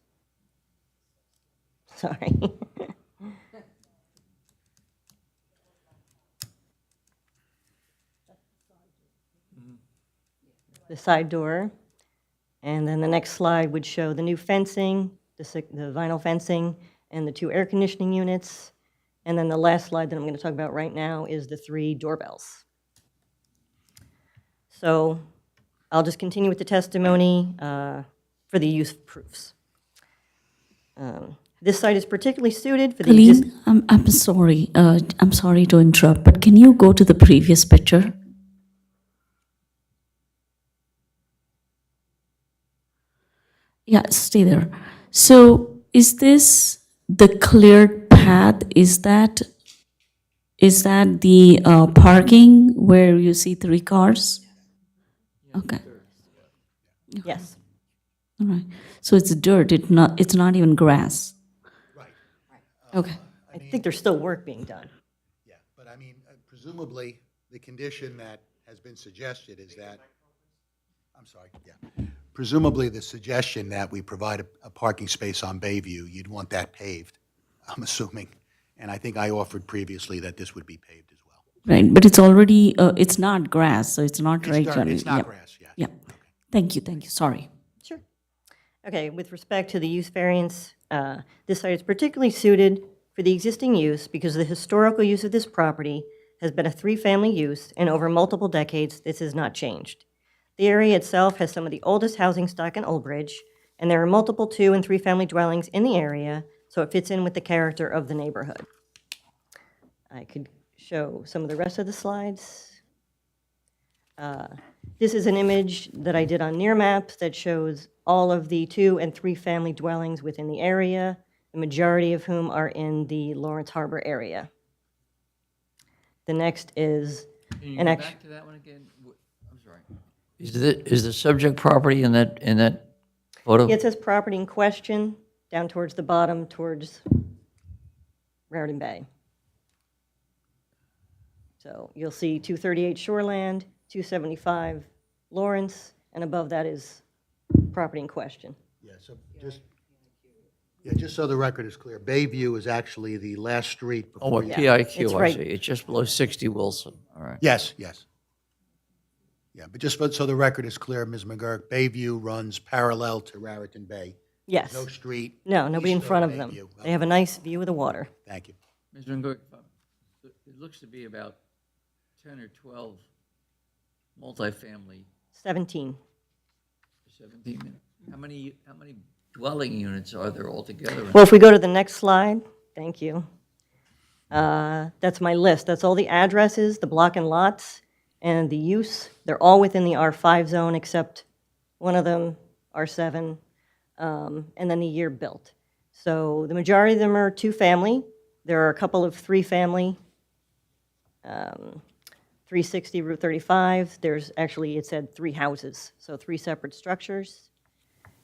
Sorry. The side door. And then the next slide would show the new fencing, the vinyl fencing, and the 2 air conditioning units. And then the last slide that I'm going to talk about right now is the 3 doorbells. So I'll just continue with the testimony for the use proofs. This site is particularly suited for the Colleen, I'm sorry. I'm sorry to interrupt, but can you go to the previous picture? Yeah, stay there. So is this the cleared path? Is that the parking where you see 3 cars? Okay. Yes. All right. So it's dirt. It's not even grass. Right. Okay. I think there's still work being done. Yeah, but I mean, presumably, the condition that has been suggested is that, I'm sorry, yeah. Presumably, the suggestion that we provide a parking space on Bayview, you'd want that paved, I'm assuming. And I think I offered previously that this would be paved as well. Right, but it's already, it's not grass, so it's not right. It's not Yep. grass, yes. Yeah. Thank you, sorry. Sure. Okay, with respect to the use variance, this site is particularly suited for the existing use because the historical use of this property has been a 3-family use, and over multiple decades, this has not changed. The area itself has some of the oldest housing stock in Old Bridge, and there are multiple 2- and 3-family dwellings in the area, so it fits in with the character of the neighborhood. I could show some of the rest of the slides. This is an image that I did on Nearmap that shows all of the 2- and 3-family dwellings within the area, the majority of whom are in the Lawrence Harbor area. The next is Can you an go action. back to that one again? I'm sorry. Is the subject property in that photo? It says property in question, down towards the bottom, towards Raritan Bay. So you'll see 238 Shoreland, 275 Lawrence, and above that is property in question. Yeah, so just so the record is clear, Bayview is actually the last street Oh, before what you. PIQ, it's I right. see. It's just below 60 Wilson, all right. Yes, yes. Yeah, but just so the record is clear, Ms. McGurk, Bayview runs parallel to Raritan Bay. Yes. No street. No, nobody in east front of them. Bayview. They have a nice view of the water. Thank you. Ms. Van Gogh, it looks to be about 10 or 12 multifamily, 17. 17. How many dwelling units are there altogether? Well, if we go to the next slide, thank you. That's my list. That's all the addresses, the block and lots, and the use. They're all within the R5 zone except one of them, R7, and then the year built. So the majority of them are 2-family. There are a couple of 3-family, 360 Route 35. There's actually, it said 3 houses, so 3 separate structures.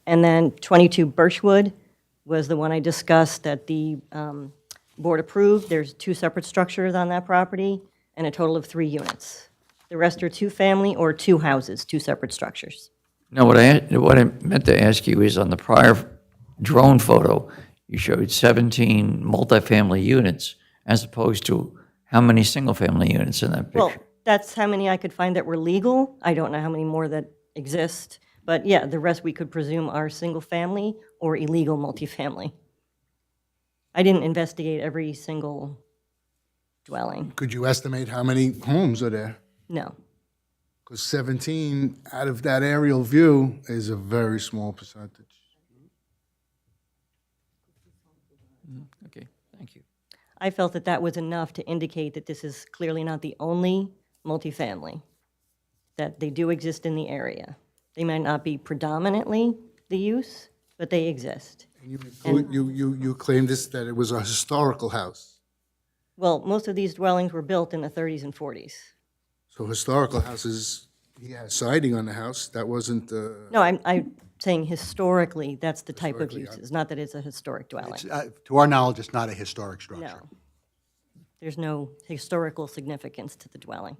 And then 22 Birchwood was the one I discussed that the board approved. There's 2 separate structures on that property and a total of 3 units. The rest are 2-family or 2 houses, 2 separate structures. No, what I meant to ask you is on the prior drone photo, you showed 17 multifamily units as opposed to how many single-family units in that picture? Well, that's how many I could find that were legal. I don't know how many more that exist. But yeah, the rest we could presume are single-family or illegal multifamily. I didn't investigate every single dwelling. Could you estimate how many homes are there? No. Because 17 out of that aerial view is a very small percentage. Okay, thank you. I felt that that was enough to indicate that this is clearly not the only multifamily, that they do exist in the area. They might not be predominantly the use, but they exist. You claimed this, that it was a historical house. Well, most of these dwellings were built in the 30s and 40s. So historical houses, he has siding on the house, that wasn't, No, I'm saying historically, that's the type of use. It's not that it's a historic dwelling. To our knowledge, it's not a historic structure. No. There's no historical significance to the dwelling.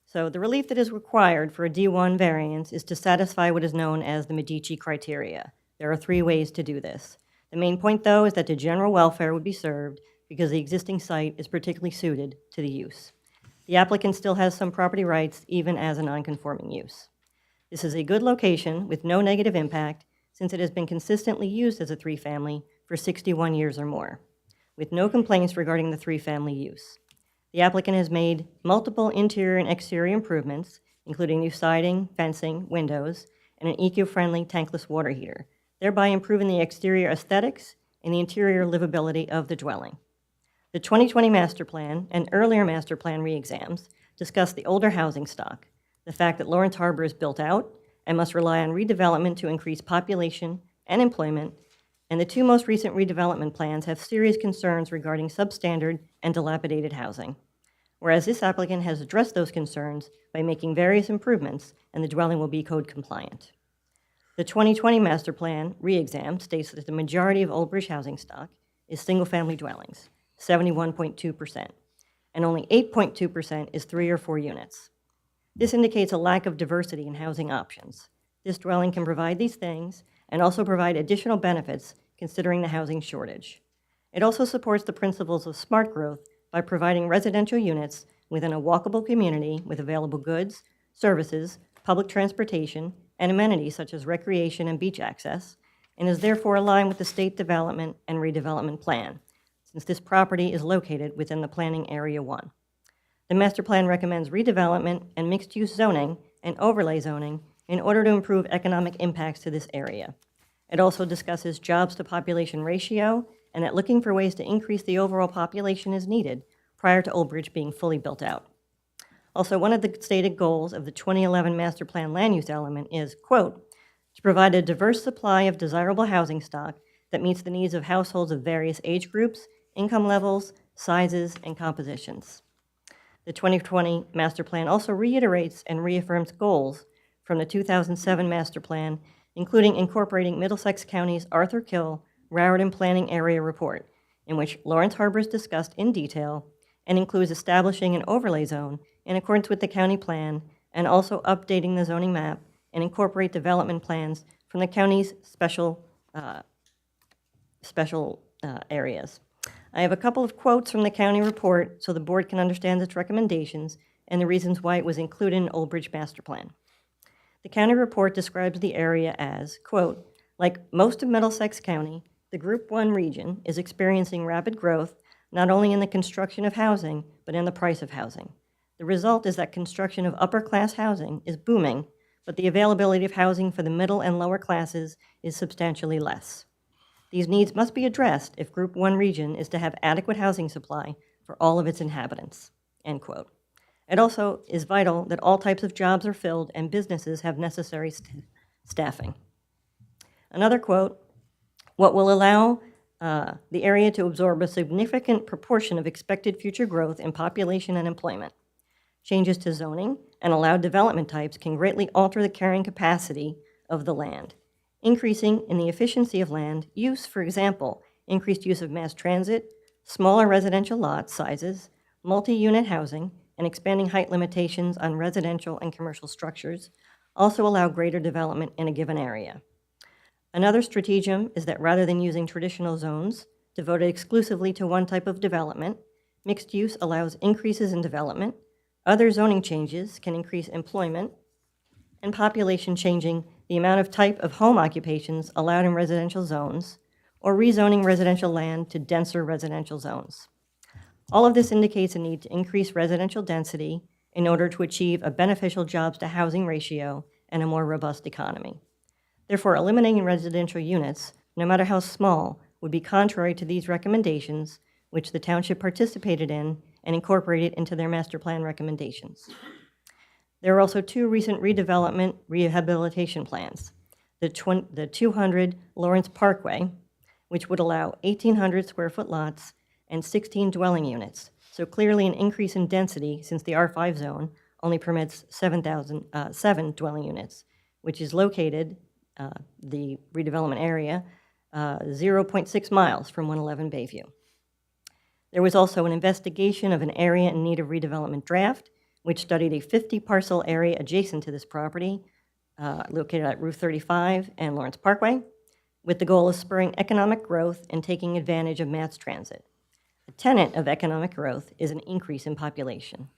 So the relief that is required for a D1 variance is to satisfy what is known as the Medici criteria. There are 3 ways to do this. The main point, though, is that the general welfare would be served because the existing site is particularly suited to the use. The applicant still has some property rights, even as a non-conforming use. This is a good location with no negative impact, since it has been consistently used as a 3-family for 61 years or more, with no complaints regarding the 3-family use. The applicant has made multiple interior and exterior improvements, including new siding, fencing, windows, and an eco-friendly tankless water heater, thereby improving the exterior aesthetics and the interior livability of the dwelling. The 2020 master plan and earlier master plan re-exams discuss the older housing stock, the fact that Lawrence Harbor is built out and must rely on redevelopment to increase population and employment, and the 2 most recent redevelopment plans have serious concerns regarding substandard and dilapidated housing. Whereas this applicant has addressed those concerns by making various improvements, and the dwelling will be code compliant. The 2020 master plan re-exam states that the majority of Old Bridge housing stock is single-family dwellings, 71.2%, and only 8.2% is 3 or 4 units. This indicates a lack of diversity in housing options. This dwelling can provide these things and also provide additional benefits considering the housing shortage. It also supports the principles of smart growth by providing residential units within a walkable community with available goods, services, public transportation, and amenities such as recreation and beach access, and is therefore aligned with the state development and redevelopment plan, since this property is located within the Planning Area 1. The master plan recommends redevelopment and mixed-use zoning and overlay zoning in order to improve economic impacts to this area. It also discusses jobs to population ratio and that looking for ways to increase the overall population is needed prior to Old Bridge being fully built out. Also, one of the stated goals of the 2011 master plan land use element is, quote, to provide a diverse supply of desirable housing stock that meets the needs of households of various age groups, income levels, sizes, and compositions. The 2020 master plan also reiterates and reaffirms goals from the 2007 master plan, including incorporating Middlesex County's Arthur Kill Raritan Planning Area Report, in which Lawrence Harbor is discussed in detail and includes establishing an overlay zone in accordance with the county plan and also updating the zoning map and incorporate development plans from the county's special areas. I have a couple of quotes from the county report so the board can understand its recommendations and the reasons why it was included in Old Bridge Master Plan. The county report describes the area as, quote, like most of Middlesex County, the Group 1 region is experiencing rapid growth not only in the construction of housing, but in the price of housing. The result is that construction of upper-class housing is booming, but the availability of housing for the middle and lower classes is substantially less. These needs must be addressed if Group 1 region is to have adequate housing supply for all of its inhabitants, end quote. It also is vital that all types of jobs are filled and businesses have necessary staffing. Another quote, what will allow the area to absorb a significant proportion of expected future growth in population and employment. Changes to zoning and allowed development types can greatly alter the carrying capacity of the land, increasing in the efficiency of land use, for example, increased use of mass transit, smaller residential lot sizes, multi-unit housing, and expanding height limitations on residential and commercial structures also allow greater development in a given area. Another stratagem is that rather than using traditional zones devoted exclusively to one type of development, mixed use allows increases in development. Other zoning changes can increase employment and population changing the amount of type of home occupations allowed in residential zones, or rezoning residential land to denser residential zones. All of this indicates a need to increase residential density in order to achieve a beneficial jobs to housing ratio and a more robust economy. Therefore, eliminating residential units, no matter how small, would be contrary to these recommendations, which the township participated in and incorporated into their master plan recommendations. There are also two recent redevelopment rehabilitation plans. The 200 Lawrence Parkway, which would allow 1,800 square foot lots and 16 dwelling units. So clearly an increase in density since the R5 zone only permits 7 dwelling units, which is located, the redevelopment area, 0.6 miles from 111 Bayview. There was also an investigation of an area in need of redevelopment draft, which studied a 50-parcel area adjacent to this property, located at Route 35 and Lawrence Parkway, with the goal of spurring economic growth and taking advantage of mass transit. A tenet of economic growth is an increase in population.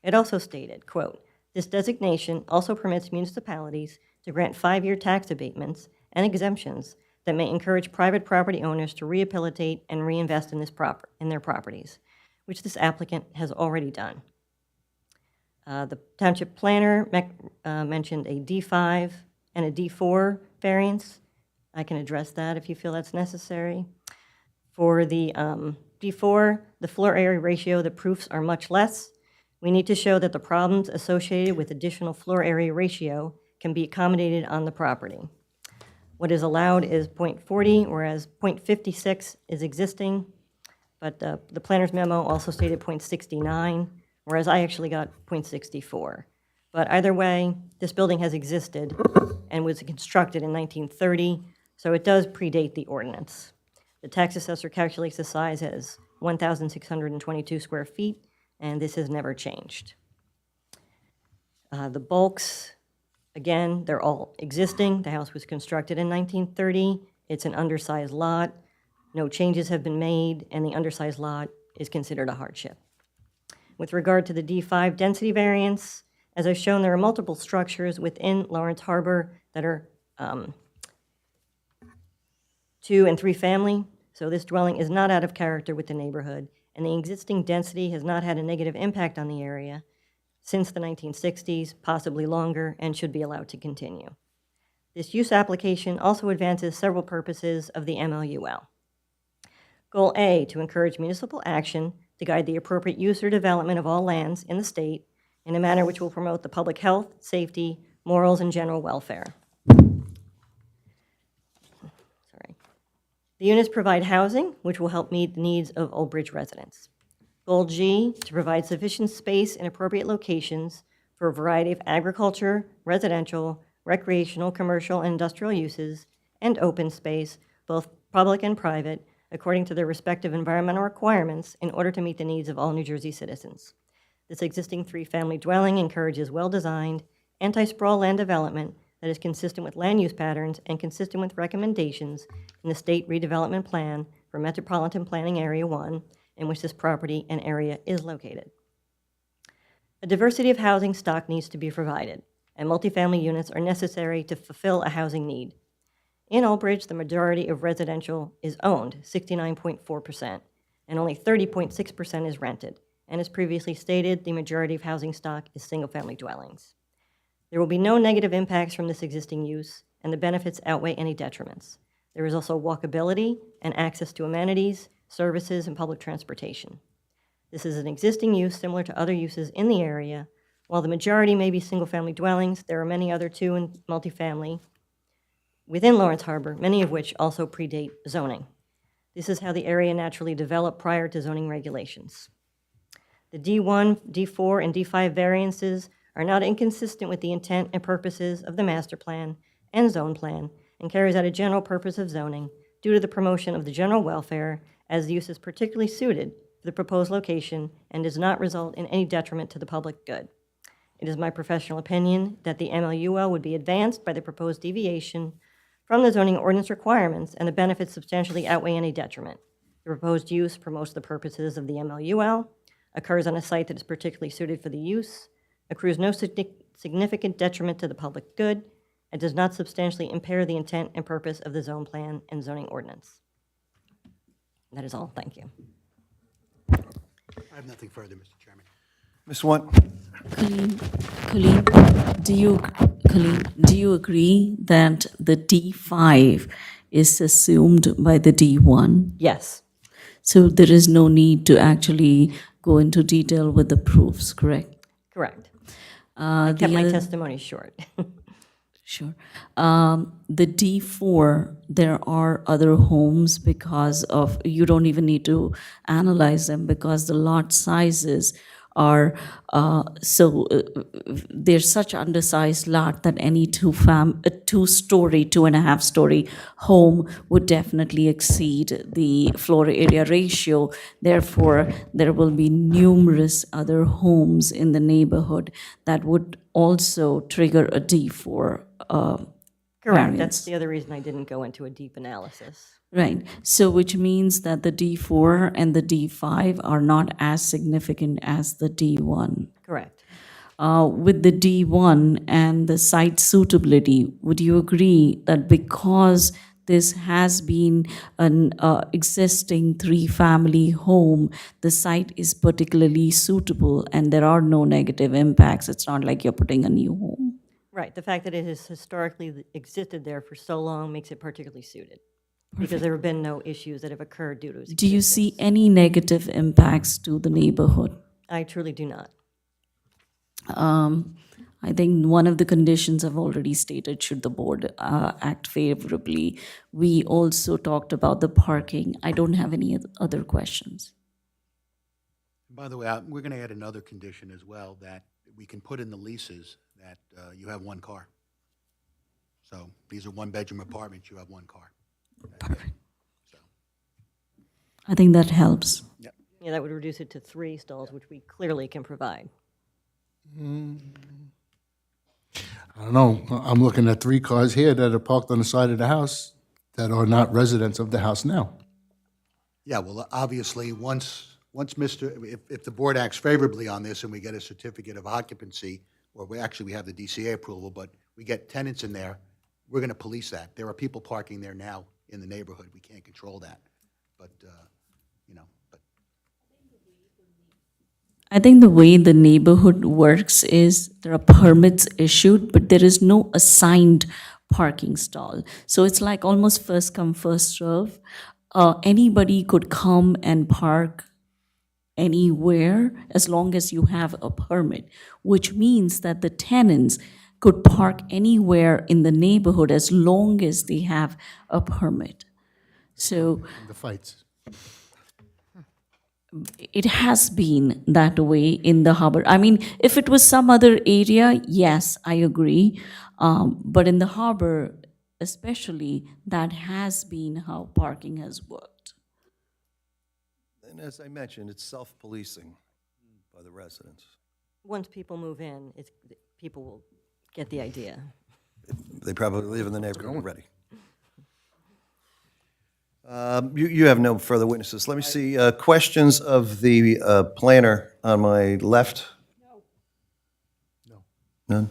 It also stated, quote, "This designation also permits municipalities to grant 5-year tax abatements and exemptions that may encourage private property owners to rehabilitate and reinvest in their properties, which this applicant has already done." The township planner mentioned a D5 and a D4 variance. I can address that if you feel that's necessary. For the D4, the floor area ratio, the proofs are much less. We need to show that the problems associated with additional floor area ratio can be accommodated on the property. What is allowed is 0.40, whereas 0.56 is existing, but the planner's memo also stated 0.69, whereas I actually got 0.64. But either way, this building has existed and was constructed in 1930, so it does predate the ordinance. The tax assessor calculates the size as 1,622 square feet, and this has never changed. The bulks, again, they're all existing. The house was constructed in 1930. It's an undersized lot. No changes have been made, and the undersized lot is considered a hardship. With regard to the D5 density variance, as I've shown, there are multiple structures within Lawrence Harbor that are 2 and 3 family, so this dwelling is not out of character with the neighborhood, and the existing density has not had a negative impact on the area since the 1960s, possibly longer, and should be allowed to continue. This use application also advances several purposes of the MLUL. Goal A, to encourage municipal action to guide the appropriate use or development of all lands in the state in a manner which will promote the public health, safety, morals, and general welfare. The units provide housing, which will help meet the needs of Old Bridge residents. Goal G, to provide sufficient space in appropriate locations for a variety of agriculture, residential, recreational, commercial, and industrial uses, and open space, both public and private, according to their respective environmental requirements in order to meet the needs of all New Jersey citizens. This existing 3-family dwelling encourages well-designed, anti-sprawl land development that is consistent with land use patterns and consistent with recommendations in the State Redevelopment Plan for Metropolitan Planning Area 1, in which this property and area is located. A diversity of housing stock needs to be provided, and multifamily units are necessary to fulfill a housing need. In Old Bridge, the majority of residential is owned, 69.4%, and only 30.6% is rented. And as previously stated, the majority of housing stock is single-family dwellings. There will be no negative impacts from this existing use, and the benefits outweigh any detriments. There is also walkability and access to amenities, services, and public transportation. This is an existing use similar to other uses in the area. While the majority may be single-family dwellings, there are many other 2- and multifamily within Lawrence Harbor, many of which also predate zoning. This is how the area naturally developed prior to zoning regulations. The D1, D4, and D5 variances are not inconsistent with the intent and purposes of the master plan and zone plan, and carries out a general purpose of zoning due to the promotion of the general welfare, as the use is particularly suited for the proposed location and does not result in any detriment to the public good. It is my professional opinion that the MLUL would be advanced by the proposed deviation from the zoning ordinance requirements, and the benefits substantially outweigh any detriment. The proposed use promotes the purposes of the MLUL, occurs on a site that is particularly suited for the use, accrues no significant detriment to the public good and does not substantially impair the intent and purpose of the zone plan and zoning ordinance. That is all. Thank you. I have nothing further, Mr. Chairman. Ms. Want? Colleen, do you agree that the D5 is assumed by the D1? Yes. So there is no need to actually go into detail with the proofs, correct? Correct. I kept my testimony short. Sure. The D4, there are other homes because of, you don't even need to analyze them because the lot sizes are, they're such undersized lot that any two-story, 2.5-story home would definitely exceed the floor area ratio. Therefore, there will be numerous other homes in the neighborhood that would also trigger a D4 Correct. That's variance. the other reason I didn't go into a deep analysis. Right. So which means that the D4 and the D5 are not as significant as the D1. Correct. With the D1 and the site suitability, would you agree that because this has been an existing 3-family home, the site is particularly suitable and there are no negative impacts? It's not like you're putting a new home. Right. The fact that it has historically existed there for so long makes it particularly suited. Because there have been no issues that have occurred due to its Do you see any negative impacts to the neighborhood? I truly do not. I think one of the conditions I've already stated, should the board act favorably. We also talked about the parking. I don't have any other questions. By the way, we're going to add another condition as well, that we can put in the leases that you have one car. So these are one-bedroom apartments, you have one car. Perfect. I think that helps. Yep. Yeah, that would reduce it to 3 stalls, which we clearly can provide. I don't know. I'm looking at 3 cars here that are parked on the side of the house that are not residents of the house now. Yeah, well, obviously, once if the board acts favorably on this and we get a certificate of occupancy, or we have the DCA approval, but we get tenants in there, we're going to police that. There are people parking there now in the neighborhood. We can't control that. But, I think the way the neighborhood works is there are permits issued, but there is no assigned parking stall. So it's like almost first come, first serve. Anybody could come and park anywhere as long as you have a permit, which means that the tenants could park anywhere in the neighborhood as long as they have a permit. So The fights. it has been that way in the harbor. I mean, if it was some other area, yes, I agree. But in the harbor, especially, that has been how parking has worked. And as I mentioned, it's self-policing by the residents. Once people move in, people will get the idea. They probably live in the neighborhood already. You have no further witnesses. Let me see, questions of the planner on my left? No. None?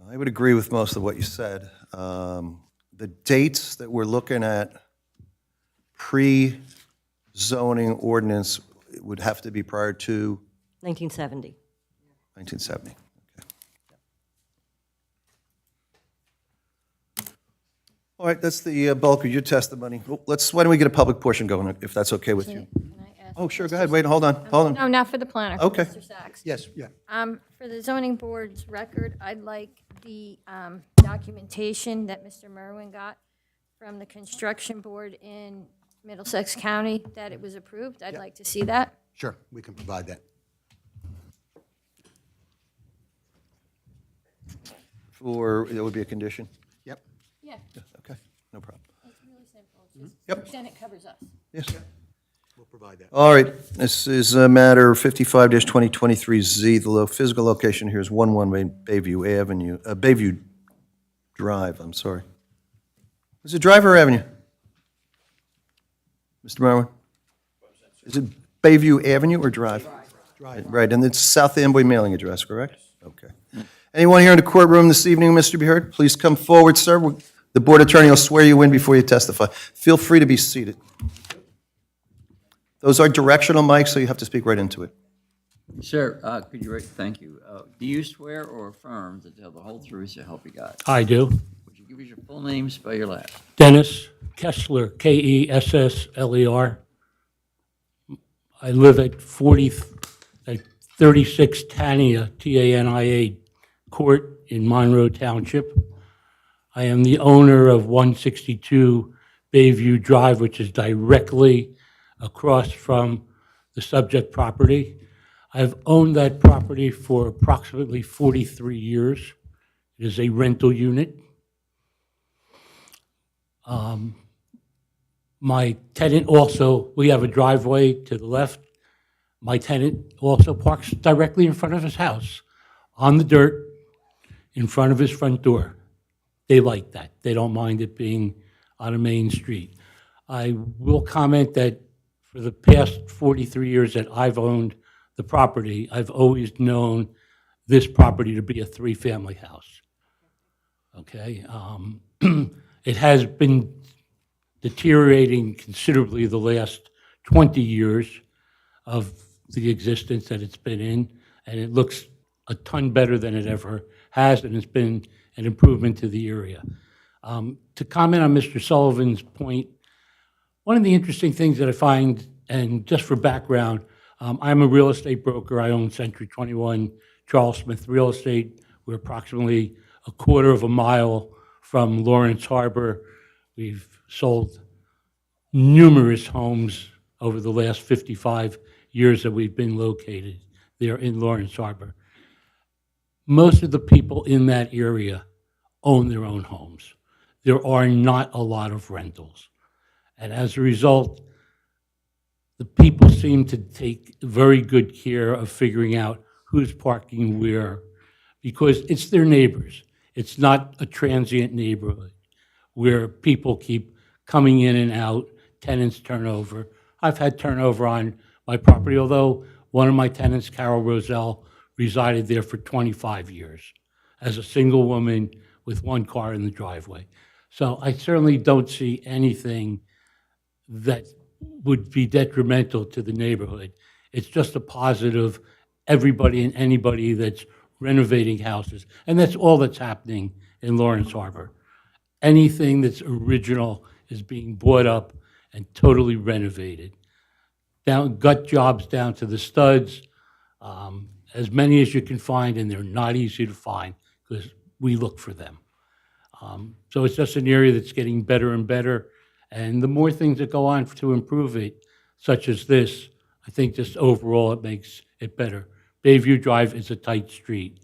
I would agree with most of what you said. The dates that we're looking at, pre-zoning ordinance, would have to be prior to 1970. 1970. Okay. All right, that's the bulk of your testimony. Why don't we get a public portion going, if that's okay with you? Oh, sure, go ahead, wait, hold on. No, not for the planner. Okay. Mr. Sachs. yes, yeah. For the zoning board's record, I'd like the documentation that Mr. Merwin got from the construction board in Middlesex County that it was approved. I'd like to see that. Sure, we can provide that. That would be a condition? Yep. Yeah, Okay, no problem. it's really simple. It's just- Yep. Then it covers us. Yes. We'll provide that. All right, this is matter 55-2023Z. The physical location here is 11 Bayview Avenue, Bayview Drive, I'm sorry. Is it Drive or Avenue? Mr. Marwin? Is it Bayview Avenue or Drive? Drive. Right, and it's South Amboy mailing address, correct? Okay. Anyone here in the courtroom this evening, Mr. to be heard? Please come forward, sir. The board attorney will swear you in before you testify. Feel free to be seated. Those are directional mics, so you have to speak right into it. Sir, could you, thank you. Do you swear or affirm to tell the whole truth, so help you God? I do. Would you give us your full name, spell your last? Dennis Kessler, Kessler. I live at 36 Tania, Tania Court in Monroe Township. I am the owner of 162 Bayview Drive, which is directly across from the subject property. I've owned that property for approximately 43 years. It is a rental unit. My tenant also, we have a driveway to the left. My tenant also parks directly in front of his house, on the dirt, in front of his front door. They like that. They don't mind it being on a main street. I will comment that for the past 43 years that I've owned the property, I've always known this property to be a three-family house. Okay? It has been deteriorating considerably the last 20 years of the existence that it's been in, and it looks a ton better than it ever has, and it's been an improvement to the area. To comment on Mr. Sullivan's point, one of the interesting things that I find, and just for background, I'm a real estate broker. I own Century 21 Charles Smith Real Estate. We're approximately a quarter of a mile from Lawrence Harbor. We've sold numerous homes over the last 55 years that we've been located there in Lawrence Harbor. Most of the people in that area own their own homes. There are not a lot of rentals. And as a result, the people seem to take very good care of figuring out who's parking where, because it's their neighbors. It's not a transient neighborhood where people keep coming in and out, tenants turnover. I've had turnover on my property, although one of my tenants, Carol Roselle, resided there for 25 years as a single woman with one car in the driveway. So I certainly don't see anything that would be detrimental to the neighborhood. It's just a positive, everybody and anybody that's renovating houses. And that's all that's happening in Lawrence Harbor. Anything that's original is being bought up and totally renovated. Gut jobs down to the studs, as many as you can find, and they're not easy to find because we look for them. So it's just an area that's getting better and better. And the more things that go on to improve it, such as this, I think just overall it makes it better. Bayview Drive is a tight street.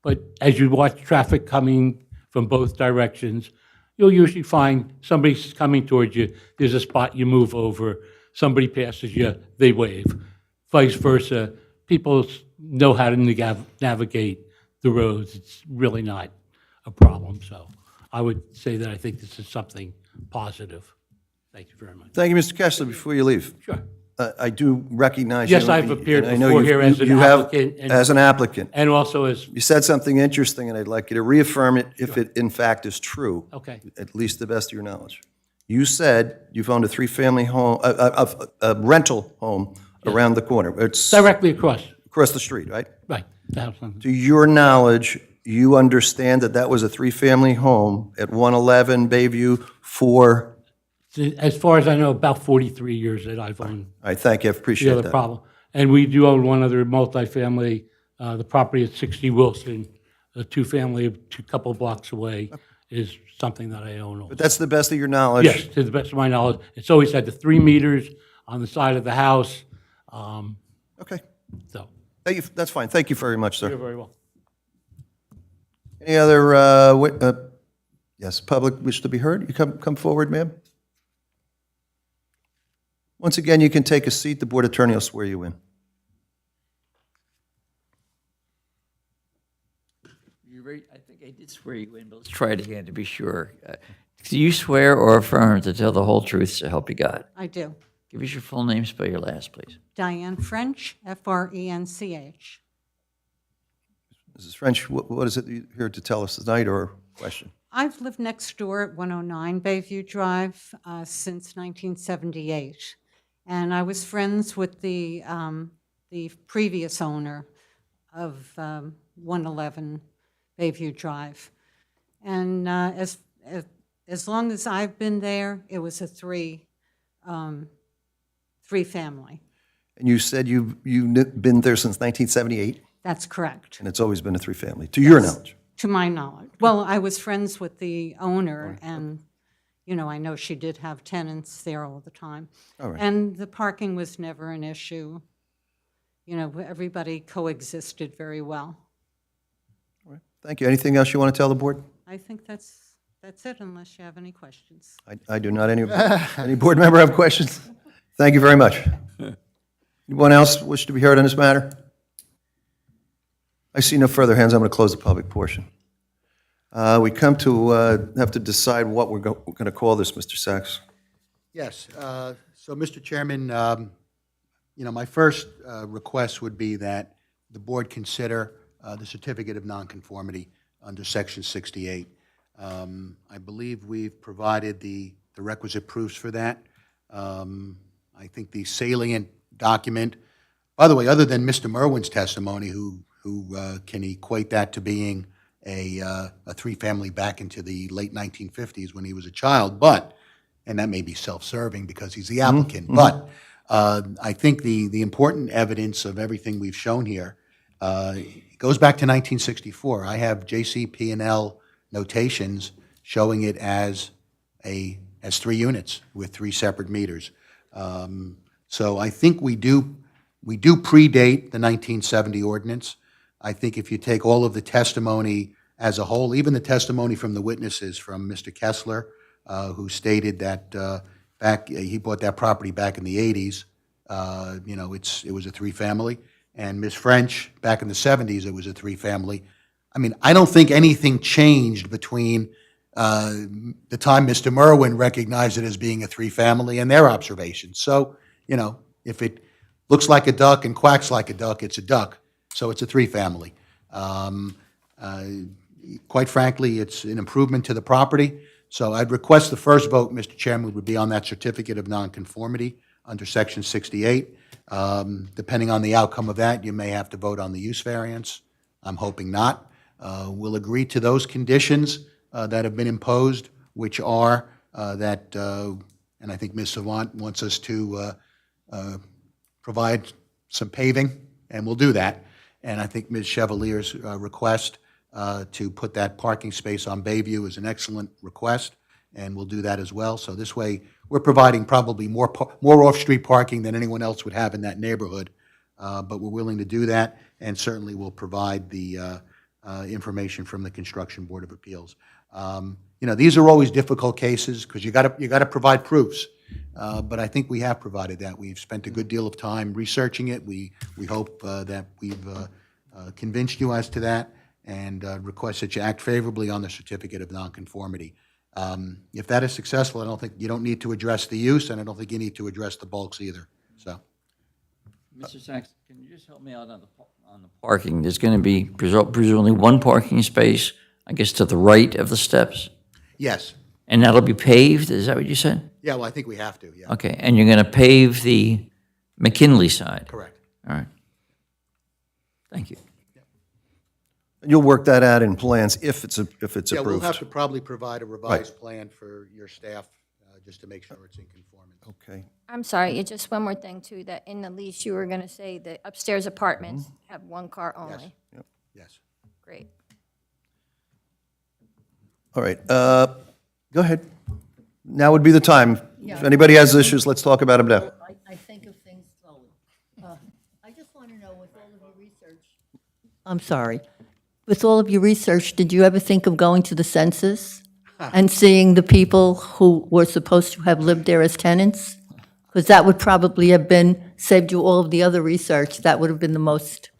But as you watch traffic coming from both directions, you'll usually find somebody's coming towards you, there's a spot you move over, somebody passes you, they wave. Vice versa, people know how to navigate the roads. It's really not a problem. So I would say that I think this is something positive. Thank you very much. Thank you, Mr. Kessler. Before you leave. Sure. I do recognize you. Yes, I've appeared and I know before you- here as an you have- applicant and- As an applicant. And also as, You said something interesting, and I'd like you to reaffirm it if it in fact is true. Okay. At least to the best of your knowledge. You said you've owned a three-family home, a rental home around the corner. It's directly across, the street, right? right. the house on- To your knowledge, you understand that that was a three-family home at 111 Bayview for, As far as I know, about 43 years that I've owned I thank you, I the appreciate other that. problem. And we do own one other multifamily, the property at 60 Wilson, a two-family, a couple blocks away, is something that I own also. But that's the best of your knowledge? Yes, to the best of my knowledge. It's always had the 3 meters on the side of the house. Okay. So, That's fine. Thank you very much, sir. you're very welcome. Any other, yes, public wish to be heard? You come forward, ma'am. Once again, you can take a seat. The board attorney will swear you in. I think I did swear you in, but let's try it again to be sure. Do you swear or affirm to tell the whole truth, so help you God? I do. Give us your full name, spell your last, please. Diane French, French. Mrs. French, what is it you're here to tell us tonight, or question? I've lived next door at 109 Bayview Drive since 1978, and I was friends with the previous owner of 111 Bayview Drive. And as long as I've been there, it was a three-family. And you said you've been there since 1978, That's correct. and it's always been a three-family, to your knowledge? To my knowledge. Well, I was friends with the owner, and, you know, I know she did have tenants there all the time. All right. And the parking was never an issue. You know, everybody coexisted very well. Thank you. Anything else you want to tell the board? I think that's it, unless you have any questions. I do not. Any board member have questions? Thank you very much. Anyone else wish to be heard on this matter? I see no further hands. I'm going to close the public portion. We come to have to decide what we're going to call this, Mr. Sachs. Yes, so, Mr. Chairman, you know, my first request would be that the board consider the certificate of nonconformity under Section 68. I believe we've provided the requisite proofs for that. I think the salient document, by the way, other than Mr. Merwin's testimony, who can equate that to being a three-family back into the late 1950s when he was a child, and that may be self-serving because he's the applicant, but I think the important evidence of everything we've shown here goes back to 1964. I have JCP&L notations showing it as three units with three separate meters. So I think we do predate the 1970 ordinance. I think if you take all of the testimony as a whole, even the testimony from the witnesses, from Mr. Kessler, who stated that he bought that property back in the 80s, you know, it was a three-family, and Ms. French, back in the 70s, it was a three-family. I mean, I don't think anything changed between the time Mr. Merwin recognized it as being a three-family and their observations. So, you know, if it looks like a duck and quacks like a duck, it's a duck. So it's a three-family. Quite frankly, it's an improvement to the property. So I'd request the first vote, Mr. Chairman, would be on that certificate of nonconformity under Section 68. Depending on the outcome of that, you may have to vote on the use variance. I'm hoping not. We'll agree to those conditions that have been imposed, which are that, and I think Ms. Savant wants us to provide some paving, and we'll do that. And I think Ms. Chevalier's request to put that parking space on Bayview is an excellent request, and we'll do that as well. So this way, we're providing probably more off-street parking than anyone else would have in that neighborhood, but we're willing to do that, and certainly we'll provide the information from the Construction Board of Appeals. You know, these are always difficult cases because you got to provide proofs, but I think we have provided that. We've spent a good deal of time researching it. We hope that we've convinced you as to that, and request that you act favorably on the certificate of nonconformity. If that is successful, I don't think you don't need to address the use, and I don't think you need to address the bulks either. So, Mr. Sachs, can you just help me out on the parking? There's going to be presumably one parking space, I guess, to the right of the steps? yes. And that'll be paved, is that what you said? Yeah, well, I think we have to, yeah. Okay, and you're going to pave the McKinley side? Correct. All right. Thank you. And you'll work that out in plans if it's approved. Yeah, we'll have to probably provide a revised plan for your staff, just to make sure it's in conformance. Okay. I'm sorry, just one more thing too, that in the lease you were going to say the upstairs apartments have one car only. Yes. Great. All right. Go ahead. Now would be the time. If anybody has issues, let's talk about them now. I think of things slowly. I just want to know, with all of your research. I'm sorry. With all of your research, did you ever think of going to the census and seeing the people who were supposed to have lived there as tenants? Because that would probably have saved you all of the other research. That would have been the most.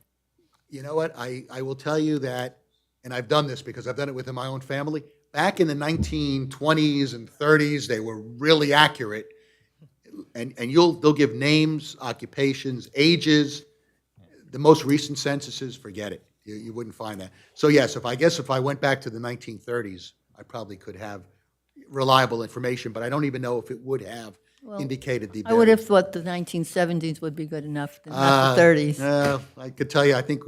You know what? I will tell you that, and I've done this because I've done it within my own family. Back in the 1920s and 30s, they were really accurate, and they'll give names, occupations, ages. The most recent censuses, forget it. You wouldn't find that. So yes, I guess if I went back to the 1930s, I probably could have reliable information, but I don't even know if it would have Well, indicated the I would have variance. thought the 1970s would be good enough, not the 30s. I could tell you, I think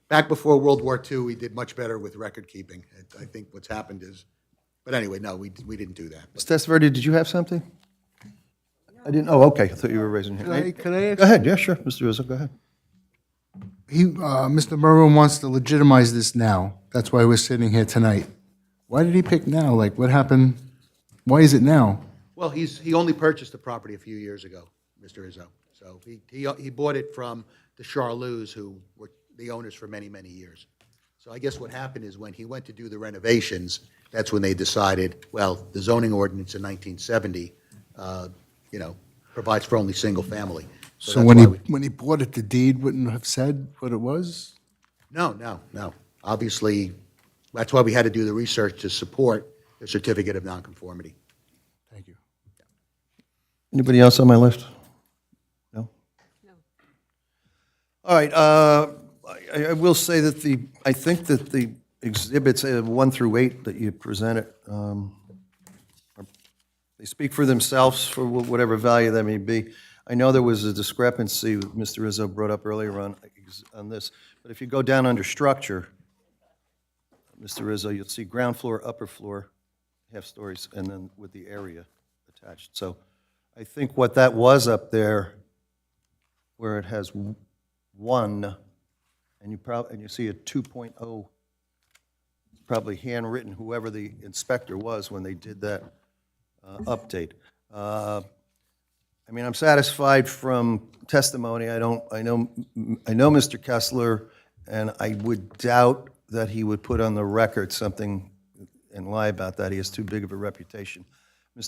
back before World War II, we did much better with record keeping. I think what's happened is, but anyway, no, we didn't do that. Ms. Testaverde, did you have something? I didn't, oh, okay, I thought you were raising your hand. Can I ask? Go ahead, yeah, sure, Mr. Rizzo, go ahead. Mr. Merwin wants to legitimize this now. That's why we're sitting here tonight. Why did he pick now? Like, what happened? Why is it now? Well, he only purchased the property a few years ago, Mr. Izzo. So he bought it from the Charlews, who were the owners for many, many years. So I guess what happened is when he went to do the renovations, that's when they decided, well, the zoning ordinance in 1970, provides for only single family. So that's when why when he bought it, the deed wouldn't have said what it was? No. Obviously, that's why we had to do the research to support the certificate of nonconformity. Thank you. Anybody else on my list? No? All right, I will say that I think that the exhibits 1 through 8 that you presented, they speak for themselves for whatever value that may be. I know there was a discrepancy Mr. Rizzo brought up earlier on this, but if you go down under structure, Mr. Rizzo, you'll see ground floor, upper floor, half stories, and then with the area attached. So I think what that was up there, where it has 1, and you see a 2.0, probably handwritten, whoever the inspector was when they did that update. I mean, I'm satisfied from testimony. I know Mr. Kessler, and I would doubt that he would put on the record something and lie about that. He has too big of a reputation. I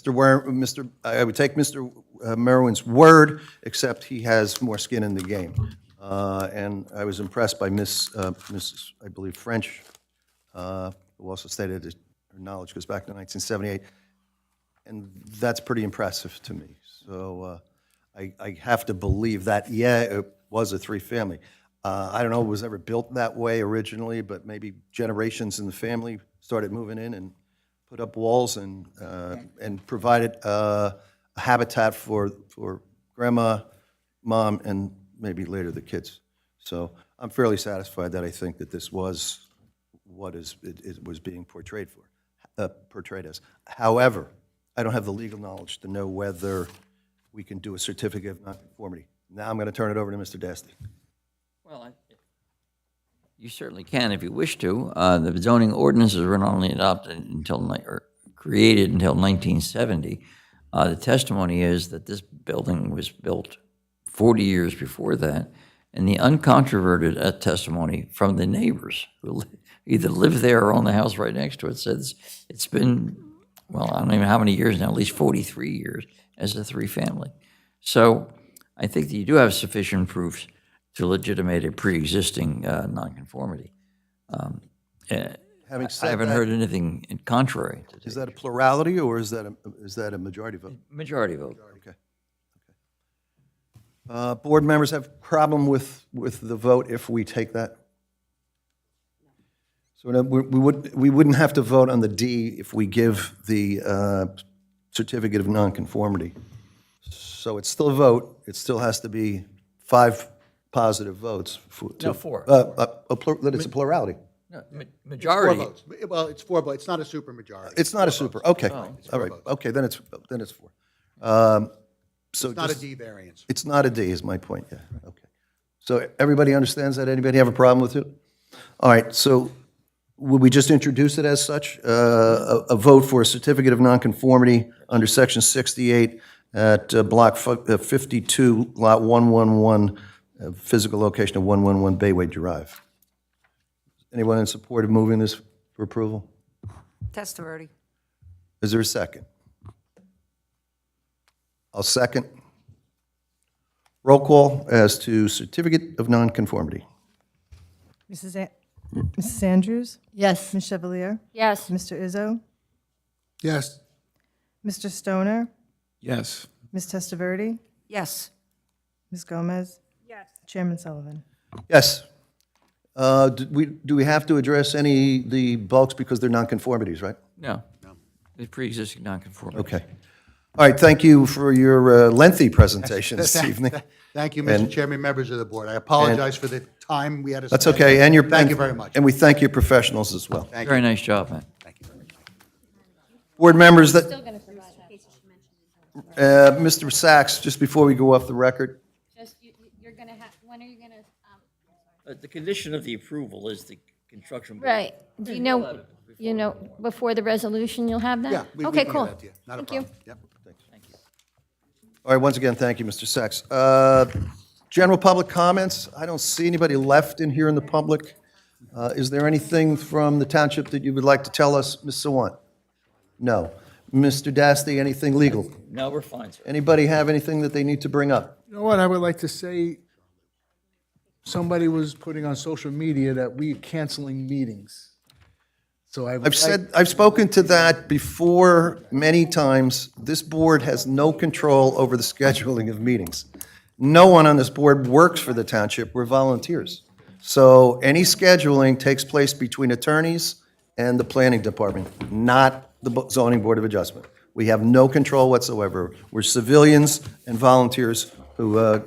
would take Mr. Merwin's word, except he has more skin in the game. And I was impressed by Mrs., I believe, French, who also stated that her knowledge goes back to 1978. And that's pretty impressive to me. So I have to believe that, yeah, it was a 3-family. I don't know if it was ever built that way originally, but maybe generations in the family started moving in and put up walls and provided a habitat for grandma, mom, and maybe later the kids. So I'm fairly satisfied that I think that this was what it was being portrayed as. However, I don't have the legal knowledge to know whether we can do a certificate of nonconformity. Now I'm going to turn it over to Mr. Dasty. Well, you certainly can if you wish to. The zoning ordinances were not only adopted or created until 1970. The testimony is that this building was built 40 years before that, and the uncontroverted testimony from the neighbors who either live there or own the house right next to it says it's been, well, I don't even know how many years now, at least 43 years as a 3-family. So I think that you do have sufficient proofs to legitimate a pre-existing nonconformity. Having said I haven't that- heard anything in contrary. Is that a plurality or is that a majority vote? Majority vote. Okay. Board members have problem with the vote if we take that? So we wouldn't have to vote on the D if we give the certificate of nonconformity. So it's still a vote. It still has to be 5 positive votes. No, 4. That it's a plurality. No, Majority. majority. Well, it's 4 votes. It's not a supermajority. It's not a super, okay. It's All 4 right, votes. okay, then it's 4. So It's not a just- D variance. It's not a D is my point, yeah, okay. So everybody understands that? Anybody have a problem with it? All right, so would we just introduce it as such? A vote for a certificate of nonconformity under section 68 at block 52, lot 111, physical location of 111 Bayway Drive. Anyone in support of moving this for approval? Testaverde. Is there a second? I'll second. Roll call as to certificate of nonconformity. Mrs. Andrews? Yes. Ms. Chevalier? Yes. Mr. Izzo? Yes. Mr. Stoner? Yes. Ms. Testaverde? Yes. Ms. Gomez? Yes. Chairman Sullivan? Yes. Do we have to address the bulks because they're nonconformities, right? No. The pre-existing nonconformity. Okay. All right, thank you for your lengthy presentation this evening. Thank you, Mr. And- Chairman, members of the board. I apologize for the time we had to spend. That's okay, and Thank you very much. And we thank your professionals as well. Thank Very you. nice job, man. Board members, that, Still going to provide that. Mr. Sachs, just before we go off the record, Just, you're going to have, when are you going to, The condition of the approval is the construction. right, do you know, before the resolution you'll have that? Yeah, we Okay, can cool. get that to you. Not a Thank you. problem. Yep. all right, once again, thank you, Mr. Sachs. General public comments, I don't see anybody left in here in the public. Is there anything from the township that you would like to tell us, Ms. Sawant? No. Mr. Dasty, anything legal? No, we're fine, sir. Anybody have anything that they need to bring up? You know what, I would like to say, somebody was putting on social media that we are canceling meetings. So I've spoken to that before many times. This board has no control over the scheduling of meetings. No one on this board works for the township, we're volunteers. So any scheduling takes place between attorneys and the planning department, not the zoning board of adjustment. We have no control whatsoever. We're civilians and volunteers who are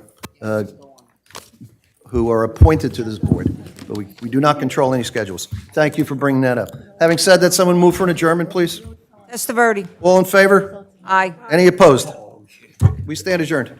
appointed to this board, but we do not control any schedules. Thank you for bringing that up. Having said that, someone move for an adjournment, please. Testaverde. All in favor? Aye. Any opposed? We stand adjourned.